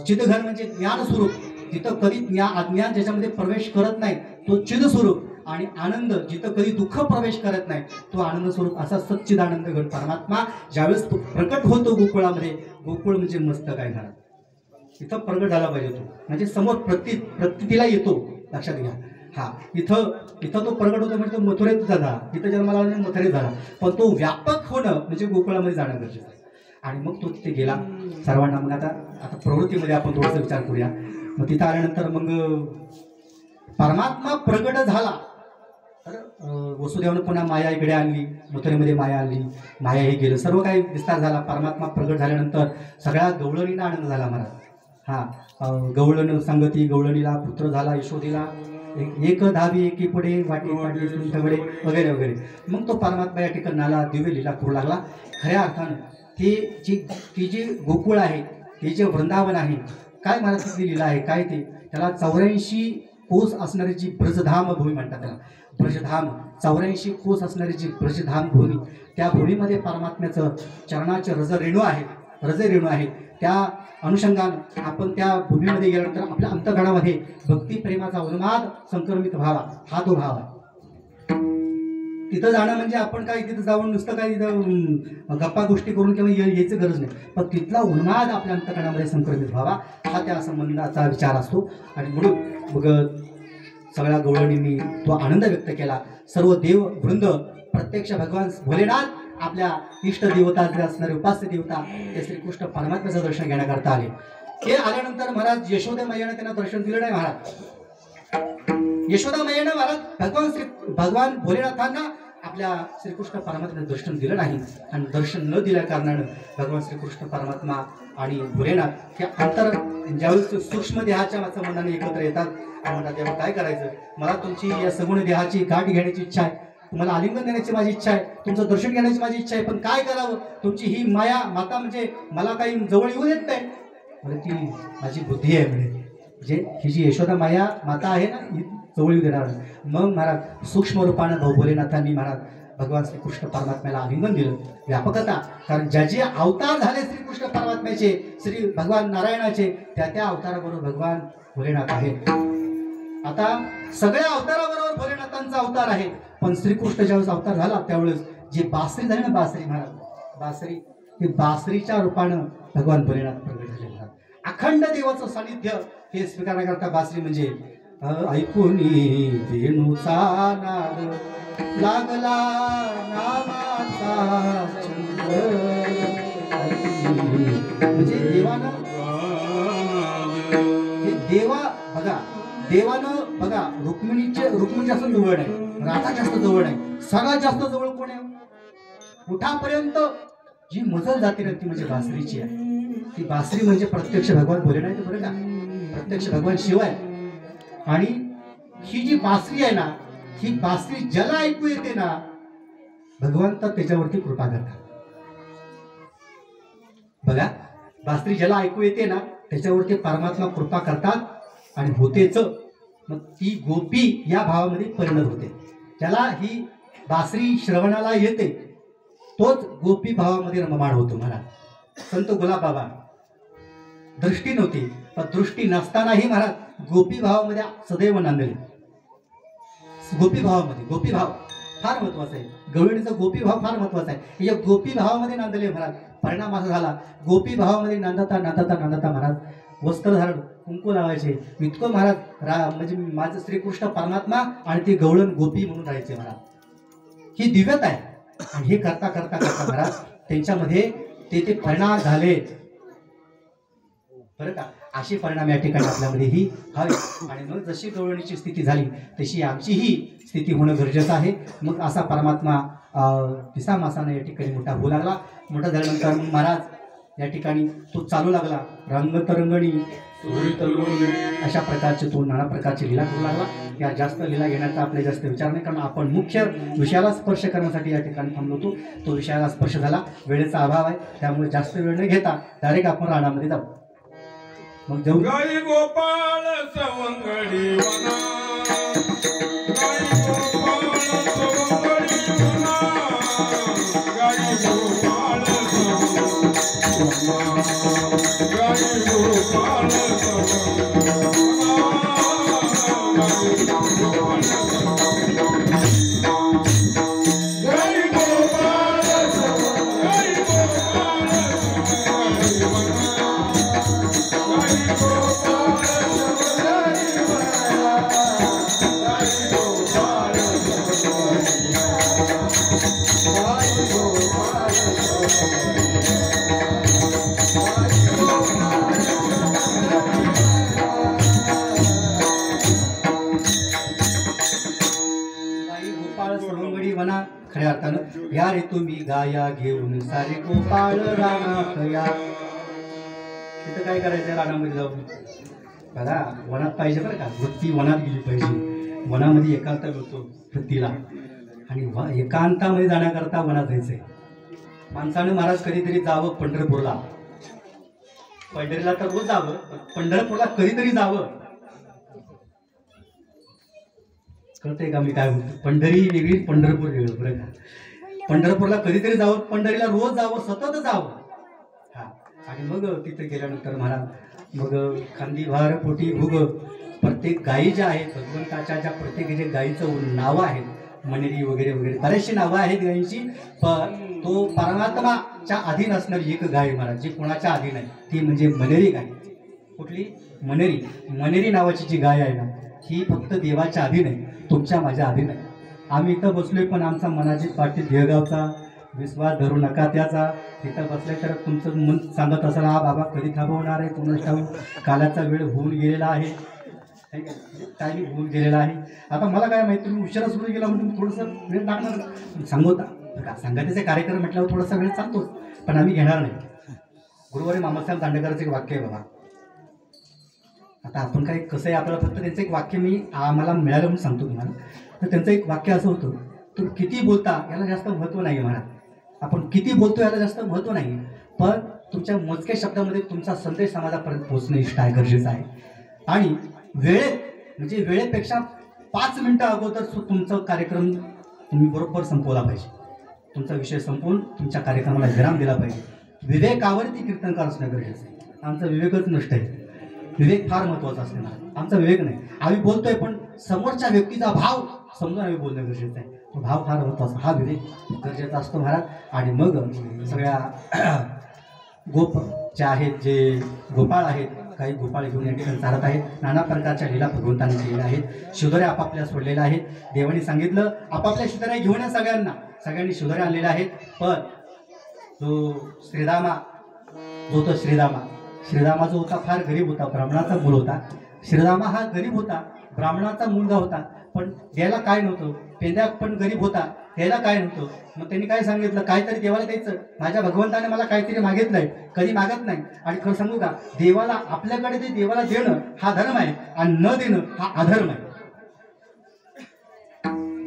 चितघन म्हणजे ज्ञान स्वरूप, जिथं कधी अज्ञान ज्याच्यामध्ये प्रवेश करत नाही तो चिद स्वरूप. आणि आनंद जिथं कधी दुःख प्रवेश करत नाही तो आनंद स्वरूप, असा सच्चिदानंद घन परमात्मा ज्यावेळेस तो प्रकट होतो गोकुळामध्ये, गोकुळ म्हणजे मस्तक आहे घरात, इथं प्रगट झाला पाहिजे तो, म्हणजे समोर प्रतीतीला येतो. लक्षात घ्या, हा इथं इथं तो प्रगट होतो म्हणजे तो मथुरेत झाला, इथं जन्माला आला मथुरेत झाला, पण तो व्यापक होणं म्हणजे गोकुळामध्ये जाणं गरजेचं आहे. आणि मग तो तिथे गेला. सर्वांना मग आता आता प्रवृत्तीमध्ये आपण थोडासा विचार करूया. मग तिथं आल्यानंतर मग परमात्मा प्रगट झाला. तर वसुदेवानं पुन्हा माया इकडे आणली, मथुरेमध्ये माया आणली, माया हे गेलं, सर्व काही विस्तार झाला. परमात्मा प्रगट झाल्यानंतर सगळ्या गवळणींना आनंद झाला महाराज. हा गवळण संगती, गवळणीला पुत्र झाला, यशोदीला एक धावी एकी पुढे वाटी वाटी सुंठवडे वगैरे वगैरे. मग तो परमात्मा या ठिकाणी आला, दिव्य लीला करू लागला. खऱ्या अर्थानं ती जी गोकुळ आहे, ते जे वृंदावन आहे, काय महाराज तिथली लीला आहे काय ते, त्याला 84 कोस असणारी जी ब्रजधाम भूमी म्हणतात, त्याला ब्रजधाम 84 कोस असणारी जी ब्रजधाम भूमी, त्या भूमीमध्ये परमात्म्याचं चरणाचे रजरेणू आहेत. त्या अनुषंगानं आपण त्या भूमीमध्ये गेल्यानंतर आपल्या अंतःकरणामध्ये भक्तिप्रेमाचा उन्माद संक्रमित व्हावा, हा तो भाव आहे. तिथं जाणं म्हणजे आपण काय तिथं जाऊन नुसतं काय तिथं गप्पा गोष्टी करून किंवा यायचं गरज नाही, पण तिथला उन्माद आपल्या अंतःकरणामध्ये संक्रमित व्हावा, हा त्या संबंधाचा विचार असतो. आणि म्हणून मग सगळ्या गवळणींनी तो आनंद व्यक्त केला. सर्व देव वृंद प्रत्यक्ष भगवान भोलेनाथ आपल्या इष्ट देवता जे असणारे उपास्य देवता ते श्रीकृष्ण परमात्म्याचं दर्शन घेण्याकरता आले. ते आल्यानंतर महाराज यशोदा मैयानं त्यांना दर्शन दिलं नाही. महाराज यशोदा मैयानं महाराज भगवान भोलेनाथांना आपल्या श्रीकृष्ण परमात्म्याचं दर्शन दिलं नाही. आणि दर्शन न दिल्या कारणानं भगवान श्रीकृष्ण परमात्मा आणि भोलेनाथ हे अंतर ज्यावेळेस सूक्ष्म देहाच्या संबंधाने एकत्र येतात आणि म्हणतात तेव्हा काय करायचं, मला तुमची या सगुण देहाची गाठ घेण्याची इच्छा आहे, तुम्हाला आलिंगन देण्याची माझी इच्छा आहे, तुमचं दर्शन घेण्याची माझी इच्छा आहे, पण काय करावं, तुमची ही माया माता म्हणजे मला काही जवळ येऊ देत नाही. म्हणजे ती माझी बुद्धी आहे, म्हणजे ही जी यशोदा माया माता आहे ना, ही जवळ येऊ देणार. मग महाराज सूक्ष्म रूपानं भोलेनाथांनी महाराज भगवान श्रीकृष्ण परमात्म्याला आलिंगन दिलं. व्यापकता, कारण ज्या जे अवतार झाले श्रीकृष्ण परमात्म्याचे, श्री भगवान नारायणाचे, त्या अवताराबरोबर भगवान भोलेनाथ आहेत. आता सगळ्या अवताराबरोबर भोलेनाथांचा अवतार आहे, पण श्रीकृष्ण ज्यावेळेस अवतार झाला त्यावेळेस जी बासरी झाली ना, बासरी महाराज बासरी, ही बासरीच्या रूपानं भगवान भोलेनाथ प्रगट झाले. महाराज अखंड देवाचं सानिध्य हे स्वीकारण्याकरता बासरी म्हणजे ऐकून वेणूचा नाद लागला नामाचा छंद, म्हणजे देवानं हे देवानं बघा रुक्मिणी जास्त जवळ नाही, राधा जास्त जवळ नाही, सगळ्यात जास्त जवळ कोण आहे, उठापर्यंत जी मजल जाते ना ती म्हणजे बासरीची आहे. ती बासरी म्हणजे प्रत्यक्ष भगवान भोलेनाथ बरं का, प्रत्यक्ष भगवान शिव आहे. आणि ही जी बासरी आहे ना, ही बासरी ज्याला ऐकू येते ना, भगवंत त्याच्यावरती कृपा करतात. बघा, बासरी ज्याला ऐकू येते ना त्याच्यावरती परमात्मा कृपा करतात आणि होतेच. मग ती गोपी या भावामध्ये परिणत होते. ज्याला ही बासरी श्रवणाला येते तोच गोपी भावामध्ये रममाण होतो. महाराज संत गुलाब बाबा दृष्टी नव्हती, पण दृष्टी नसतानाही महाराज गोपी भावामध्ये सदैव नांदले. गोपी भावामध्ये, गोपी भाव फार महत्वाचा आहे. गवळणीचा गोपी भाव फार महत्वाचा आहे. या गोपी भावामध्ये नांदले महाराज. परिणाम असा झाला, गोपी भावामध्ये नांदता नांदता नांदता महाराज वस्त्र धारण, कुंकू लावायचे, इतकं महाराज म्हणजे माझं श्रीकृष्ण परमात्मा आणि ती गवळण गोपी म्हणून राहायचे. महाराज ही दिव्यता आहे. आणि हे करता करता करता महाराज त्यांच्यामध्ये ते परिणाम झाले बरं का. असे परिणाम या ठिकाणी आपल्यामध्ये ही हवे. आणि मग जशी गवळणीची स्थिती झाली तशी आमचीही स्थिती होणं गरजेचं आहे. मग असा परमात्मा तिसा मासानं या ठिकाणी मोठा होऊ लागला. मोठा झाल्यानंतर मग महाराज या ठिकाणी तो चालू लागला, रंगतरंगणी अशा प्रकारचे तो नाना प्रकारची लीला करू लागला. या जास्त लीला घेण्याचा आपले जास्त विचार नाही, कारण आपण मुख्य विषयाला स्पर्श करण्यासाठी या ठिकाणी थांबलो होतो. तो विषयाला स्पर्श झाला, वेळेचा अभाव आहे, त्यामुळे जास्त वेळ न घेता डायरेक्ट आपण राणामध्ये जाऊ. मग जाऊ. गाई गोपाळ सवंगडी वना, गाई गोपाळ सवंगडी वना, गाई गोपाळ सवंगडी वना, गाई गोपाळ सवंगडी गाई गोपाळ सवंगडी वना खऱ्या अर्थानं या रे तुम्ही गाया घेऊन सारे गोपाळ रानात या. तिथं काय करायचं रानामध्ये जाऊन बघा वनात पाहिजे बरं का, वृत्ती वनात गेली पाहिजे. वनामध्ये एकांत मिळतो वृत्तीला आणि एकांतामध्ये जाण्याकरता वनात जायचंय. माणसानं महाराज कधीतरी जावं पंढरपूरला. पंढरीला तर रोज जावं, पंढरपूरला कधीतरी जावं. कळतंय का मी काय म्हणतो? पंढरी वेगळी पंढरपूर वेगळं बरं का. पंढरपूरला कधीतरी जावं, पंढरीला रोज जावं, सतत जावं. हा आणि मग तिथे गेल्यानंतर महाराज मग खांदी भार पोटी भुग प्रत्येक गायी ज्या आहेत भगवंताच्या ज्या प्रत्येक जे गायीचं नावं आहेत, मनेरी वगैरे वगैरे बरेचशी नावं आहेत गायींची. तो परमात्माच्या अधीन असणारी एक गाय महाराज जी कोणाच्या अधीन आहे ती म्हणजे मनेरी गाय. कुठली? मनेरी. मनेरी नावाची जी गाय आहे ना ही फक्त देवाच्या अधीन आहे, तुमच्या माझ्या अधीन आहे. आम्ही इथं बसलोय पण आमचा मनाची पाठी देहगावचा विश्वास धरू नका त्याचा. तिथं बसले तर तुमचं मन सांगत असेल हा बाबा कधी थांबवणार आहे, तुम्हाला ठाऊक कालाचा वेळ होऊन गेलेला आहे, टायमिंग होऊन गेलेला आहे. आता मला काय माहिती तुम्ही उशिरा सुरू केला म्हणून थोडंसं वेळ लागणार सांगता का. संगतीचे कार्यक्रम म्हटल्यावर थोडासा वेळ चालतोच पण आम्ही घेणार नाही. गुरुवारी मामासाहेब दांडेकरांचं एक वाक्य आहे बाबा. आता आपण काय कसं आहे आपल्याला फक्त त्यांचं एक वाक्य मी आम्हाला मिळालं म्हणून सांगतो तुम्हाला. तर त्यांचं एक वाक्य असं होतं, तुम्ही किती बोलता याला जास्त महत्त्व नाही महाराज. आपण किती बोलतो याला जास्त महत्त्व नाही, पण तुमच्या मोजक्या शब्दामध्ये तुमचा संदेश समाजापर्यंत पोहोचणं इष्ट आहे, गरजेचं आहे. आणि वेळेत म्हणजे वेळेपेक्षा 5 मिनिटं अगोदर तुमचा कार्यक्रम तुम्ही बरोबर संपवला पाहिजे. तुमचा विषय संपवून तुमच्या कार्यक्रमाला विराम दिला पाहिजे. विवेकावरती कीर्तनकार असणं गरजेचं आहे. आमचा विवेकच नष्ट आहे. विवेक फार महत्त्वाचा असते ना. आमचा विवेक नाही. आम्ही बोलतोय पण समोरच्या व्यक्तीचा भाव समजून आम्ही बोलणं गरजेचं आहे. तो भाव फार महत्त्वाचा, हा विवेक गरजेचा असतो महाराज. आणि मग सगळ्या गोप ज्या आहेत जे गोपाळ आहेत काही गोपाळ घेऊन या ठिकाणी चालत आहेत. नाना प्रकारच्या लीला भगवंतांनी केलेल्या आहेत. शिदोऱ्या आपापल्या सोडलेल्या आहेत. देवाने सांगितलं आपापल्या शिदोऱ्या घेऊन या सगळ्यांनी शिदोऱ्या आणलेल्या आहेत. पण जो श्रीरामा श्रीरामा जो होता फार गरीब होता, ब्राह्मणाचा मूल होता. श्रीरामा हा गरीब होता, ब्राह्मणाचा मुलगा होता. पण द्यायला काय नव्हतं. पेंद्या पण गरीब होता, द्यायला काय नव्हतं. मग त्यांनी काय सांगितलं काहीतरी देवाला द्यायचं. माझ्या भगवंताने मला काहीतरी मागितलंय, कधी मागत नाही. आणि खरं सांगू का देवाला आपल्याकडे ते देवाला देणं हा धर्म आहे आणि न देणं हा अधर्म आहे.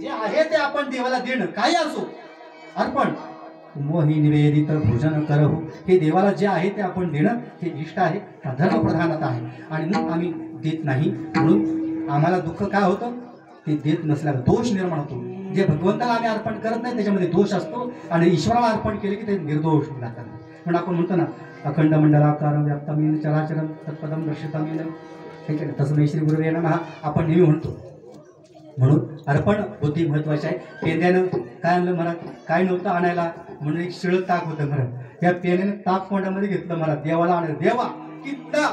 जे आहे ते आपण देवाला देणं काही असो अर्पण मोही निवेदित भोजन करहु हे देवाला जे आहे ते आपण देणं हे इष्ट आहे, धर्म प्रधानता आहे. आणि मग आम्ही देत नाही म्हणून आम्हाला दुःख काय होतं ते देत नसल्यावर दोष निर्माण होतो. जे भगवंताला आम्ही अर्पण करत नाही त्याच्यामध्ये दोष असतो आणि ईश्वराला अर्पण केले की ते निर्दोष जातात. म्हणून आपण म्हणतो ना अखंड मंडलाकार व्याप्तमीन चराचरम तत्पदम दर्शितमीन ठीक आहे. तसं श्री गुरुवे नमः आपण नेहमी म्हणतो. म्हणून अर्पण बुद्धी महत्वाची आहे. पेंद्यानं काय आणलं मला काय नव्हतं आणायला म्हणून एक शिळ ताक होतं मला. त्या पेंद्याने ताक कोंडामध्ये घेतलं मला देवाला आणायला. देवा कितना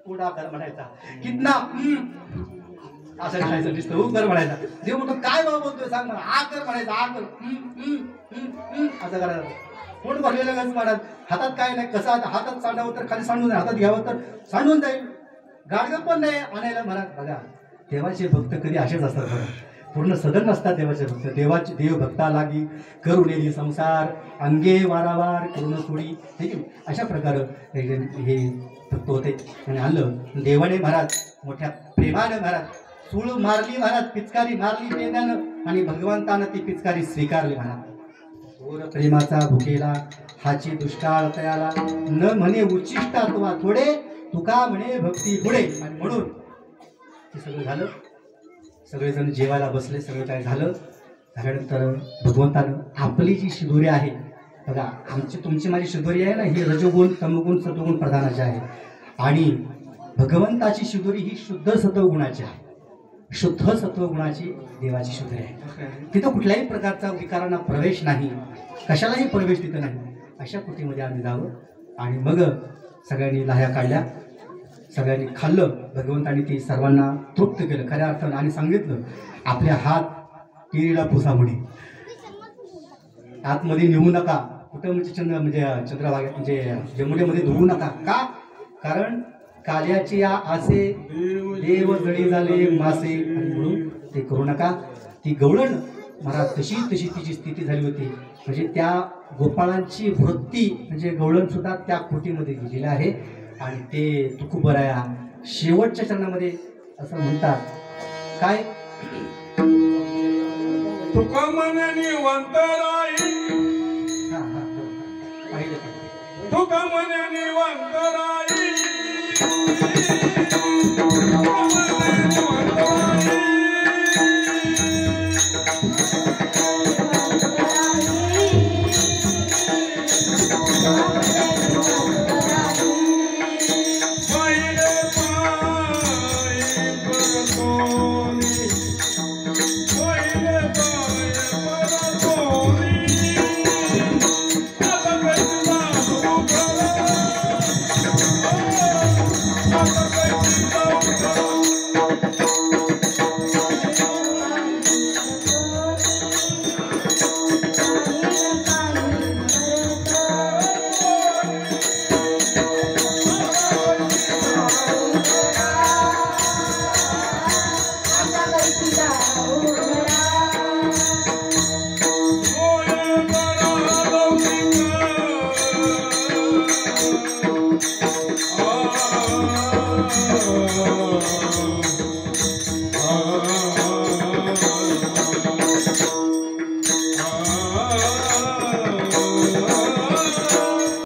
कोंडा कर म्हणायचा, कितना असं म्हणायचं दिसतं उकर म्हणायचा. देव म्हणतो काय बाबा बोलतोय सांग मला. आ कर म्हणायचा, आ कर असं करायचं. पोट भरलेलं गंज मारत हातात काय नाही. कसं हातात सांडावं तर खाली सांडून जाईल, हातात घ्यावं तर सांडून जाईल. गाडगं पण नाही आणायला महाराज. बघा देवाचे भक्त कधी असेच असतात बघा, पूर्ण सदन नसतात देवाचे भक्त. देवाचे देव भक्ता लागी करुणेली संसार अंगे वारावार करून सोडी ठीक आहे. अशा प्रकारे हे भक्त होते. आणि आणलं देवाने महाराज मोठ्या प्रेमाने महाराज सूळ मारली महाराज, पिचकारी मारली पेंद्यानं आणि भगवंतानं ती पिचकारी स्वीकारली महाराज. थोर प्रेमाचा भुकेला हाची दुष्काळ तयाला न म्हणे उच्चिष्टा तुवा थोडे तुका म्हणे भक्ती पुढे. आणि म्हणून हे सगळं झालं. सगळेजण जेवायला बसले. सगळं काय झाल्यानंतर भगवंतानं आपली जी शिदोरी आहे बघा, आमची तुमची माझी शिदोरी आहे ना ही रजोगुण तमोगुण सत्वगुण प्रधानाची आहे. आणि भगवंताची शिदोरी ही शुद्ध सत्वगुणाची आहे. शुद्ध सत्वगुणाची देवाची शिदोरी आहे. तिथं कुठल्याही प्रकारचा विकारांना प्रवेश नाही, कशालाही प्रवेश तिथं नाही. अशा कृतीमध्ये आम्ही जावं. आणि मग सगळ्यांनी लाह्या काढल्या, सगळ्यांनी खाल्लं. भगवंतांनी ती सर्वांना तृप्त केलं खऱ्या अर्थानं. आणि सांगितलं आपल्या हात केळीला पुसा म्हणे. आतमध्ये नेऊ नका, कुठं म्हणजे चंद्रभागेत म्हणजे जमुनेमध्ये धुवू नका. का? कारण काल्याची या आसे देव जळी झाले मासे, आणि म्हणून ते करू नका. ती गवळण महाराज तशी तिची स्थिती झाली होती. म्हणजे त्या गोपाळांची वृत्ती म्हणजे गवळण सुद्धा त्या खोटीमध्ये गेलेलं आहे. आणि ते तुकोबराया शेवटच्या चरणामध्ये असं म्हणतात काय, तुका मन निवंत राही, पाहिलं तुका मन निवंत राही,